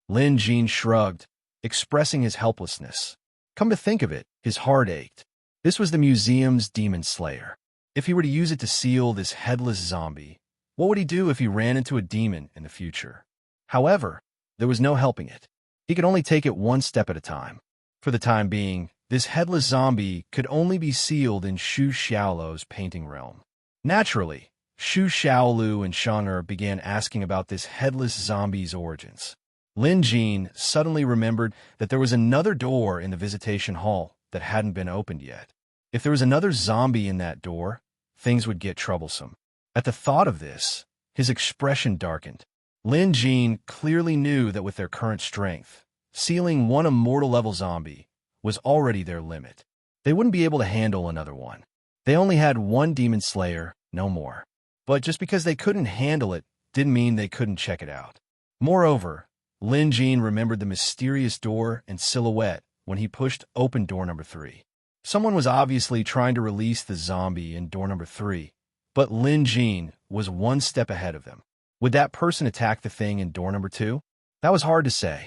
Lin Jin shrugged, expressing his helplessness. Come to think of it, his heart ached. This was the museum's Demon Slayer. If he were to use it to seal this headless zombie, what would he do if he ran into a demon in the future? However, there was no helping it. He could only take it one step at a time. For the time being, This headless zombie could only be sealed in Xu Xiaolu's painting realm. Naturally, Xu Xiaolu and Shang'er began asking about this headless zombie's origins. Lin Jin suddenly remembered that there was another door in the visitation hall that hadn't been opened yet. If there was another zombie in that door, things would get troublesome. At the thought of this, his expression darkened. Lin Jin clearly knew that with their current strength, sealing one immortal-level zombie was already their limit. They wouldn't be able to handle another one. They only had one demon slayer, no more. But just because they couldn't handle it didn't mean they couldn't check it out. Moreover, Lin Jin remembered the mysterious door and silhouette when he pushed open door number 3. Someone was obviously trying to release the zombie in door number 3, but Lin Jin was one step ahead of them. Would that person attack the thing in door number 2? That was hard to say.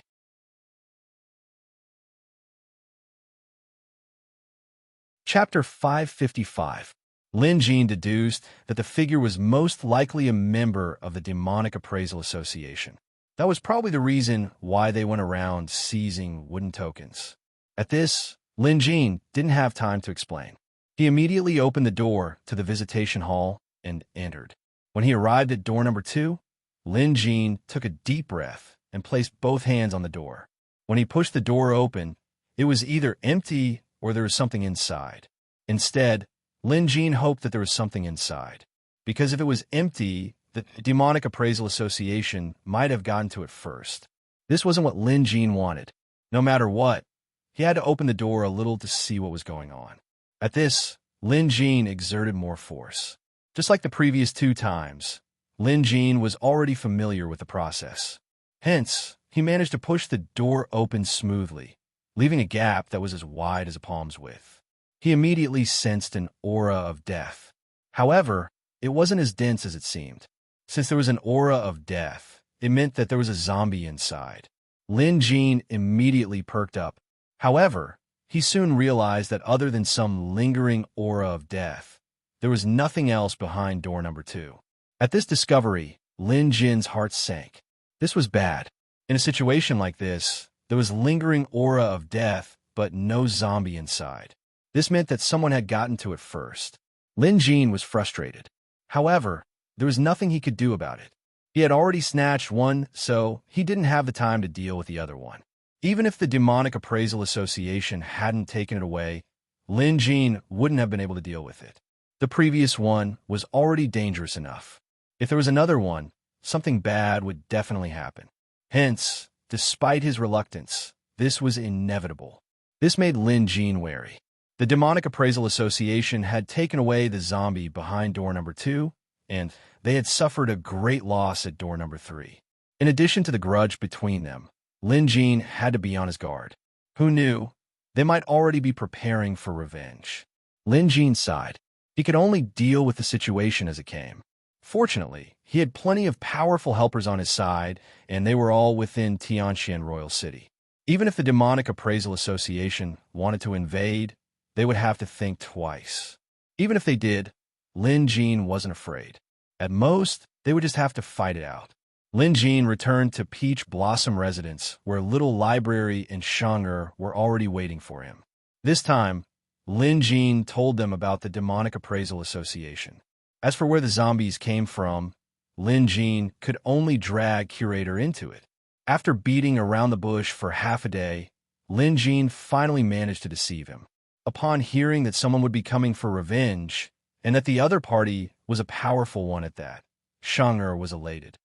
Chapter 555. Lin Jin deduced that the figure was most likely a member of the Demonic Appraisal Association. That was probably the reason why they went around seizing wooden tokens. At this, Lin Jin didn't have time to explain. He immediately opened the door to the visitation hall and entered. When he arrived at door number 2, Lin Jin took a deep breath and placed both hands on the door. When he pushed the door open, it was either empty or there was something inside. Instead, Lin Jin hoped that there was something inside, because if it was empty, the Demonic Appraisal Association might have gotten to it first. This wasn't what Lin Jin wanted. No matter what, he had to open the door a little to see what was going on. At this, Lin Jin exerted more force. Just like the previous 2 times, Lin Jin was already familiar with the process. Hence, he managed to push the door open smoothly, leaving a gap that was as wide as a palm's width. He immediately sensed an aura of death. However, it wasn't as dense as it seemed. Since there was an aura of death, it meant that there was a zombie inside. Lin Jin immediately perked up. However, he soon realized that other than some lingering aura of death, there was nothing else behind door number 2. At this discovery, Lin Jin's heart sank. This was bad. In a situation like this, there was lingering aura of death, but no zombie inside. This meant that someone had gotten to it first. Lin Jin was frustrated. However, there was nothing he could do about it. He had already snatched one, so he didn't have the time to deal with the other one. Even if the Demonic Appraisal Association hadn't taken it away, Lin Jin wouldn't have been able to deal with it. The previous one was already dangerous enough. If there was another one, something bad would definitely happen. Hence, despite his reluctance, this was inevitable. This made Lin Jin wary. The Demonic Appraisal Association had taken away the zombie behind door number 2, and they had suffered a great loss at door number 3. In addition to the grudge between them, Lin Jin had to be on his guard. Who knew? They might already be preparing for revenge. Lin Jin sighed. He could only deal with the situation as it came. Fortunately, he had plenty of powerful helpers on his side, and they were all within Tianxian Royal City. Even if the Demonic Appraisal Association wanted to invade, they would have to think twice. Even if they did, Lin Jin wasn't afraid. At most, they would just have to fight it out. Lin Jin returned to Peach Blossom Residence, where Little Library and Shang'er were already waiting for him. This time, Lin Jin told them about the Demonic Appraisal Association. As for where the zombies came from, Lin Jin could only drag Curator into it. After beating around the bush for half a day, Lin Jin finally managed to deceive him. Upon hearing that someone would be coming for revenge, and that the other party was a powerful one at that, Shang'er was elated.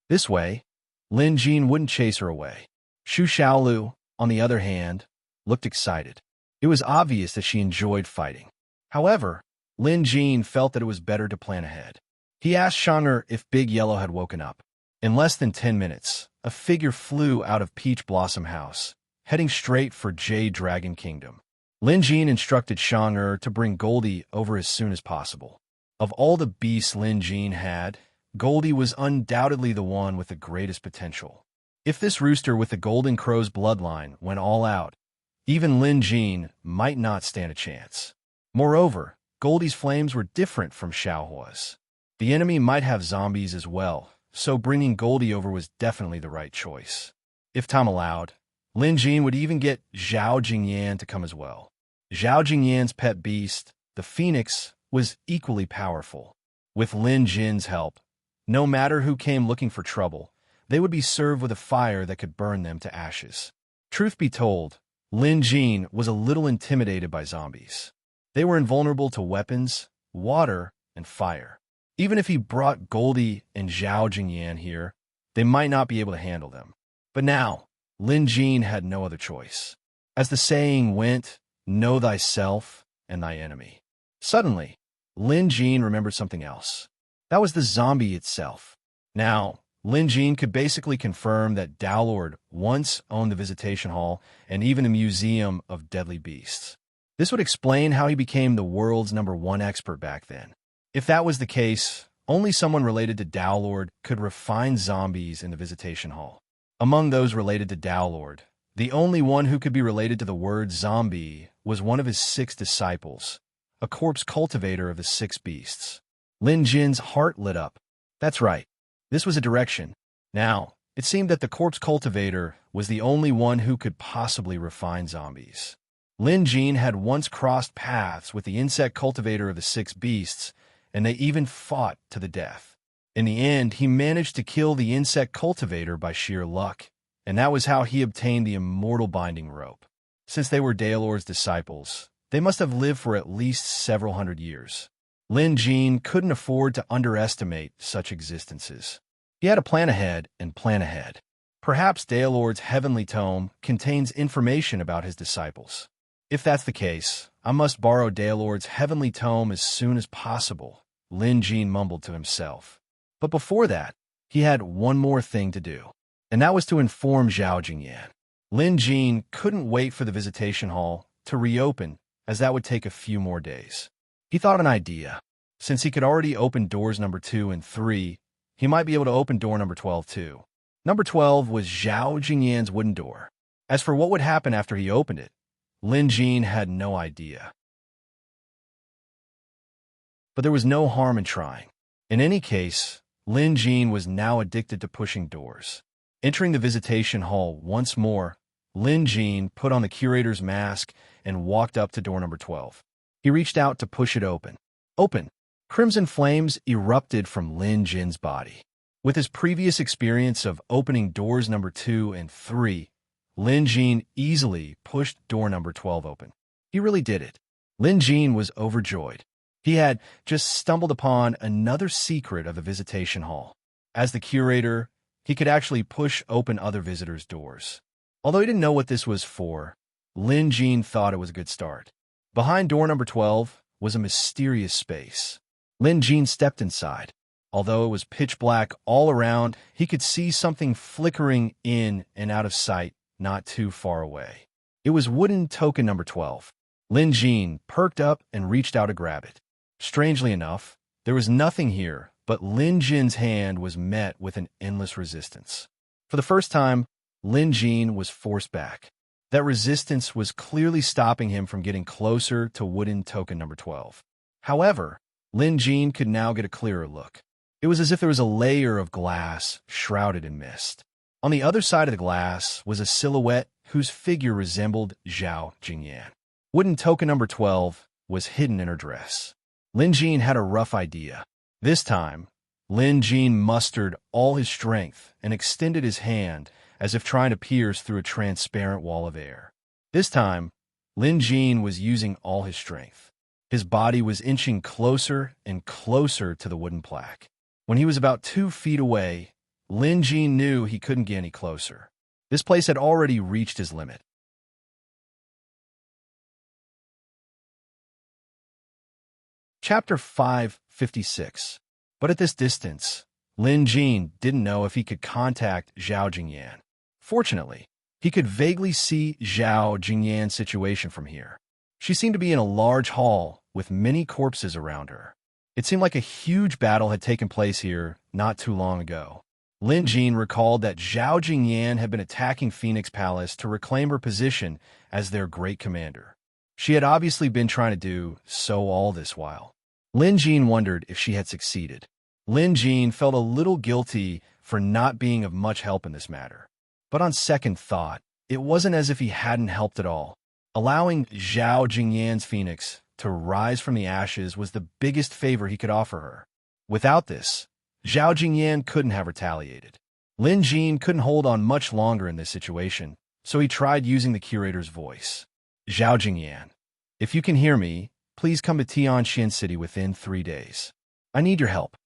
This way, Lin Jin wouldn't chase her away. Xu Xiaolu, on the other hand, looked excited. It was obvious that she enjoyed fighting. However, Lin Jin felt that it was better to plan ahead. He asked Shang'er if Big Yellow had woken up. In less than 10 minutes, a figure flew out of Peach Blossom House, heading straight for Jade Dragon Kingdom. Lin Jin instructed Shang'er to bring Goldie over as soon as possible. Of all the beasts Lin Jin had, Goldie was undoubtedly the one with the greatest potential. If this rooster with the Golden Crow's bloodline went all out, even Lin Jin might not stand a chance. Moreover, Goldie's flames were different from Xiaohua's. The enemy might have zombies as well, so bringing Goldie over was definitely the right choice. If time allowed, Lin Jin would even get Zhao Jingyan to come as well. Zhao Jingyan's pet beast, the phoenix, was equally powerful. With Lin Jin's help, no matter who came looking for trouble, they would be served with a fire that could burn them to ashes. Truth be told, Lin Jin was a little intimidated by zombies. They were invulnerable to weapons, water, and fire. Even if he brought Goldie and Zhao Jingyan here, they might not be able to handle them. But now, Lin Jin had no other choice. As the saying went, know thyself and thy enemy. Suddenly, Lin Jin remembered something else. That was the zombie itself. Now, Lin Jin could basically confirm that Dowlord once owned the Visitation Hall and even a museum of deadly beasts. This would explain how he became the world's #1 expert back then. If that was the case, only someone related to Dowlord could refine zombies in the Visitation Hall. Among those related to Dowlord, the only one who could be related to the word zombie was one of his 6 disciples, a corpse cultivator of the 6 beasts. Lin Jin's heart lit up. That's right. This was a direction. Now, it seemed that the corpse cultivator was the only one who could possibly refine zombies. Lin Jin had once crossed paths with the insect cultivator of the 6 beasts, and they even fought to the death. In the end, he managed to kill the insect cultivator by sheer luck, and that was how he obtained the immortal binding rope. Since they were Daelor's disciples, they must have lived for at least several hundred years. Lin Jin couldn't afford to underestimate such existences. He had to plan ahead and plan ahead. Perhaps Daelord's heavenly tome contains information about his disciples. If that's the case, I must borrow Daelord's heavenly tome as soon as possible, Lin Jin mumbled to himself. But before that, he had one more thing to do, and that was to inform Zhao Jingyan. Lin Jin couldn't wait for the Visitation Hall to reopen, as that would take a few more days. He thought an idea. Since he could already open doors number 2 and 3, he might be able to open door number 12 too. Number 12 was Zhao Jingyan's wooden door. As for what would happen after he opened it, Lin Jin had no idea. But there was no harm in trying. In any case, Lin Jin was now addicted to pushing doors. Entering the Visitation Hall once more, Lin Jin put on the curator's mask and walked up to door number 12. He reached out to push it open. Open! Crimson flames erupted from Lin Jin's body. With his previous experience of opening doors number 2 and 3, Lin Jin easily pushed door number 12 open. He really did it. Lin Jin was overjoyed. He had just stumbled upon another secret of the Visitation Hall. As the curator, he could actually push open other visitors' doors. Although he didn't know what this was for, Lin Jin thought it was a good start. Behind door number 12 was a mysterious space. Lin Jin stepped inside. Although it was pitch black all around, he could see something flickering in and out of sight not too far away. It was wooden token number 12. Lin Jin perked up and reached out to grab it. Strangely enough, there was nothing here, but Lin Jin's hand was met with an endless resistance. For the first time, Lin Jin was forced back. That resistance was clearly stopping him from getting closer to wooden token number 12. However, Lin Jin could now get a clearer look. It was as if there was a layer of glass shrouded in mist. On the other side of the glass was a silhouette whose figure resembled Zhao Jingyan. Wooden token number 12 was hidden in her dress. Lin Jin had a rough idea. This time, Lin Jin mustered all his strength and extended his hand as if trying to pierce through a transparent wall of air. This time, Lin Jin was using all his strength. His body was inching closer and closer to the wooden plaque. When he was about 2 feet away, Lin Jin knew he couldn't get any closer. This place had already reached his limit. Chapter 556. But at this distance, Lin Jin didn't know if he could contact Zhao Jingyan. Fortunately, he could vaguely see Zhao Jingyan's situation from here. She seemed to be in a large hall with many corpses around her. It seemed like a huge battle had taken place here not too long ago. Lin Jin recalled that Zhao Jingyan had been attacking Phoenix Palace to reclaim her position as their great commander. She had obviously been trying to do so all this while. Lin Jin wondered if she had succeeded. Lin Jin felt a little guilty for not being of much help in this matter. But on second thought, It wasn't as if he hadn't helped at all. Allowing Zhao Jingyan's phoenix to rise from the ashes was the biggest favor he could offer her. Without this, Zhao Jingyan couldn't have retaliated. Lin Jin couldn't hold on much longer in this situation, so he tried using the curator's voice. Zhao Jingyan, if you can hear me, please come to Tianxian City within 3 days. I need your help.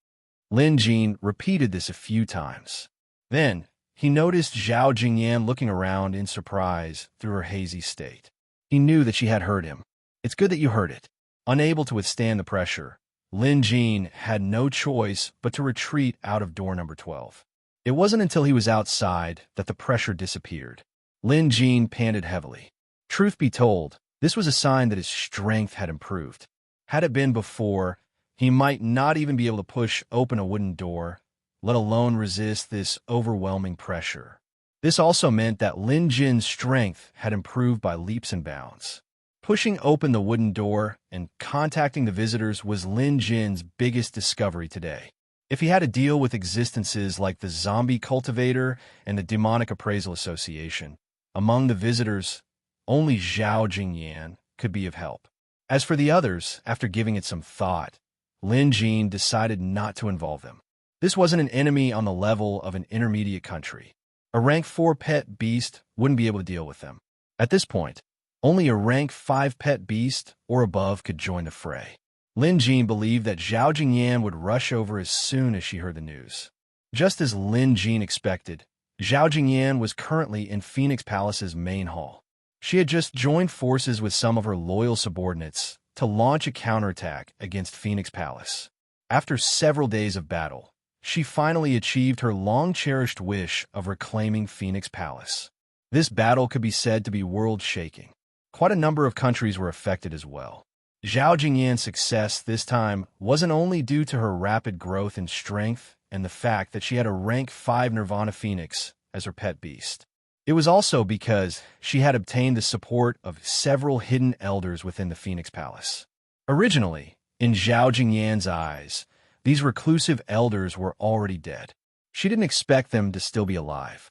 Lin Jin repeated this a few times. Then, he noticed Zhao Jingyan looking around in surprise through her hazy state. He knew that she had heard him. It's good that you heard it. Unable to withstand the pressure, Lin Jin had no choice but to retreat out of door number 12. It wasn't until he was outside that the pressure disappeared. Lin Jin panted heavily. Truth be told, this was a sign that his strength had improved. Had it been before, he might not even be able to push open a wooden door, let alone resist this overwhelming pressure. This also meant that Lin Jin's strength had improved by leaps and bounds. Pushing open the wooden door and contacting the visitors was Lin Jin's biggest discovery today. If he had to deal with existences like the Zombie Cultivator and the Demonic Appraisal Association, among the visitors, only Zhao Jingyan could be of help. As for the others, after giving it some thought, Lin Jin decided not to involve them. This wasn't an enemy on the level of an intermediate country. A rank 4 pet beast wouldn't be able to deal with them. At this point, only a rank 5 pet beast or above could join the fray. Lin Jin believed that Zhao Jingyan would rush over as soon as she heard the news. Just as Lin Jin expected, Zhao Jingyan was currently in Phoenix Palace's main hall. She had just joined forces with some of her loyal subordinates to launch a counterattack against Phoenix Palace. After several days of battle, she finally achieved her long-cherished wish of reclaiming Phoenix Palace. This battle could be said to be world-shaking. Quite a number of countries were affected as well. Zhao Jingyan's success this time wasn't only due to her rapid growth in strength and the fact that she had a rank 5 Nirvana Phoenix as her pet beast. It was also because she had obtained the support of several hidden elders within the Phoenix Palace. Originally, in Zhao Jingyan's eyes, these reclusive elders were already dead. She didn't expect them to still be alive.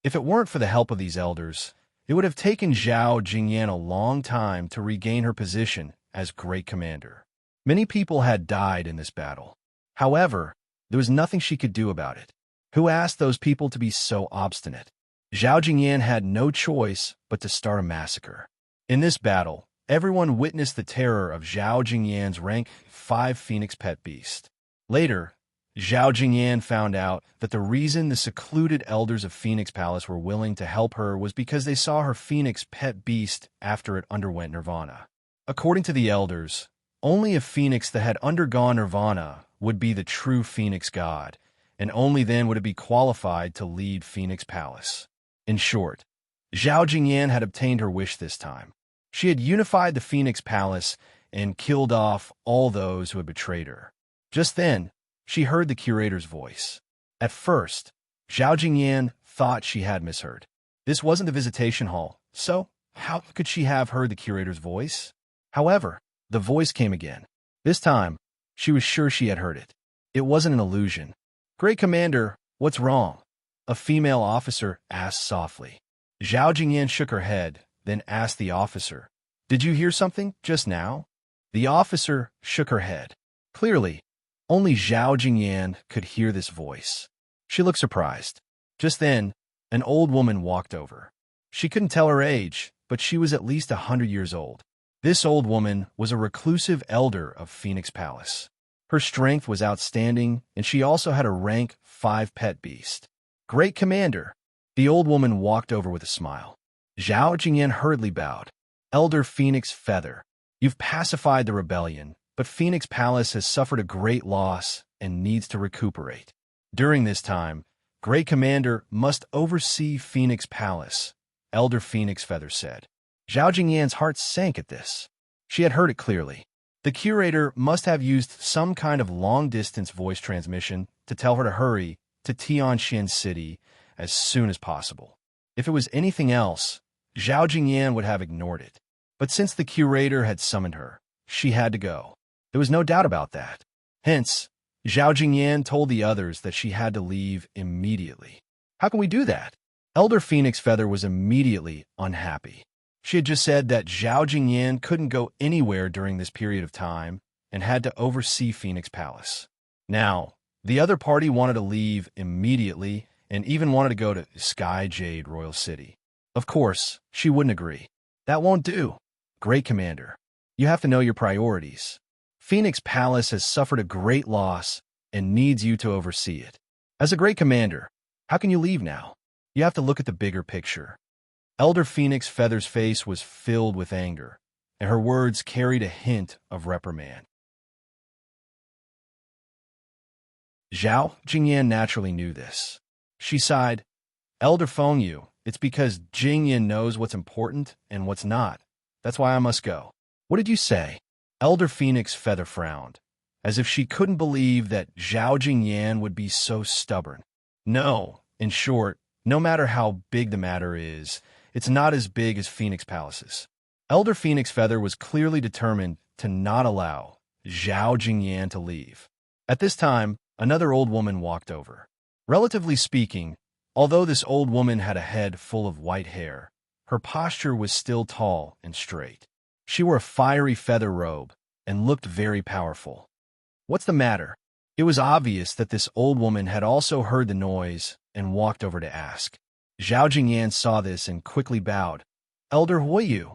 If it weren't for the help of these elders, it would have taken Zhao Jingyan a long time to regain her position as Great Commander. Many people had died in this battle. However, there was nothing she could do about it. Who asked those people to be so obstinate? Zhao Jingyan had no choice but to start a massacre. In this battle, everyone witnessed the terror of Zhao Jingyan's rank 5 Phoenix pet beast. Later, Zhao Jingyan found out that the reason the secluded elders of Phoenix Palace were willing to help her was because they saw her Phoenix pet beast after it underwent nirvana. According to the elders, only a Phoenix that had undergone nirvana would be the true Phoenix god, and only then would it be qualified to lead Phoenix Palace. In short, Zhao Jingyan had obtained her wish this time. She had unified the Phoenix Palace and killed off all those who had betrayed her. Just then, she heard the curator's voice. At first, Zhao Jingyan thought she had misheard. This wasn't the visitation hall, so how could she have heard the curator's voice? However, the voice came again. This time, she was sure she had heard it. It wasn't an illusion. Great Commander, what's wrong? A female officer asked softly. Zhao Jingyan shook her head, then asked the officer, "Did you hear something just now?" The officer shook her head. Clearly, only Zhao Jingyan could hear this voice. She looked surprised. Just then, an old woman walked over. She couldn't tell her age, but she was at least 100 years old. This old woman was a reclusive elder of Phoenix Palace. Her strength was outstanding, and she also had a rank 5 pet beast. Great Commander! The old woman walked over with a smile. Zhao Jingyan hurriedly bowed. Elder Phoenix Feather, you've pacified the rebellion, but Phoenix Palace has suffered a great loss and needs to recuperate. During this time, Great Commander must oversee Phoenix Palace, Elder Phoenix Feather said. Zhao Jingyan's heart sank at this. She had heard it clearly. The curator must have used some kind of long-distance voice transmission to tell her to hurry to Tianxian City as soon as possible. If it was anything else, Zhao Jingyan would have ignored it. But since the curator had summoned her, she had to go. There was no doubt about that. Hence, Zhao Jingyan told the others that she had to leave immediately. How can we do that? Elder Phoenix Feather was immediately unhappy. She had just said that Zhao Jingyan couldn't go anywhere during this period of time and had to oversee Phoenix Palace. Now, the other party wanted to leave immediately and even wanted to go to Sky Jade Royal City. Of course, she wouldn't agree. That won't do. Great Commander, you have to know your priorities. Phoenix Palace has suffered a great loss and needs you to oversee it. As a Great Commander, how can you leave now? You have to look at the bigger picture. Elder Phoenix Feather's face was filled with anger, and her words carried a hint of reprimand. Zhao Jingyan naturally knew this. She sighed, Elder Fengyu, it's because Jingyan knows what's important and what's not. That's why I must go. What did you say? Elder Phoenix Feather frowned, as if she couldn't believe that Zhao Jingyan would be so stubborn. No, in short, no matter how big the matter is, it's not as big as Phoenix Palaces. Elder Phoenix Feather was clearly determined to not allow Zhao Jingyan to leave. At this time, another old woman walked over. Relatively speaking, although this old woman had a head full of white hair, her posture was still tall and straight. She wore a fiery feather robe and looked very powerful. What's the matter? It was obvious that this old woman had also heard the noise and walked over to ask. Zhao Jingyan saw this and quickly bowed. Elder Huiyu.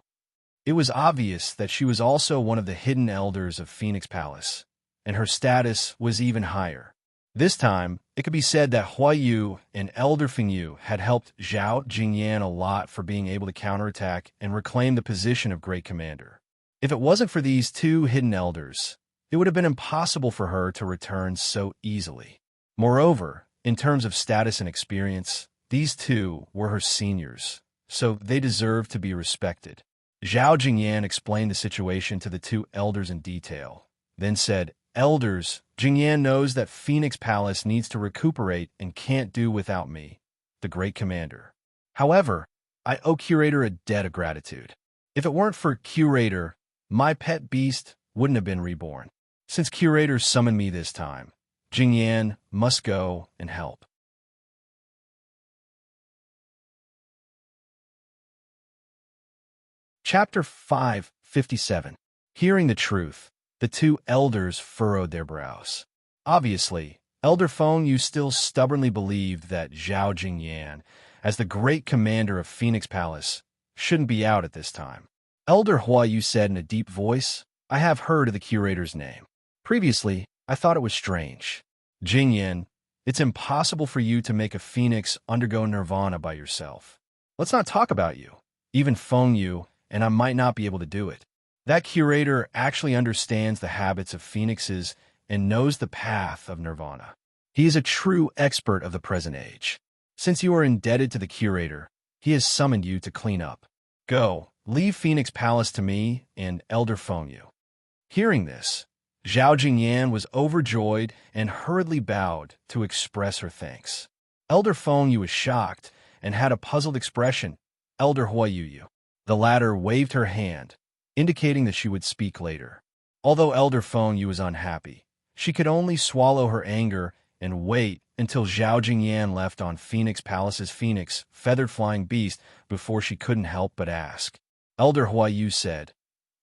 It was obvious that she was also one of the hidden elders of Phoenix Palace, and her status was even higher. This time, it could be said that Huiyu and Elder Fengyu had helped Zhao Jingyan a lot for being able to counterattack and reclaim the position of Great Commander. If it wasn't for these two hidden elders, it would have been impossible for her to return so easily. Moreover, in terms of status and experience, these two were her seniors, so they deserved to be respected. Zhao Jingyan explained the situation to the two elders in detail, then said, Elders, Jingyan knows that Phoenix Palace needs to recuperate and can't do without me, the Great Commander. However, I owe Curator a debt of gratitude. If it weren't for Curator, my pet beast wouldn't have been reborn. Since Curator summoned me this time, Jingyan must go and help. Chapter 557. Hearing the truth, the two elders furrowed their brows. Obviously, Elder Fengyu still stubbornly believed that Zhao Jingyan, as the great commander of Phoenix Palace, shouldn't be out at this time. Elder Huiyu said in a deep voice, I have heard of the curator's name. Previously, I thought it was strange. Jingyan, it's impossible for you to make a phoenix undergo nirvana by yourself. Let's not talk about you. Even Fengyu, and I might not be able to do it. That curator actually understands the habits of phoenixes and knows the path of nirvana. He is a true expert of the present age. Since you are indebted to the curator, he has summoned you to clean up. Go, leave Phoenix Palace to me and Elder Fengyu. Hearing this, Zhao Jingyan was overjoyed and hurriedly bowed to express her thanks. Elder Fengyu was shocked and had a puzzled expression. Elder Huiyu. The latter waved her hand, indicating that she would speak later. Although Elder Fengyu was unhappy, she could only swallow her anger and wait until Zhao Jingyan left on Phoenix Palace's phoenix, feathered flying beast, before she couldn't help but ask. Elder Huiyu said,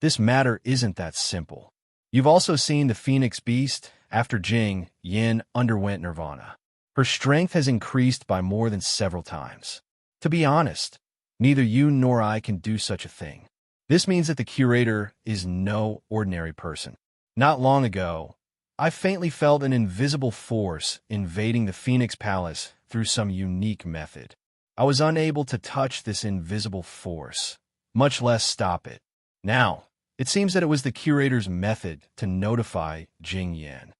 This matter isn't that simple. You've also seen the phoenix beast after Jing Yin underwent nirvana. Her strength has increased by more than several times. To be honest, neither you nor I can do such a thing. This means that the curator is no ordinary person. Not long ago, I faintly felt an invisible force invading the Phoenix Palace through some unique method. I was unable to touch this invisible force, much less stop it. Now, it seems that it was the curator's method to notify Jing Yan.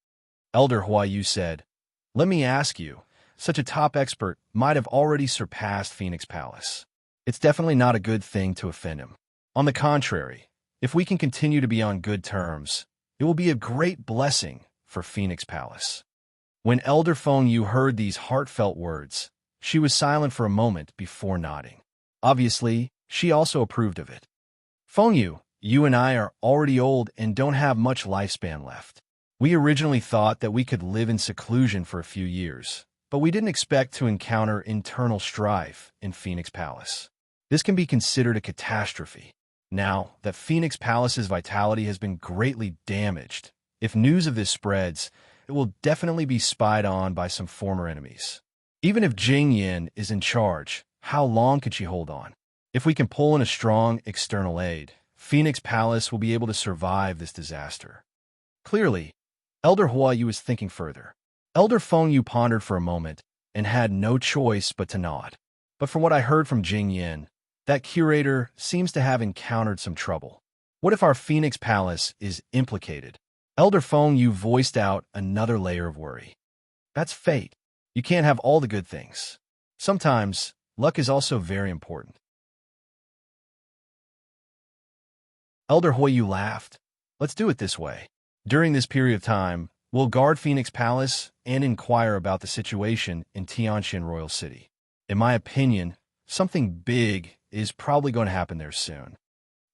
Elder Huiyu said, Let me ask you, such a top expert might have already surpassed Phoenix Palace. It's definitely not a good thing to offend him. On the contrary, if we can continue to be on good terms, it will be a great blessing for Phoenix Palace. When Elder Fengyu heard these heartfelt words, she was silent for a moment before nodding. Obviously, she also approved of it. Fengyu, you and I are already old and don't have much lifespan left. We originally thought that we could live in seclusion for a few years, but we didn't expect to encounter internal strife in Phoenix Palace. This can be considered a catastrophe. Now that Phoenix Palace's vitality has been greatly damaged, if news of this spreads, it will definitely be spied on by some former enemies. Even if Jing Yin is in charge, how long could she hold on? If we can pull in a strong external aid, Phoenix Palace will be able to survive this disaster. Clearly, Elder Huayu was thinking further. Elder Fengyu pondered for a moment and had no choice but to nod. But from what I heard from Jing Yin, that curator seems to have encountered some trouble. What if our Phoenix Palace is implicated? Elder Fengyu voiced out another layer of worry. That's fate. You can't have all the good things. Sometimes, luck is also very important. Elder Huayu laughed. Let's do it this way. During this period of time, we'll guard Phoenix Palace and inquire about the situation in Tianxin Royal City. In my opinion, something big is probably going to happen there soon.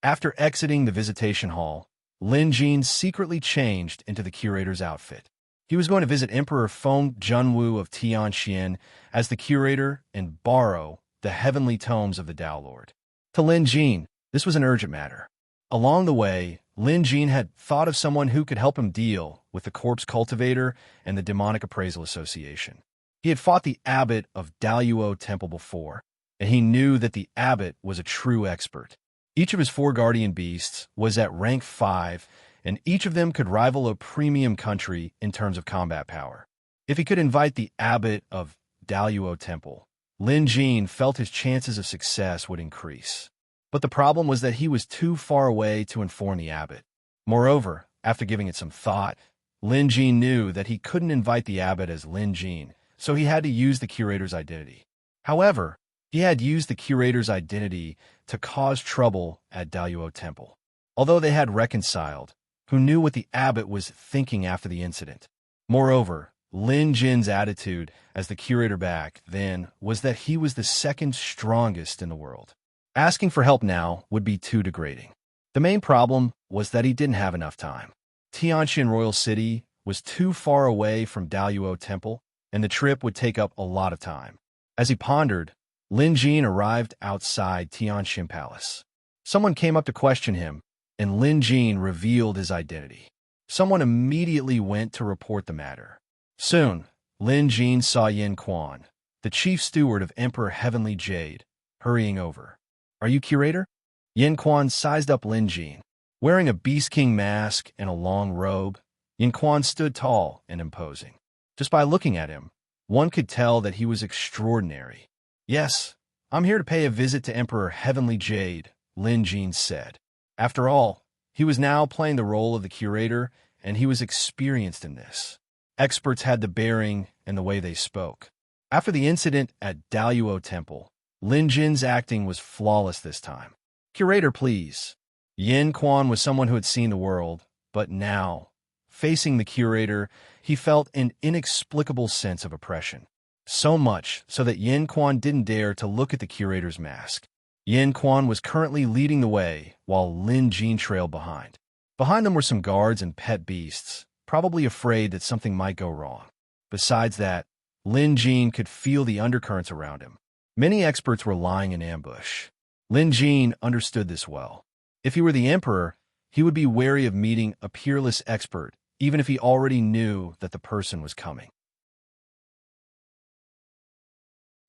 After exiting the visitation hall, Lin Jin secretly changed into the curator's outfit. He was going to visit Emperor Feng Junwu of Tianxin as the curator and borrow the heavenly tomes of the Tao Lord. To Lin Jin, this was an urgent matter. Along the way, Lin Jin had thought of someone who could help him deal with the Corpse Cultivator and the Demonic Appraisal Association. He had fought the abbot of Daluo Temple before, and he knew that the abbot was a true expert. Each of his 4 guardian beasts was at rank 5, and each of them could rival a premium country in terms of combat power. If he could invite the abbot of Daluo Temple, Lin Jin felt his chances of success would increase. But the problem was that he was too far away to inform the abbot. Moreover, after giving it some thought, Lin Jin knew that he couldn't invite the abbot as Lin Jin, so he had to use the curator's identity. However, he had used the curator's identity to cause trouble at Daluo Temple. Although they had reconciled, who knew what the abbot was thinking after the incident? Moreover, Lin Jin's attitude as the curator back then was that he was the second strongest in the world. Asking for help now would be too degrading. The main problem was that he didn't have enough time. Tianxin Royal City was too far away from Daluo Temple, and the trip would take up a lot of time. As he pondered, Lin Jin arrived outside Tianxin Palace. Someone came up to question him, and Lin Jin revealed his identity. Someone immediately went to report the matter. Soon, Lin Jin saw Yin Quan, the chief steward of Emperor Heavenly Jade, hurrying over. Are you curator? Yin Quan sized up Lin Jin. Wearing a Beast King mask and a long robe, Yin Quan stood tall and imposing. Just by looking at him, one could tell that he was extraordinary. Yes, I'm here to pay a visit to Emperor Heavenly Jade, Lin Jin said. After all, he was now playing the role of the curator, and he was experienced in this. Experts had the bearing and the way they spoke. After the incident at Daluo Temple, Lin Jin's acting was flawless this time. Curator, please. Yin Quan was someone who had seen the world, but now, facing the curator, he felt an inexplicable sense of oppression. So much so that Yin Quan didn't dare to look at the curator's mask. Yin Quan was currently leading the way, while Lin Jin trailed behind. Behind them were some guards and pet beasts, probably afraid that something might go wrong. Besides that, Lin Jin could feel the undercurrents around him. Many experts were lying in ambush. Lin Jin understood this well. If he were the emperor, he would be wary of meeting a peerless expert, even if he already knew that the person was coming.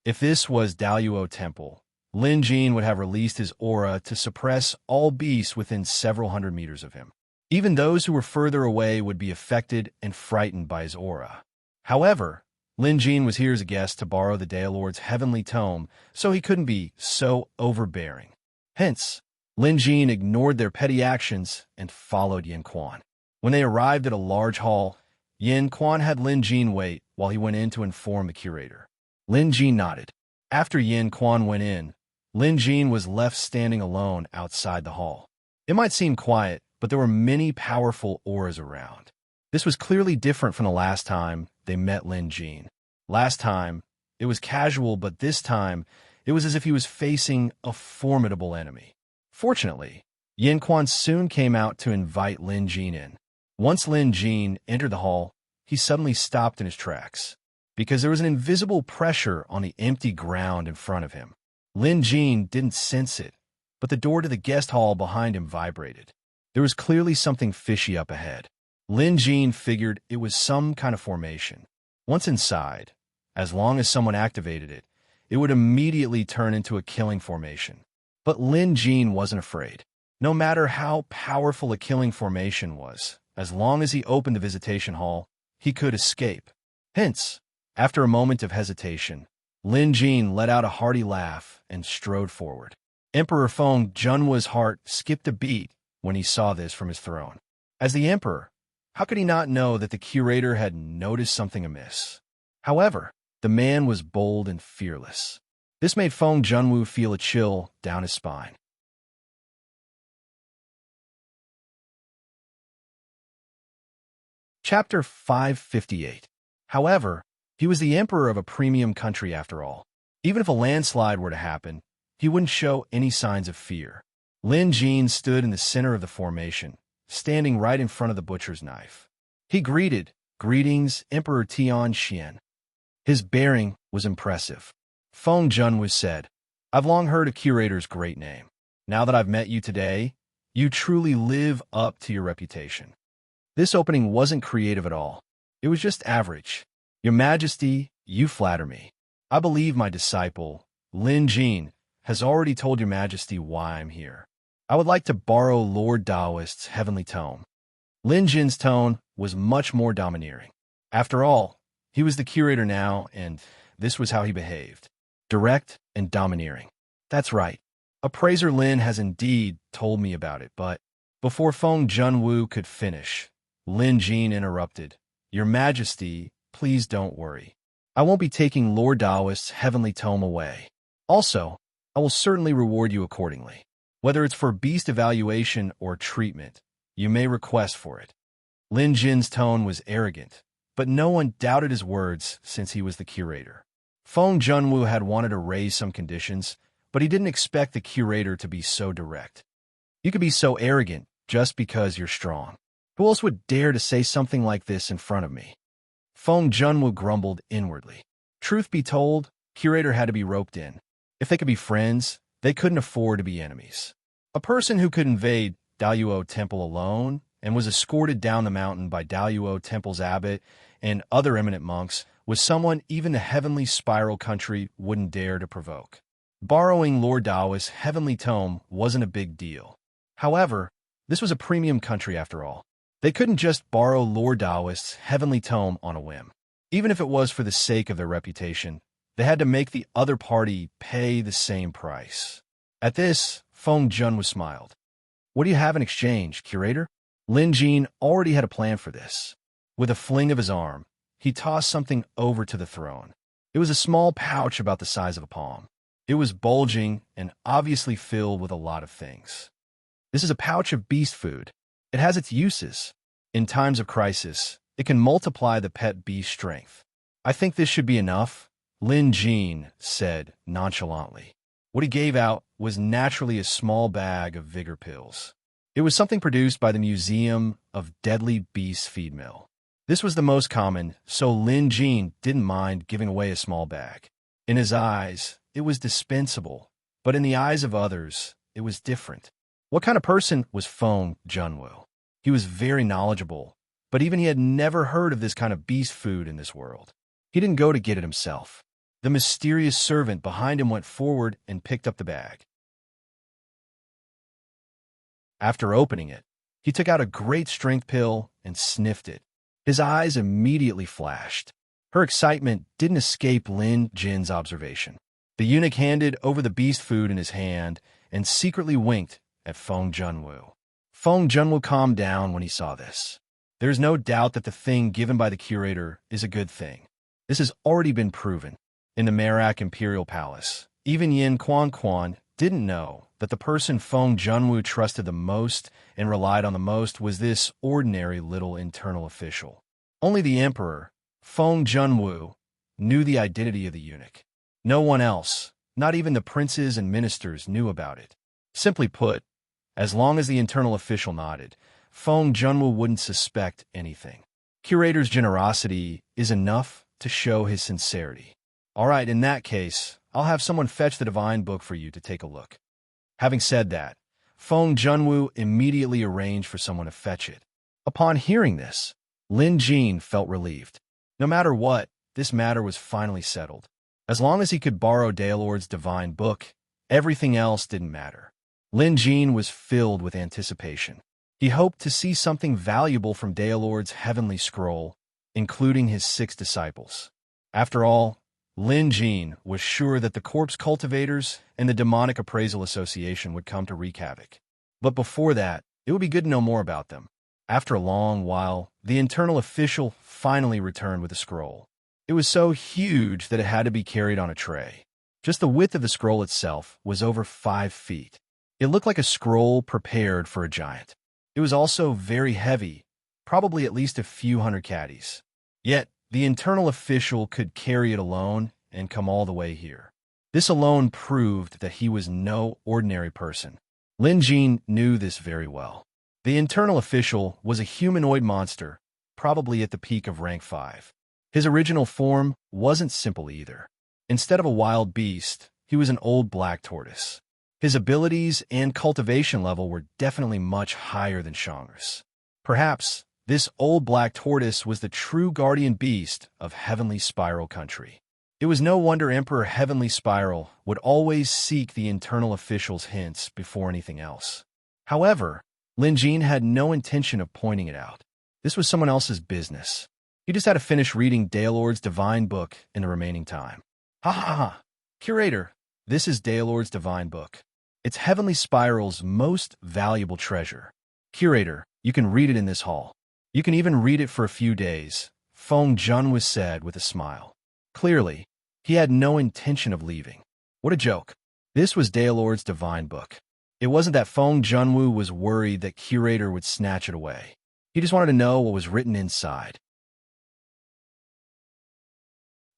If this was Daluo Temple, Lin Jin would have released his aura to suppress all beasts within several hundred meters of him. Even those who were further away would be affected and frightened by his aura. However, Lin Jin was here as a guest to borrow the Tao Lord's heavenly tome, so he couldn't be so overbearing. Hence, Lin Jin ignored their petty actions and followed Yin Quan. When they arrived at a large hall, Yin Quan had Lin Jin wait while he went in to inform the curator. Lin Jin nodded. After Yin Quan went in, Lin Jin was left standing alone outside the hall. It might seem quiet, but there were many powerful auras around. This was clearly different from the last time they met Lin Jin. Last time, it was casual, but this time, it was as if he was facing a formidable enemy. Fortunately, Yin Quan soon came out to invite Lin Jin in. Once Lin Jin entered the hall, he suddenly stopped in his tracks. because there was an invisible pressure on the empty ground in front of him. Lin Jin didn't sense it, but the door to the guest hall behind him vibrated. There was clearly something fishy up ahead. Lin Jin figured it was some kind of formation. Once inside, as long as someone activated it, it would immediately turn into a killing formation. But Lin Jin wasn't afraid. No matter how powerful a killing formation was, as long as he opened the visitation hall, he could escape. Hence, after a moment of hesitation, Lin Jin let out a hearty laugh and strode forward. Emperor Feng Junwu's heart skipped a beat when he saw this from his throne. As the emperor, how could he not know that the curator had noticed something amiss? However, the man was bold and fearless. This made Feng Junwu feel a chill down his spine. Chapter 558. However, he was the emperor of a premium country after all. Even if a landslide were to happen, he wouldn't show any signs of fear. Lin Jin stood in the center of the formation, standing right in front of the butcher's knife. He greeted, "Greetings, Emperor Tian Xian." His bearing was impressive. Feng Junwu said, "I've long heard a curator's great name. Now that I've met you today, you truly live up to your reputation." This opening wasn't creative at all. It was just average. "Your Majesty, you flatter me. I believe my disciple, Lin Jin, has already told your Majesty why I'm here. I would like to borrow Lord Daoist's heavenly tome." Lin Jin's tone was much more domineering. After all, he was the curator now, and this was how he behaved. Direct and domineering. That's right. Appraiser Lin has indeed told me about it, but before Feng Junwu could finish, Lin Jin interrupted. "Your Majesty, please don't worry. I won't be taking Lord Daoist's heavenly tome away. Also, I will certainly reward you accordingly. Whether it's for beast evaluation or treatment, you may request for it." Lin Jin's tone was arrogant, but no one doubted his words since he was the curator. Feng Junwu had wanted to raise some conditions, but he didn't expect the curator to be so direct. "You could be so arrogant just because you're strong. Who else would dare to say something like this in front of me?" Feng Junwu grumbled inwardly. Truth be told, curator had to be roped in. If they could be friends, they couldn't afford to be enemies. A person who could invade Daoyuo Temple alone and was escorted down the mountain by Daoyuo Temple's abbot and other eminent monks was someone even the heavenly spiral country wouldn't dare to provoke. Borrowing Lord Daoist's heavenly tome wasn't a big deal. However, this was a premium country after all. They couldn't just borrow Lord Daoist's heavenly tome on a whim. Even if it was for the sake of their reputation, they had to make the other party pay the same price. At this, Feng Junwu smiled. "What do you have in exchange, curator?" Lin Jin already had a plan for this. With a fling of his arm, he tossed something over to the throne. It was a small pouch about the size of a palm. It was bulging and obviously filled with a lot of things. "This is a pouch of beast food. It has its uses. In times of crisis, it can multiply the pet beast's strength. I think this should be enough," Lin Jin said nonchalantly. What he gave out was naturally a small bag of vigor pills. It was something produced by the Museum of Deadly Beasts Feed Mill. This was the most common, so Lin Jin didn't mind giving away a small bag. In his eyes, it was dispensable, but in the eyes of others, it was different. What kind of person was Feng Junwu? He was very knowledgeable, but even he had never heard of this kind of beast food in this world. He didn't go to get it himself. The mysterious servant behind him went forward and picked up the bag. After opening it, he took out a great strength pill and sniffed it. His eyes immediately flashed. Her excitement didn't escape Lin Jin's observation. The eunuch handed over the beast food in his hand and secretly winked at Feng Junwu. Feng Junwu calmed down when he saw this. There is no doubt that the thing given by the curator is a good thing. This has already been proven. In the Merak Imperial Palace, even Yin Quan didn't know that the person Feng Junwu trusted the most and relied on the most was this ordinary little internal official. Only the emperor, Feng Junwu, knew the identity of the eunuch. No one else, not even the princes and ministers, knew about it. Simply put, as long as the internal official nodded, Feng Junwu wouldn't suspect anything. Curator's generosity is enough to show his sincerity. "All right, in that case, I'll have someone fetch the divine book for you to take a look." Having said that, Feng Junwu immediately arranged for someone to fetch it. Upon hearing this, Lin Jin felt relieved. No matter what, this matter was finally settled. As long as he could borrow Daelord's divine book, everything else didn't matter. Lin Jin was filled with anticipation. He hoped to see something valuable from Daelord's heavenly scroll, including his 6 disciples. After all, Lin Jin was sure that the corpse cultivators and the Demonic Appraisal Association would come to wreak havoc. But before that, it would be good to know more about them. After a long while, the internal official finally returned with a scroll. It was so huge that it had to be carried on a tray. Just the width of the scroll itself was over 5 feet. It looked like a scroll prepared for a giant. It was also very heavy, probably at least a few hundred caddies. Yet, the internal official could carry it alone and come all the way here. This alone proved that he was no ordinary person. Lin Jin knew this very well. The internal official was a humanoid monster, probably at the peak of rank 5. His original form wasn't simple either. Instead of a wild beast, he was an old black tortoise. His abilities and cultivation level were definitely much higher than Shang's. Perhaps this old black tortoise was the true guardian beast of Heavenly Spiral Country. It was no wonder Emperor Heavenly Spiral would always seek the internal official's hints before anything else. However, Lin Jin had no intention of pointing it out. This was someone else's business. He just had to finish reading Daelord's divine book in the remaining time. Ha ha ha! Curator, this is Daelord's divine book. It's Heavenly Spiral's most valuable treasure. Curator, you can read it in this hall. You can even read it for a few days, Feng Junwu said with a smile. Clearly, he had no intention of leaving. What a joke. This was Daelord's divine book. It wasn't that Feng Junwu was worried that Curator would snatch it away. He just wanted to know what was written inside.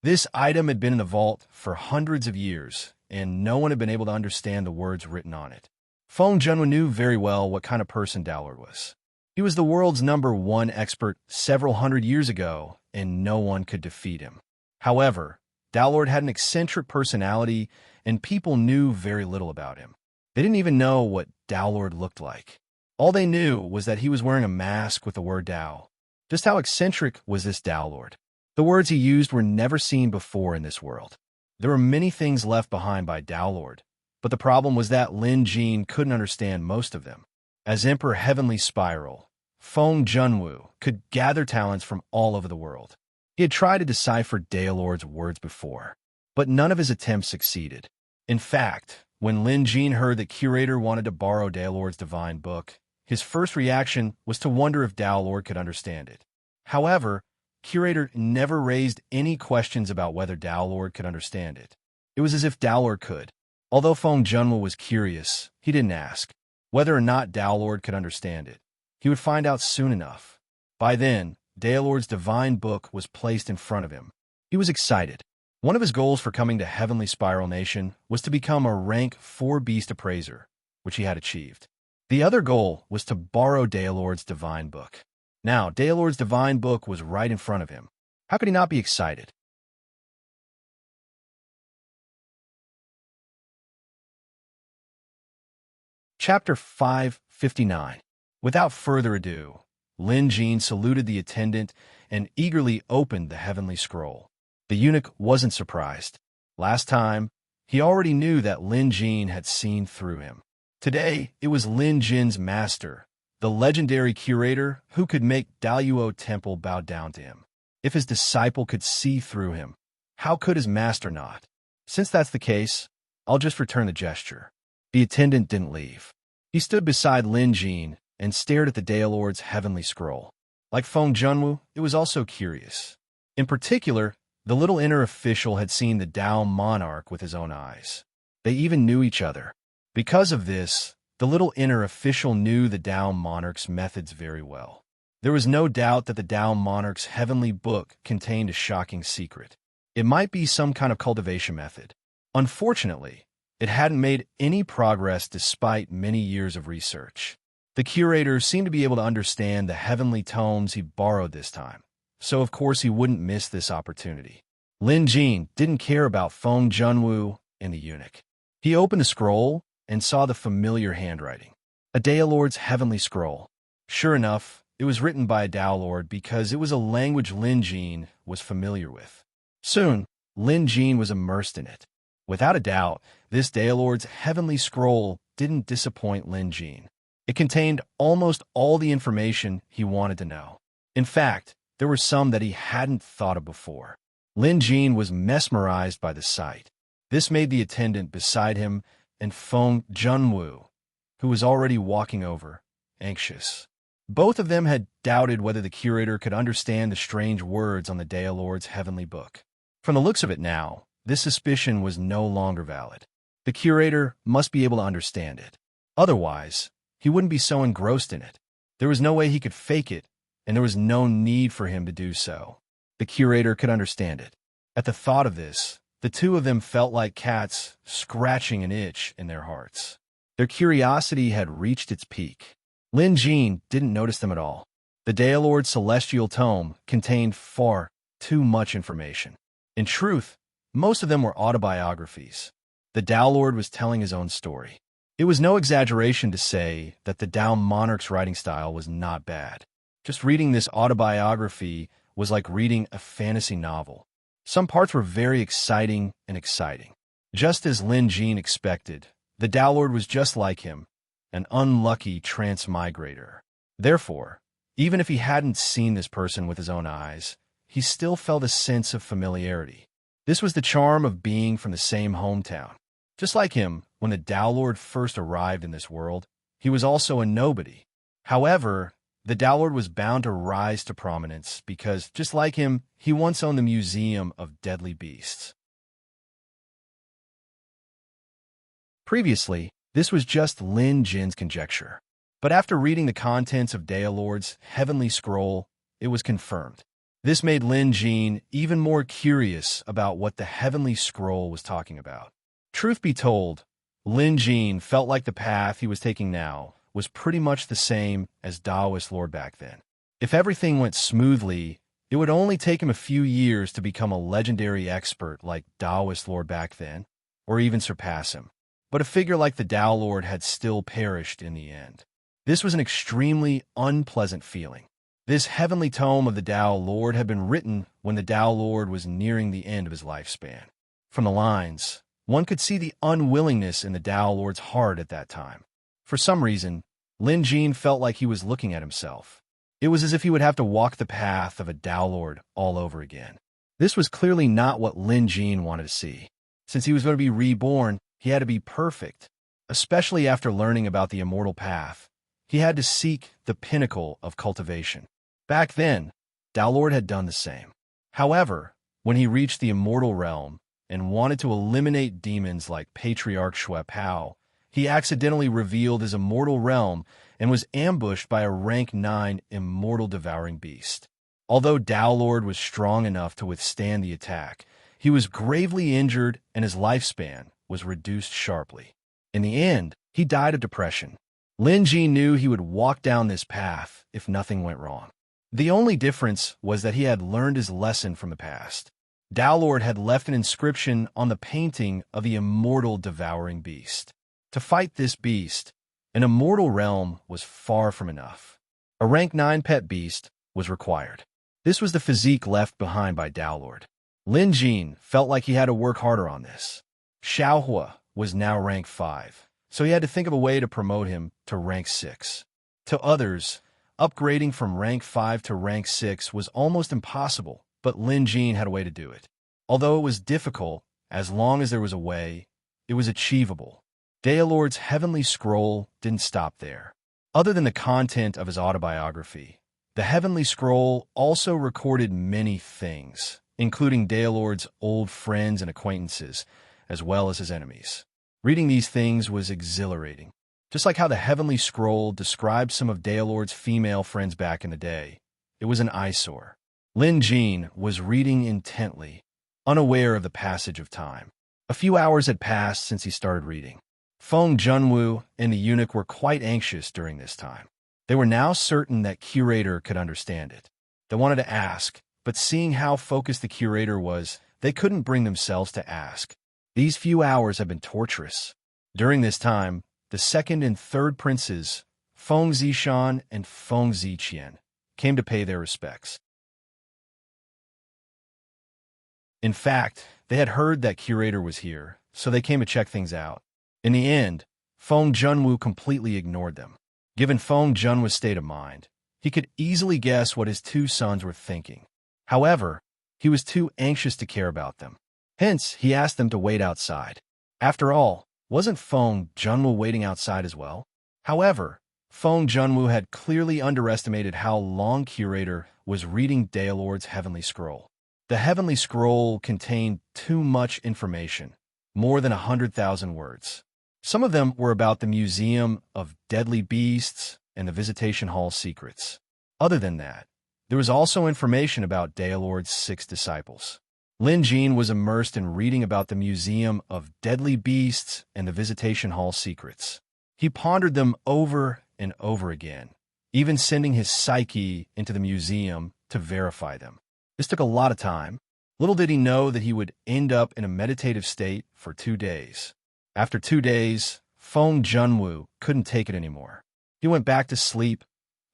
This item had been in the vault for hundreds of years, and no one had been able to understand the words written on it. Feng Junwu knew very well what kind of person Daelord was. He was the world's #1 expert several hundred years ago, and no one could defeat him. However, Daelord had an eccentric personality, and people knew very little about him. They didn't even know what Daelord looked like. All they knew was that he was wearing a mask with the word Dao. Just how eccentric was this Daelord? The words he used were never seen before in this world. There were many things left behind by Daelord, but the problem was that Lin Jin couldn't understand most of them. As Emperor Heavenly Spiral, Feng Junwu could gather talents from all over the world. He had tried to decipher Daelord's words before, but none of his attempts succeeded. In fact, when Lin Jin heard that Curator wanted to borrow Daelord's divine book, his first reaction was to wonder if Daelord could understand it. However, Curator never raised any questions about whether Daelord could understand it. It was as if Daelord could. Although Feng Junwu was curious, he didn't ask. Whether or not Daelord could understand it, he would find out soon enough. By then, Daelord's divine book was placed in front of him. He was excited. One of his goals for coming to Heavenly Spiral Nation was to become a rank 4 beast appraiser, which he had achieved. The other goal was to borrow Daelord's divine book. Now, Daelord's divine book was right in front of him. How could he not be excited? Chapter 559. Without further ado, Lin Jin saluted the attendant and eagerly opened the heavenly scroll. The eunuch wasn't surprised. Last time, he already knew that Lin Jin had seen through him. Today, it was Lin Jin's master, the legendary curator who could make Daluo Temple bow down to him. If his disciple could see through him, how could his master not? Since that's the case, I'll just return the gesture. The attendant didn't leave. He stood beside Lin Jin and stared at the Daelord's heavenly scroll. Like Feng Junwu, it was also curious. In particular, the little inner official had seen the Dao monarch with his own eyes. They even knew each other. Because of this, the little inner official knew the Dao monarch's methods very well. There was no doubt that the Dao monarch's heavenly book contained a shocking secret. It might be some kind of cultivation method. Unfortunately, it hadn't made any progress despite many years of research. The curator seemed to be able to understand the heavenly tomes he borrowed this time, so of course he wouldn't miss this opportunity. Lin Jin didn't care about Feng Junwu and the eunuch. He opened the scroll and saw the familiar handwriting. A Dao Lord's heavenly scroll. Sure enough, it was written by a Dao Lord because it was a language Lin Jin was familiar with. Soon, Lin Jin was immersed in it. Without a doubt, this Dao Lord's heavenly scroll didn't disappoint Lin Jin. It contained almost all the information he wanted to know. In fact, there were some that he hadn't thought of before. Lin Jin was mesmerized by the sight. This made the attendant beside him and Feng Junwu, who was already walking over, anxious. Both of them had doubted whether the curator could understand the strange words on the Dao Lord's heavenly book. From the looks of it now, this suspicion was no longer valid. The curator must be able to understand it. Otherwise, he wouldn't be so engrossed in it. There was no way he could fake it, and there was no need for him to do so. The curator could understand it. At the thought of this, the two of them felt like cats scratching an itch in their hearts. Their curiosity had reached its peak. Lin Jin didn't notice them at all. The Dao Lord's celestial tome contained far too much information. In truth, most of them were autobiographies. The Dao Lord was telling his own story. It was no exaggeration to say that the Dao monarch's writing style was not bad. Just reading this autobiography was like reading a fantasy novel. Some parts were very exciting. Just as Lin Jin expected, the Dao Lord was just like him, an unlucky transmigrator. Therefore, even if he hadn't seen this person with his own eyes, he still felt a sense of familiarity. This was the charm of being from the same hometown. Just like him, when the Dao Lord first arrived in this world, he was also a nobody. However, the Dao Lord was bound to rise to prominence because, just like him, he once owned the Museum of Deadly Beasts. Previously, this was just Lin Jin's conjecture. But after reading the contents of Dao Lord's heavenly scroll, it was confirmed. This made Lin Jin even more curious about what the heavenly scroll was talking about. Truth be told, Lin Jin felt like the path he was taking now was pretty much the same as Taoist Lord back then. If everything went smoothly, it would only take him a few years to become a legendary expert like Taoist Lord back then, or even surpass him. But a figure like the Dao Lord had still perished in the end. This was an extremely unpleasant feeling. This heavenly tome of the Dao Lord had been written when the Dao Lord was nearing the end of his lifespan. From the lines, one could see the unwillingness in the Dao Lord's heart at that time. For some reason, Lin Jin felt like he was looking at himself. It was as if he would have to walk the path of a Dao Lord all over again. This was clearly not what Lin Jin wanted to see. Since he was going to be reborn, he had to be perfect. Especially after learning about the immortal path, he had to seek the pinnacle of cultivation. Back then, Dao Lord had done the same. However, when he reached the immortal realm and wanted to eliminate demons like Patriarch Shui Pao, he accidentally revealed his immortal realm and was ambushed by a rank 9 immortal devouring beast. Although Dao Lord was strong enough to withstand the attack, he was gravely injured and his lifespan was reduced sharply. In the end, he died of depression. Lin Jin knew he would walk down this path if nothing went wrong. The only difference was that he had learned his lesson from the past. Dao Lord had left an inscription on the painting of the immortal devouring beast. To fight this beast, an immortal realm was far from enough. A rank 9 pet beast was required. This was the physique left behind by Dao Lord. Lin Jin felt like he had to work harder on this. Xiaohua was now rank 5, so he had to think of a way to promote him to rank 6. To others, upgrading from rank 5 to rank 6 was almost impossible, but Lin Jin had a way to do it. Although it was difficult, as long as there was a way, it was achievable. Dao Lord's heavenly scroll didn't stop there. Other than the content of his autobiography, the heavenly scroll also recorded many things, including Dao Lord's old friends and acquaintances, as well as his enemies. Reading these things was exhilarating. Just like how the heavenly scroll described some of Dao Lord's female friends back in the day, it was an eyesore. Lin Jin was reading intently, unaware of the passage of time. A few hours had passed since he started reading. Feng Junwu and the eunuch were quite anxious during this time. They were now certain that curator could understand it. They wanted to ask, but seeing how focused the curator was, they couldn't bring themselves to ask. These few hours have been torturous. During this time, the second and third princes, Feng Zishan and Feng Ziqian, came to pay their respects. In fact, they had heard that curator was here, so they came to check things out. In the end, Feng Junwu completely ignored them. Given Feng Junwu's state of mind, he could easily guess what his two sons were thinking. However, he was too anxious to care about them. Hence, he asked them to wait outside. After all, wasn't Feng Junwu waiting outside as well? However, Feng Junwu had clearly underestimated how long curator was reading Daelord's Heavenly Scroll. The Heavenly Scroll contained too much information, more than 100,000 words. Some of them were about the Museum of Deadly Beasts and the Visitation Hall secrets. Other than that, there was also information about Daelord's 6 disciples. Lin Jin was immersed in reading about the Museum of Deadly Beasts and the Visitation Hall secrets. He pondered them over and over again, even sending his psyche into the museum to verify them. This took a lot of time. Little did he know that he would end up in a meditative state for 2 days. After 2 days, Feng Junwu couldn't take it anymore. He went back to sleep,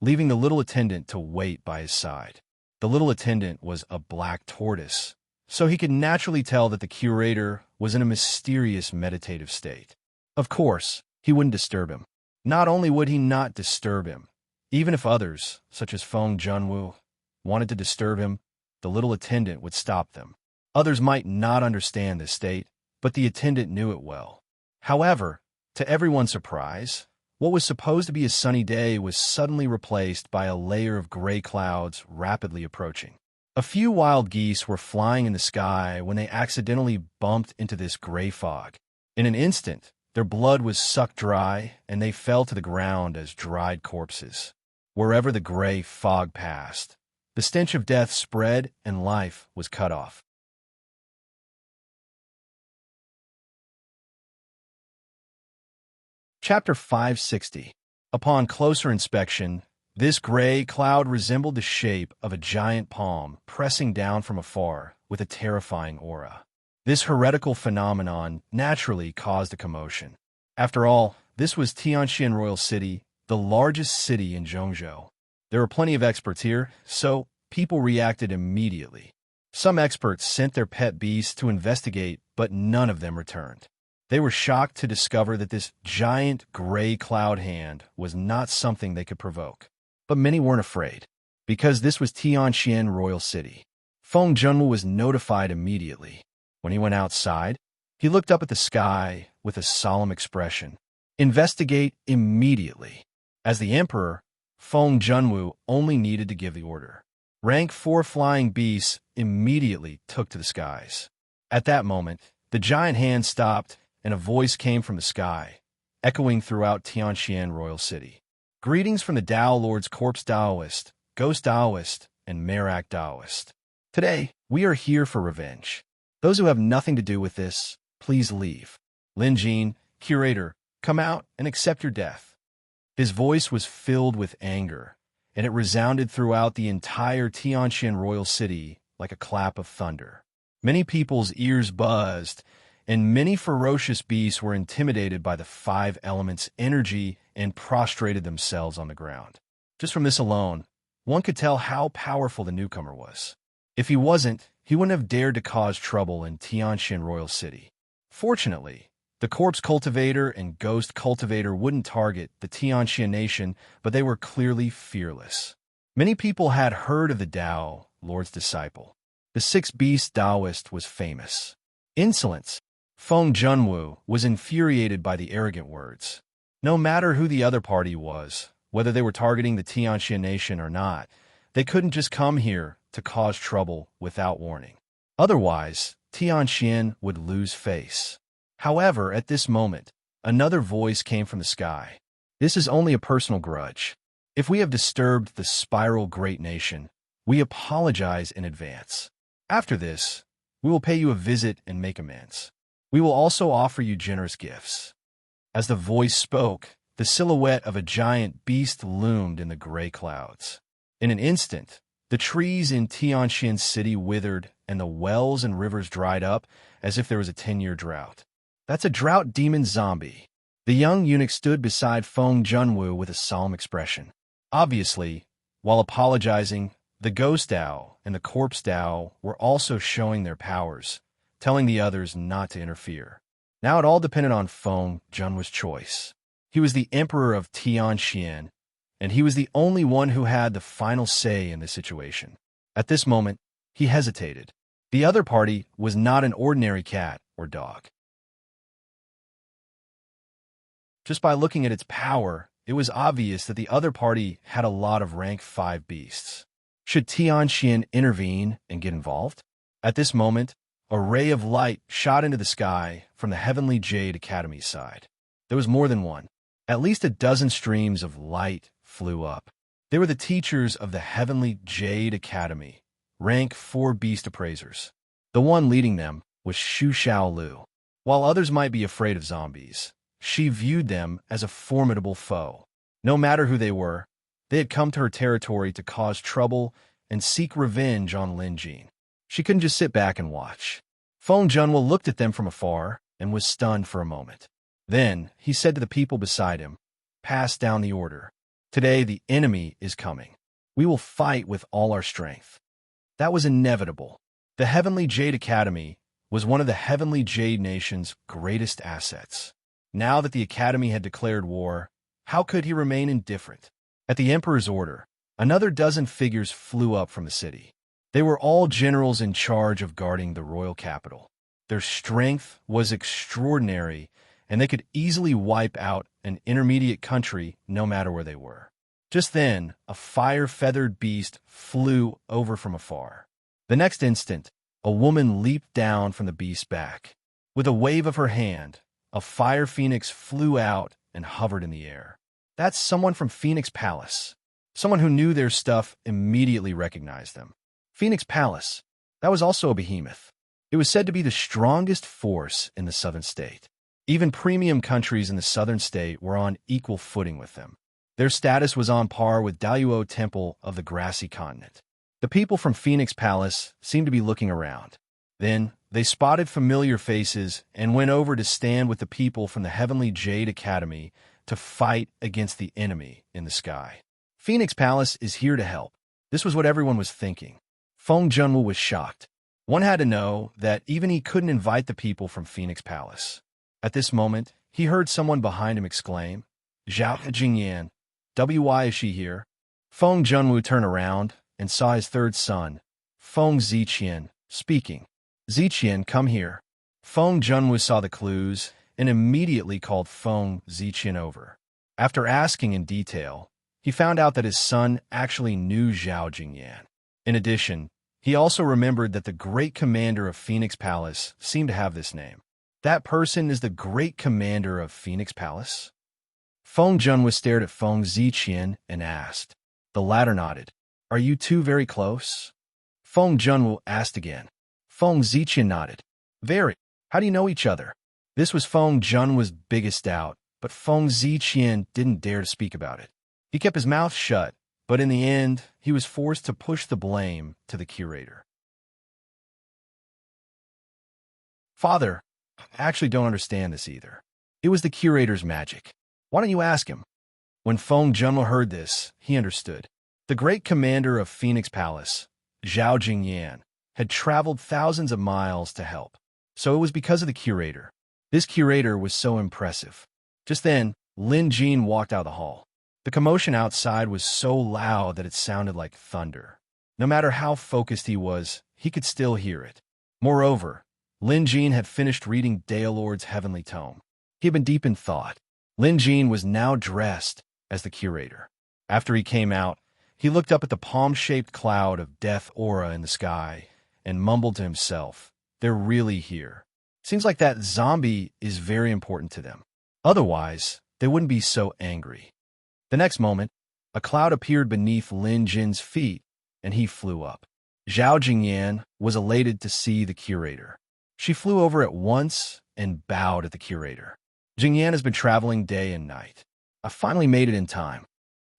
leaving the little attendant to wait by his side. The little attendant was a black tortoise, so he could naturally tell that the curator was in a mysterious meditative state. Of course, he wouldn't disturb him. Not only would he not disturb him, even if others, such as Feng Junwu, wanted to disturb him, the little attendant would stop them. Others might not understand this state, but the attendant knew it well. However, to everyone's surprise, what was supposed to be a sunny day was suddenly replaced by a layer of gray clouds rapidly approaching. A few wild geese were flying in the sky when they accidentally bumped into this gray fog. In an instant, their blood was sucked dry, and they fell to the ground as dried corpses. Wherever the gray fog passed, the stench of death spread and life was cut off. Chapter 560. Upon closer inspection, this gray cloud resembled the shape of a giant palm pressing down from afar with a terrifying aura. This heretical phenomenon naturally caused a commotion. After all, this was Tianxian Royal City, the largest city in Zhongzhou. There were plenty of experts here, so people reacted immediately. Some experts sent their pet beasts to investigate, but none of them returned. They were shocked to discover that this giant gray cloud hand was not something they could provoke. But many weren't afraid, because this was Tianxian Royal City. Feng Junwu was notified immediately. When he went outside, he looked up at the sky with a solemn expression. Investigate immediately. As the emperor, Feng Junwu only needed to give the order. Rank 4 flying beasts immediately took to the skies. At that moment, the giant hand stopped, and a voice came from the sky, echoing throughout Tianxian Royal City. Greetings from the Dao Lord's Corpse Daoist, Ghost Daoist, and Merak Daoist. Today, we are here for revenge. Those who have nothing to do with this, please leave. Lin Jin, curator, come out and accept your death. His voice was filled with anger, and it resounded throughout the entire Tianxian Royal City like a clap of thunder. Many people's ears buzzed, and many ferocious beasts were intimidated by the 5 elements' energy and prostrated themselves on the ground. Just from this alone, one could tell how powerful the newcomer was. If he wasn't, he wouldn't have dared to cause trouble in Tianxian Royal City. Fortunately, the Corpse Cultivator and Ghost Cultivator wouldn't target the Tianxian nation, but they were clearly fearless. Many people had heard of the Dao, Lord's disciple. The 6 Beast Daoist was famous. Insolence. Feng Junwu was infuriated by the arrogant words. No matter who the other party was, whether they were targeting the Tianxian nation or not, they couldn't just come here to cause trouble without warning. Otherwise, Tianxian would lose face. However, at this moment, another voice came from the sky. This is only a personal grudge. If we have disturbed the spiral great nation, we apologize in advance. After this, we will pay you a visit and make amends. We will also offer you generous gifts. As the voice spoke, the silhouette of a giant beast loomed in the gray clouds. In an instant, The trees in Tianxian City withered, and the wells and rivers dried up as if there was a 10-year drought. That's a drought demon zombie. The young eunuch stood beside Feng Junwu with a solemn expression. Obviously, while apologizing, the ghost Dao and the corpse Dao were also showing their powers, telling the others not to interfere. Now it all depended on Feng Junwu's choice. He was the emperor of Tianxian, and he was the only one who had the final say in this situation. At this moment, he hesitated. The other party was not an ordinary cat or dog. Just by looking at its power, it was obvious that the other party had a lot of rank 5 beasts. Should Tianxian intervene and get involved? At this moment, a ray of light shot into the sky from the Heavenly Jade Academy side. There was more than one. At least a dozen streams of light flew up. They were the teachers of the Heavenly Jade Academy, rank 4 beast appraisers. The one leading them was Xu Xiaolu. While others might be afraid of zombies, she viewed them as a formidable foe. No matter who they were, they had come to her territory to cause trouble and seek revenge on Lin Jin. She couldn't just sit back and watch. Feng Junwu looked at them from afar and was stunned for a moment. Then he said to the people beside him, "Pass down the order. Today the enemy is coming. We will fight with all our strength." That was inevitable. The Heavenly Jade Academy was one of the Heavenly Jade Nation's greatest assets. Now that the Academy had declared war, how could he remain indifferent? At the Emperor's order, another dozen figures flew up from the city. They were all generals in charge of guarding the royal capital. Their strength was extraordinary, and they could easily wipe out an intermediate country no matter where they were. Just then, a fire-feathered beast flew over from afar. The next instant, a woman leaped down from the beast's back. With a wave of her hand, a fire phoenix flew out and hovered in the air. That's someone from Phoenix Palace. Someone who knew their stuff immediately recognized them. Phoenix Palace, that was also a behemoth. It was said to be the strongest force in the southern state. Even premium countries in the southern state were on equal footing with them. Their status was on par with Daiyuo Temple of the Grassy Continent. The people from Phoenix Palace seemed to be looking around. Then, they spotted familiar faces and went over to stand with the people from the Heavenly Jade Academy to fight against the enemy in the sky. Phoenix Palace is here to help. This was what everyone was thinking. Feng Junwu was shocked. One had to know that even he couldn't invite the people from Phoenix Palace. At this moment, he heard someone behind him exclaim, "Zhao Jingyan, why is she here?" Feng Junwu turned around and saw his third son, Feng Ziqian, speaking. "Ziqian, come here." Feng Junwu saw the clues and immediately called Feng Ziqian over. After asking in detail, he found out that his son actually knew Zhao Jingyan. In addition, he also remembered that the great commander of Phoenix Palace seemed to have this name. That person is the great commander of Phoenix Palace? Feng Junwu stared at Feng Ziqian and asked. The latter nodded. "Are you two very close?" Feng Junwu asked again. Feng Ziqian nodded. "Very. How do you know each other?" This was Feng Junwu's biggest doubt, but Feng Ziqian didn't dare to speak about it. He kept his mouth shut, but in the end, he was forced to push the blame to the curator. "Father, I actually don't understand this either. It was the curator's magic. Why don't you ask him?" When Feng Junwu heard this, he understood. The great commander of Phoenix Palace, Zhao Jingyan, had traveled thousands of miles to help. So it was because of the curator. This curator was so impressive. Just then, Lin Jin walked out of the hall. The commotion outside was so loud that it sounded like thunder. No matter how focused he was, he could still hear it. Moreover, Lin Jin had finished reading Daelord's heavenly tome. He had been deep in thought. Lin Jin was now dressed as the curator. After he came out, he looked up at the palm-shaped cloud of death aura in the sky and mumbled to himself, "They're really here. Seems like that zombie is very important to them. Otherwise, they wouldn't be so angry." The next moment, a cloud appeared beneath Lin Jin's feet, and he flew up. Zhao Jingyan was elated to see the curator. She flew over at once and bowed at the curator. "Jingyan has been traveling day and night. I finally made it in time."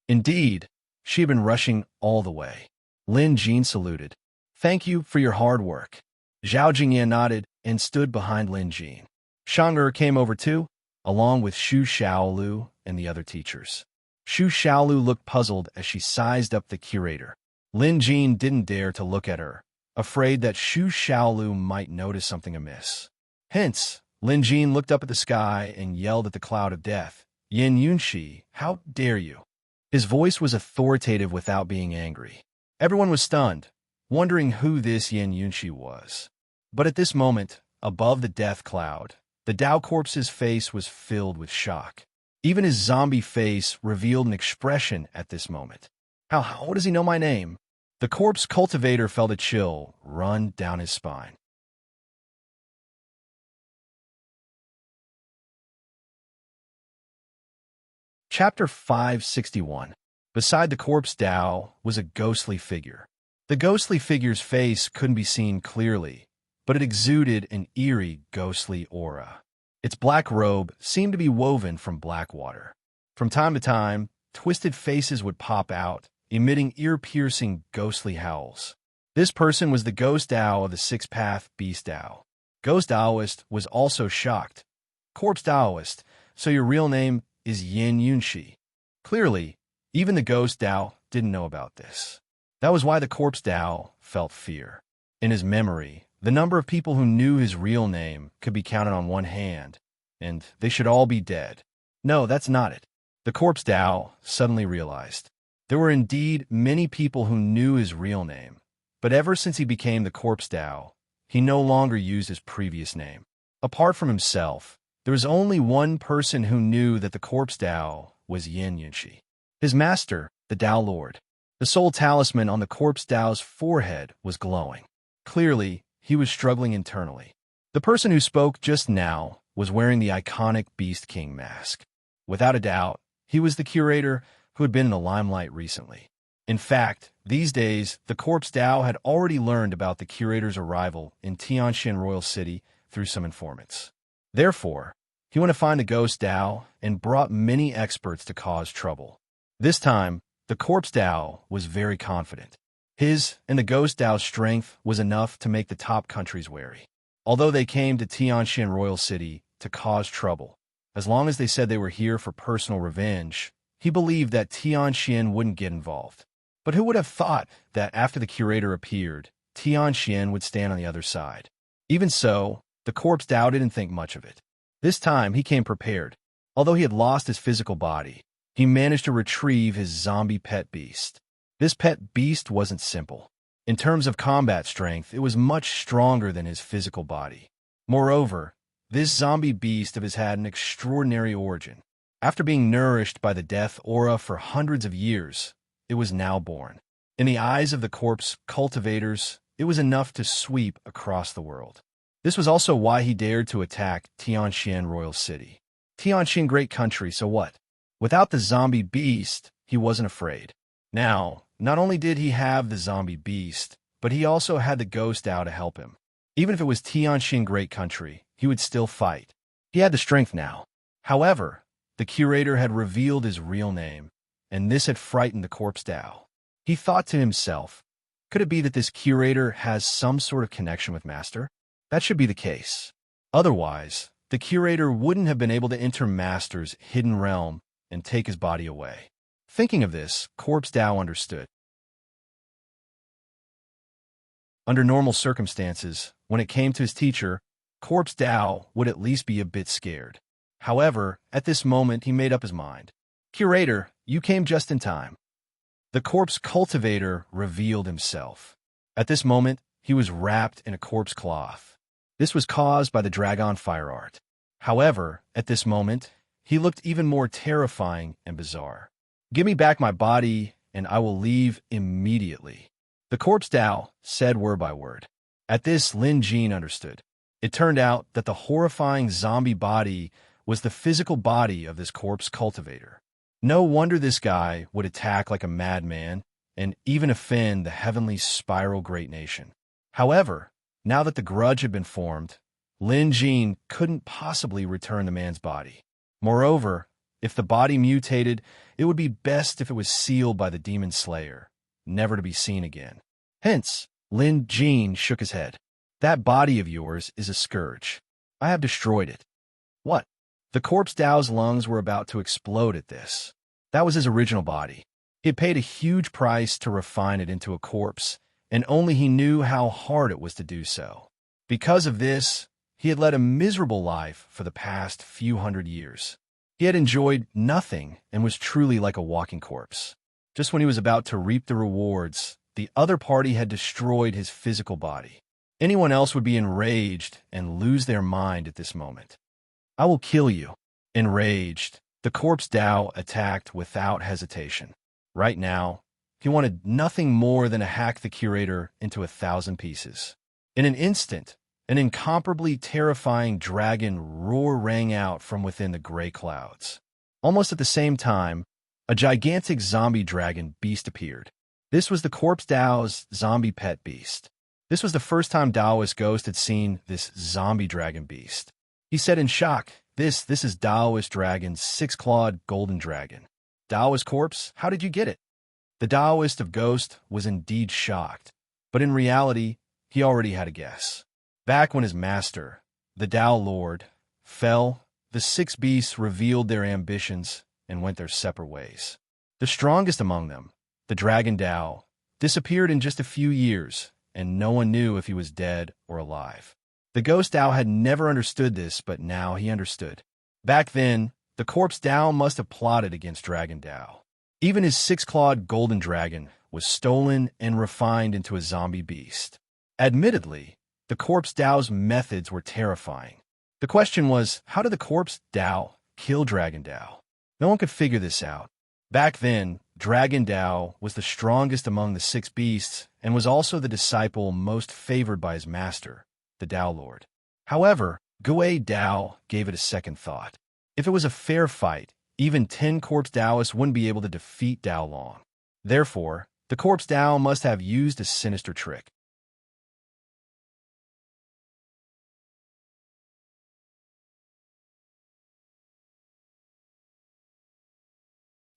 Indeed, she had been rushing all the way. Lin Jin saluted. Thank you for your hard work. Zhao Jingyan nodded and stood behind Lin Jin. Shang'er came over too, along with Xu Xiaolu and the other teachers. Xu Xiaolu looked puzzled as she sized up the curator. Lin Jin didn't dare to look at her, afraid that Xu Xiaolu might notice something amiss. Hence, Lin Jin looked up at the sky and yelled at the cloud of death, Yin Yunxi, how dare you? His voice was authoritative without being angry. Everyone was stunned, wondering who this Yin Yunxi was. But at this moment, above the death cloud, the Dao corpse's face was filled with shock. Even his zombie face revealed an expression at this moment. How does he know my name? The corpse cultivator felt a chill run down his spine. Chapter 561. Beside the corpse Dao was a ghostly figure. The ghostly figure's face couldn't be seen clearly, but it exuded an eerie, ghostly aura. Its black robe seemed to be woven from black water. From time to time, twisted faces would pop out, emitting ear-piercing, ghostly howls. This person was the Ghost Dao of the Six-Path Beast Dao. Ghost Daoist was also shocked. Corpse Daoist, so your real name is Yin Yunxi. Clearly, even the Ghost Dao didn't know about this. That was why the Corpse Dao felt fear. In his memory, the number of people who knew his real name could be counted on one hand, and they should all be dead. No, that's not it. The Corpse Dao suddenly realized. There were indeed many people who knew his real name, but ever since he became the Corpse Dao, he no longer used his previous name. Apart from himself, there was only one person who knew that the Corpse Dao was Yin Yunxi. His master, the Dao Lord. The soul talisman on the Corpse Dao's forehead was glowing. Clearly, he was struggling internally. The person who spoke just now was wearing the iconic Beast King mask. Without a doubt, he was the curator who had been in the limelight recently. In fact, these days, the Corpse Dao had already learned about the curator's arrival in Tianxian Royal City through some informants. Therefore, he went to find the Ghost Dao and brought many experts to cause trouble. This time, the Corpse Dao was very confident. His and the Ghost Dao's strength was enough to make the top countries wary. Although they came to Tianxian Royal City to cause trouble, as long as they said they were here for personal revenge, he believed that Tianxian wouldn't get involved. But who would have thought that after the curator appeared, Tianxian would stand on the other side? Even so, the Corpse Dao didn't think much of it. This time, he came prepared. Although he had lost his physical body, he managed to retrieve his zombie pet beast. This pet beast wasn't simple. In terms of combat strength, it was much stronger than his physical body. Moreover, this zombie beast of his had an extraordinary origin. After being nourished by the death aura for hundreds of years, it was now born. In the eyes of the corpse cultivators, it was enough to sweep across the world. This was also why he dared to attack Tianxian Royal City. Tianxian great country, so what? Without the zombie beast, he wasn't afraid. Now, not only did he have the zombie beast, but he also had the Ghost Dao to help him. Even if it was Tianxian great country, he would still fight. He had the strength now. However, the curator had revealed his real name, and this had frightened the Corpse Dao. He thought to himself, could it be that this curator has some sort of connection with Master? That should be the case. Otherwise, the curator wouldn't have been able to enter Master's hidden realm and take his body away. Thinking of this, Corpse Dao understood. Under normal circumstances, when it came to his teacher, Corpse Dao would at least be a bit scared. However, at this moment he made up his mind. Curator, you came just in time. The corpse cultivator revealed himself. At this moment, he was wrapped in a corpse cloth. This was caused by the Dragon Fire Art. However, at this moment, he looked even more terrifying and bizarre. Give me back my body, and I will leave immediately. The Corpse Dao said word by word. At this, Lin Jin understood. It turned out that the horrifying zombie body was the physical body of this corpse cultivator. No wonder this guy would attack like a madman and even offend the heavenly spiral great nation. However, now that the grudge had been formed, Lin Jin couldn't possibly return the man's body. Moreover, if the body mutated, it would be best if it was sealed by the demon slayer. never to be seen again. Hence, Lin Jin shook his head. That body of yours is a scourge. I have destroyed it. What? The corpse Dao's lungs were about to explode at this. That was his original body. He had paid a huge price to refine it into a corpse, and only he knew how hard it was to do so. Because of this, he had led a miserable life for the past few hundred years. He had enjoyed nothing and was truly like a walking corpse. Just when he was about to reap the rewards, the other party had destroyed his physical body. Anyone else would be enraged and lose their mind at this moment. I will kill you. Enraged, the corpse Dao attacked without hesitation. Right now, he wanted nothing more than to hack the curator into 1,000 pieces. In an instant, an incomparably terrifying dragon roar rang out from within the gray clouds. Almost at the same time, a gigantic zombie dragon beast appeared. This was the corpse Dao's zombie pet beast. This was the first time Daoist Ghost had seen this zombie dragon beast. He said in shock, This is Daoist Dragon's six-clawed golden dragon. Daoist corpse, how did you get it? The Daoist of Ghost was indeed shocked, but in reality, he already had a guess. Back when his master, the Dao Lord, fell, the six beasts revealed their ambitions and went their separate ways. The strongest among them, the Dragon Dao, disappeared in just a few years, and no one knew if he was dead or alive. The Ghost Dao had never understood this, but now he understood. Back then, the corpse Dao must have plotted against Dragon Dao. Even his six-clawed golden dragon was stolen and refined into a zombie beast. Admittedly, the corpse Dao's methods were terrifying. The question was, how did the corpse Dao kill Dragon Dao? No one could figure this out. Back then, Dragon Dao was the strongest among the six beasts and was also the disciple most favored by his master, the Dao Lord. However, Gui Dao gave it a second thought. If it was a fair fight, even 10 corpse Daoists wouldn't be able to defeat Dao Long. Therefore, the corpse Dao must have used a sinister trick.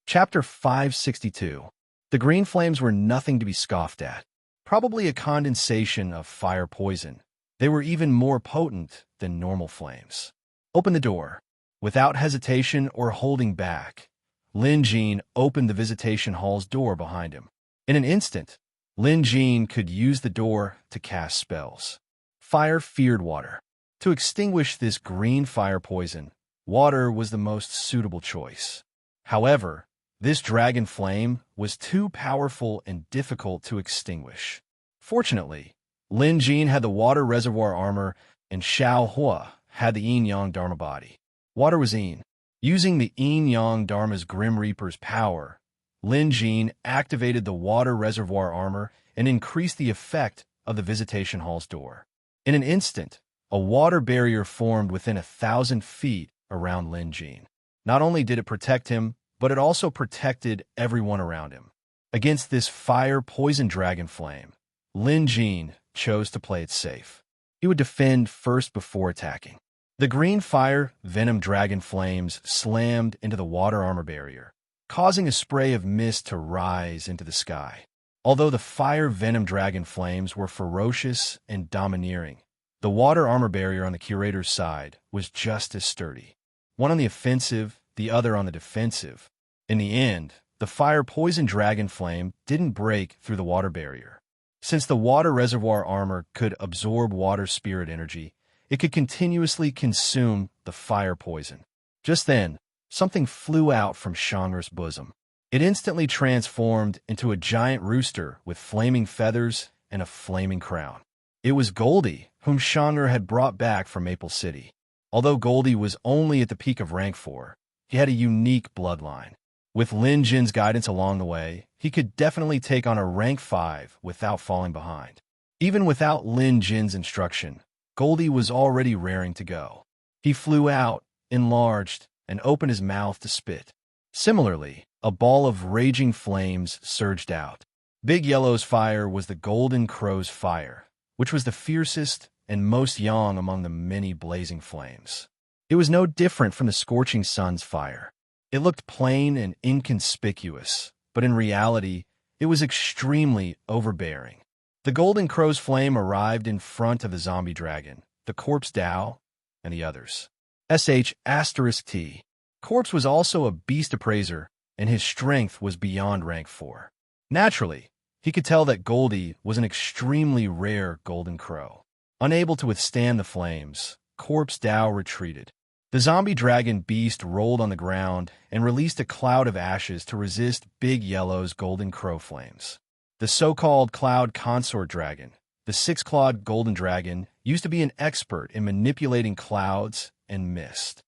Chapter 562. The green flames were nothing to be scoffed at. Probably a condensation of fire poison. They were even more potent than normal flames. Open the door. Without hesitation or holding back, Lin Jin opened the visitation hall's door behind him. In an instant, Lin Jin could use the door to cast spells. Fire feared water. To extinguish this green fire poison, water was the most suitable choice. However, this dragon flame was too powerful and difficult to extinguish. Fortunately, Lin Jin had the water reservoir armor and Xiao Hua had the Yin-Yang Dharma body. Water was Yin. Using the Yin-Yang Dharma's Grim Reaper's power, Lin Jin activated the water reservoir armor and increased the effect of the visitation hall's door. In an instant, a water barrier formed within 1,000 feet around Lin Jin. Not only did it protect him, but it also protected everyone around him. Against this fire-poison dragon flame, Lin Jin chose to play it safe. He would defend first before attacking. The green fire venom dragon flames slammed into the water armor barrier, causing a spray of mist to rise into the sky. Although the fire venom dragon flames were ferocious and domineering, the water armor barrier on the curator's side was just as sturdy. One on the offensive, the other on the defensive. In the end, the fire-poison dragon flame didn't break through the water barrier. Since the water reservoir armor could absorb water spirit energy, it could continuously consume the fire poison. Just then, something flew out from Shangri's bosom. It instantly transformed into a giant rooster with flaming feathers and a flaming crown. It was Goldie, whom Shangri had brought back from Maple City. Although Goldie was only at the peak of rank 4, he had a unique bloodline. With Lin Jin's guidance along the way, he could definitely take on a rank 5 without falling behind. Even without Lin Jin's instruction, Goldie was already raring to go. He flew out, enlarged, and opened his mouth to spit. Similarly, a ball of raging flames surged out. Big Yellow's fire was the Golden Crow's fire, which was the fiercest and most young among the many blazing flames. It was no different from the Scorching Sun's fire. It looked plain and inconspicuous, but in reality, It was extremely overbearing. The Golden Crow's flame arrived in front of the zombie dragon, the corpse Dao, and the others. *T. Corpse was also a beast appraiser, and his strength was beyond rank 4. Naturally, he could tell that Goldie was an extremely rare Golden Crow. Unable to withstand the flames, Corpse Dao retreated. The zombie dragon beast rolled on the ground and released a cloud of ashes to resist Big Yellow's Golden Crow flames. The so-called Cloud Consort Dragon, the six-clawed golden dragon, used to be an expert in manipulating clouds and mist.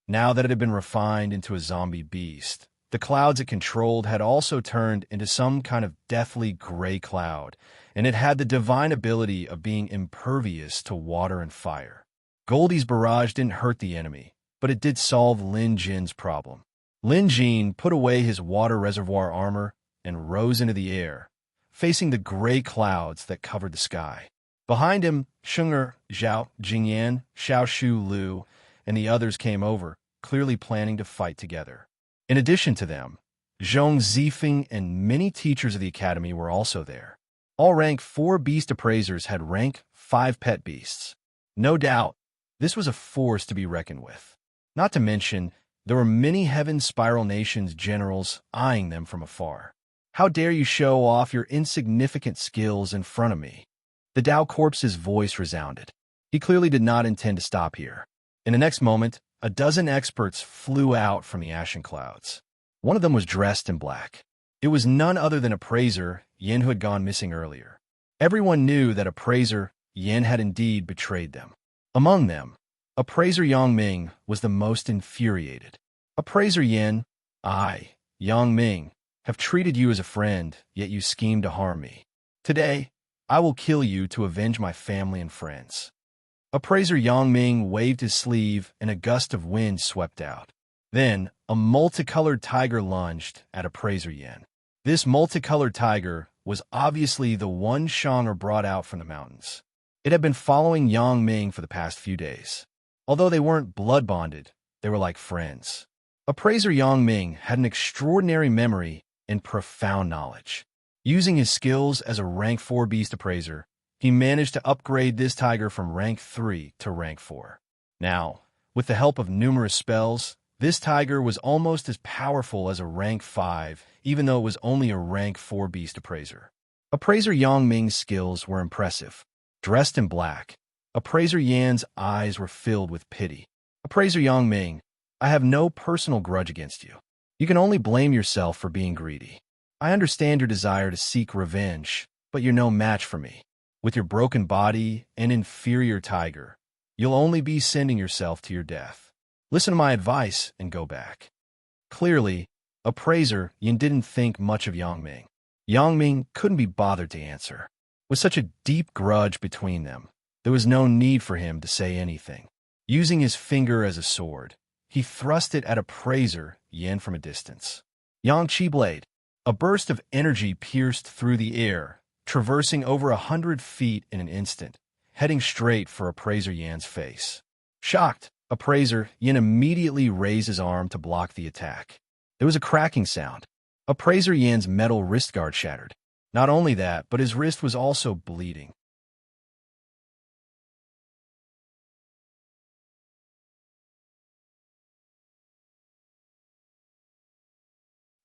Now that it had been refined into a zombie beast, the clouds it controlled had also turned into some kind of deathly gray cloud, and it had the divine ability of being impervious to water and fire. Goldie's barrage didn't hurt the enemy, but it did solve Lin Jin's problem. Lin Jin put away his water reservoir armor and rose into the air, facing the gray clouds that covered the sky. Behind him, Sheng'er, Zhao, Jingyan, Xiaoshu Lu, and the others came over, clearly planning to fight together. In addition to them, Zhong Zifeng and many teachers of the academy were also there. All rank 4 beast appraisers had rank 5 pet beasts. No doubt, this was a force to be reckoned with. Not to mention, there were many Heaven Spiral Nations generals eyeing them from afar. How dare you show off your insignificant skills in front of me? The Dao Corpse's voice resounded. He clearly did not intend to stop here. In the next moment, a dozen experts flew out from the ashen clouds. One of them was dressed in black. It was none other than Appraiser Yin, who had gone missing earlier. Everyone knew that Appraiser Yin had indeed betrayed them. Among them, Appraiser Yang Ming was the most infuriated. Appraiser Yin, I, Yang Ming, have treated you as a friend, yet you schemed to harm me. Today, I will kill you to avenge my family and friends. Appraiser Yang Ming waved his sleeve and a gust of wind swept out. Then, a multicolored tiger lunged at Appraiser Yin. This multicolored tiger was obviously the one Shang'er brought out from the mountains. It had been following Yang Ming for the past few days. Although they weren't blood-bonded, they were like friends. Appraiser Yang Ming had an extraordinary memory and profound knowledge. Using his skills as a rank 4 beast appraiser, he managed to upgrade this tiger from rank 3 to rank 4. Now, with the help of numerous spells, this tiger was almost as powerful as a rank 5, even though it was only a rank 4 beast appraiser. Appraiser Yang Ming's skills were impressive. Dressed in black, Appraiser Yan's eyes were filled with pity. Appraiser Yang Ming, I have no personal grudge against you. You can only blame yourself for being greedy. I understand your desire to seek revenge, but you're no match for me. With your broken body and inferior tiger, you'll only be sending yourself to your death. Listen to my advice and go back. Clearly, Appraiser Yin didn't think much of Yang Ming. Yang Ming couldn't be bothered to answer. With such a deep grudge between them, there was no need for him to say anything. Using his finger as a sword, he thrust it at Appraiser Yin from a distance. Yang Chi Blade. A burst of energy pierced through the air, traversing over 100 feet in an instant, heading straight for Appraiser Yan's face. Shocked, Appraiser Yin immediately raised his arm to block the attack. There was a cracking sound. Appraiser Yan's metal wrist guard shattered. Not only that, but his wrist was also bleeding.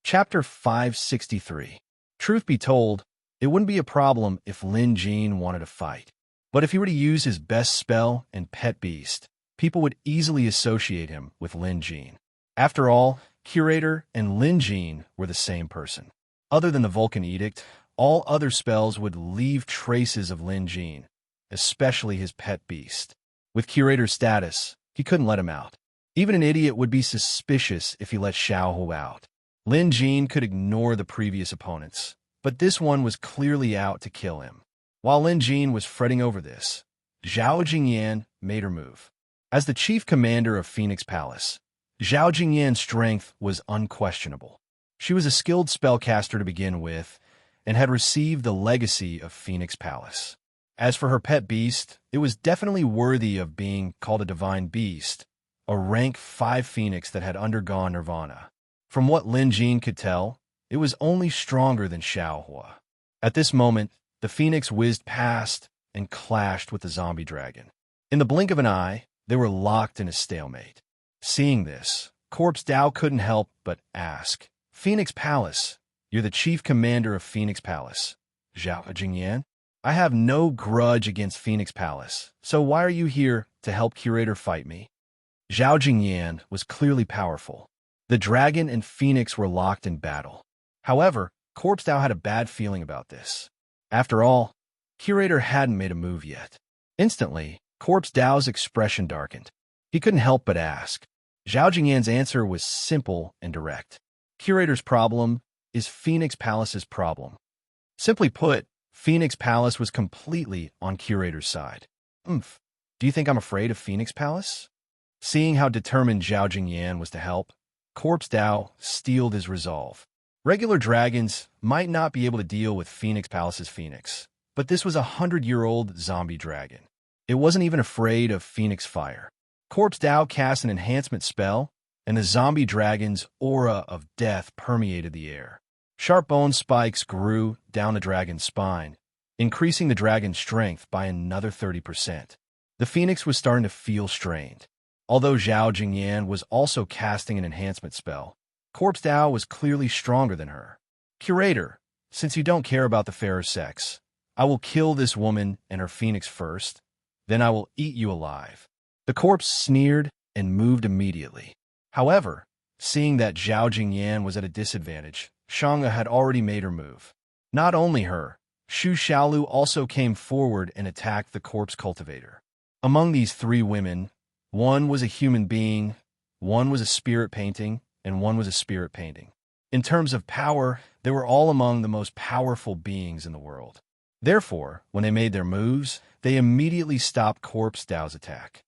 Chapter 563. Truth be told, it wouldn't be a problem if Lin Jin wanted to fight. But if he were to use his best spell and pet beast, people would easily associate him with Lin Jin. After all, Curator and Lin Jin were the same person. Other than the Vulcan Edict, all other spells would leave traces of Lin Jin, especially his pet beast. With Curator's status, he couldn't let him out. Even an idiot would be suspicious if he let Xiao Hu out. Lin Jin could ignore the previous opponents, but this one was clearly out to kill him. While Lin Jin was fretting over this, Zhao Jingyan made her move. As the chief commander of Phoenix Palace, Zhao Jingyan's strength was unquestionable. She was a skilled spellcaster to begin with, and had received the legacy of Phoenix Palace. As for her pet beast, it was definitely worthy of being called a divine beast, a rank 5 phoenix that had undergone nirvana. From what Lin Jin could tell, it was only stronger than Xiaohua. At this moment, the phoenix whizzed past and clashed with the zombie dragon. In the blink of an eye, they were locked in a stalemate. Seeing this, Corpse Dao couldn't help but ask, "Phoenix Palace, you're the chief commander of Phoenix Palace, Zhao Jingyan? I have no grudge against Phoenix Palace, so why are you here to help Curator fight me?" Zhao Jingyan was clearly powerful. The dragon and phoenix were locked in battle. However, Corpse Dao had a bad feeling about this. After all, Curator hadn't made a move yet. Instantly, Corpse Dao's expression darkened. He couldn't help but ask. Zhao Jingyan's answer was simple and direct. Curator's problem is Phoenix Palace's problem. Simply put, Phoenix Palace was completely on Curator's side. Do you think I'm afraid of Phoenix Palace? Seeing how determined Zhao Jingyan was to help, Corpse Dao steeled his resolve. Regular dragons might not be able to deal with Phoenix Palace's phoenix, but this was a 100-year-old zombie dragon. It wasn't even afraid of phoenix fire. Corpse Dao cast an enhancement spell, and the zombie dragon's aura of death permeated the air. Sharp bone spikes grew down the dragon's spine, increasing the dragon's strength by another 30%. The phoenix was starting to feel strained. Although Zhao Jingyan was also casting an enhancement spell, Corpse Dao was clearly stronger than her. "Curator, since you don't care about the fairer sex, I will kill this woman and her phoenix first, then I will eat you alive." The corpse sneered and moved immediately. However, seeing that Zhao Jingyan was at a disadvantage, Shangha had already made her move. Not only her, Xu Xiaolu also came forward and attacked the corpse cultivator. Among these three women, one was a human being, one was a spirit painting, and one was a spirit painting. In terms of power, they were all among the most powerful beings in the world. Therefore, when they made their moves, they immediately stopped Corpse Dao's attack.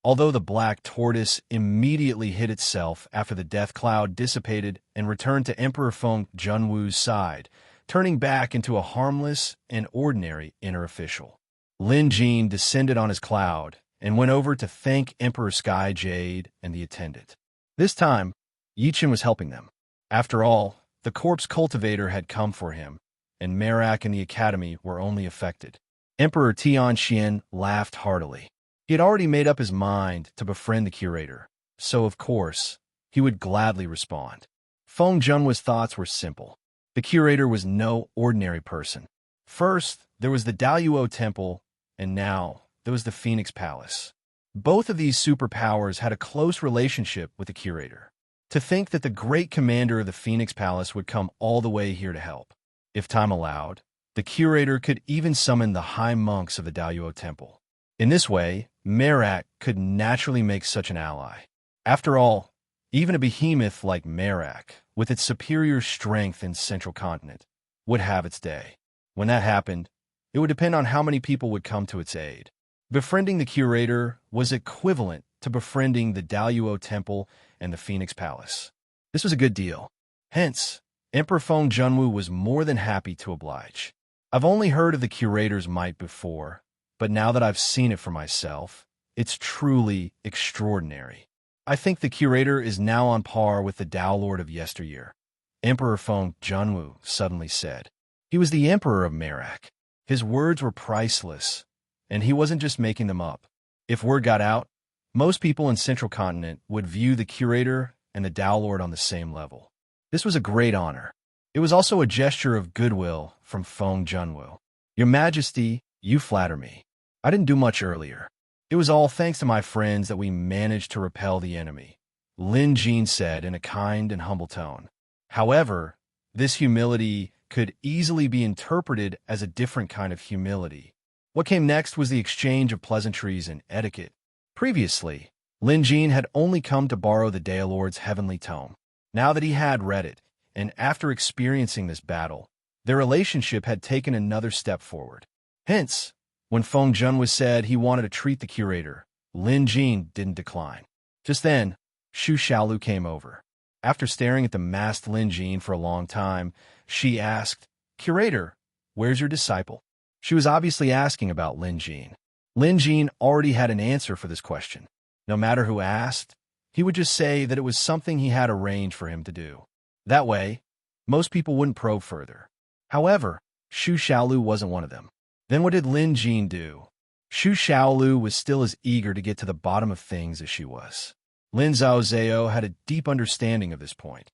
Although the black tortoise immediately hid itself after the death cloud dissipated and returned to Emperor Feng Junwu's side, turning back into a harmless and ordinary inner official. Lin Jin descended on his cloud and went over to thank Emperor Sky Jade and the attendant. This time, Yichen was helping them. After all, the corpse cultivator had come for him, and Merak and the academy were only affected. Emperor Tianxian laughed heartily. He had already made up his mind to befriend the curator, so of course, he would gladly respond. Feng Junwa's thoughts were simple. The curator was no ordinary person. First, there was the Daluo Temple, and now there was the Phoenix Palace. Both of these superpowers had a close relationship with the curator. To think that the great commander of the Phoenix Palace would come all the way here to help. If time allowed, the curator could even summon the high monks of the Daluo Temple. In this way, Merak could naturally make such an ally. After all, even a behemoth like Merak, with its superior strength in Central Continent, would have its day. When that happened, it would depend on how many people would come to its aid. Befriending the curator was equivalent to befriending the Daluo Temple and the Phoenix Palace. This was a good deal. Hence, Emperor Feng Junwu was more than happy to oblige. I've only heard of the curator's might before, but now that I've seen it for myself, it's truly extraordinary. I think the curator is now on par with the Dao Lord of yesteryear, Emperor Feng Junwu suddenly said. He was the emperor of Merak. His words were priceless, and he wasn't just making them up. If word got out, most people in Central Continent would view the curator and the Dao Lord on the same level. This was a great honor. It was also a gesture of goodwill from Feng Junwu. Your Majesty, you flatter me. I didn't do much earlier. It was all thanks to my friends that we managed to repel the enemy, Lin Jin said in a kind and humble tone. However, this humility could easily be interpreted as a different kind of humility. What came next was the exchange of pleasantries and etiquette. Previously, Lin Jin had only come to borrow the Dao Lord's heavenly tome. Now that he had read it, and after experiencing this battle, their relationship had taken another step forward. Hence, when Feng Junwu said he wanted to treat the curator, Lin Jin didn't decline. Just then, Shu Xiaolu came over. After staring at the masked Lin Jin for a long time, she asked, "Curator, where's your disciple?" She was obviously asking about Lin Jin. Lin Jin already had an answer for this question. No matter who asked, he would just say that it was something he had arranged for him to do. That way, most people wouldn't probe further. However, Shu Xiaolu wasn't one of them. Then what did Lin Jin do? Shu Xiaolu was still as eager to get to the bottom of things as she was. Lin Zhaozhao had a deep understanding of this point.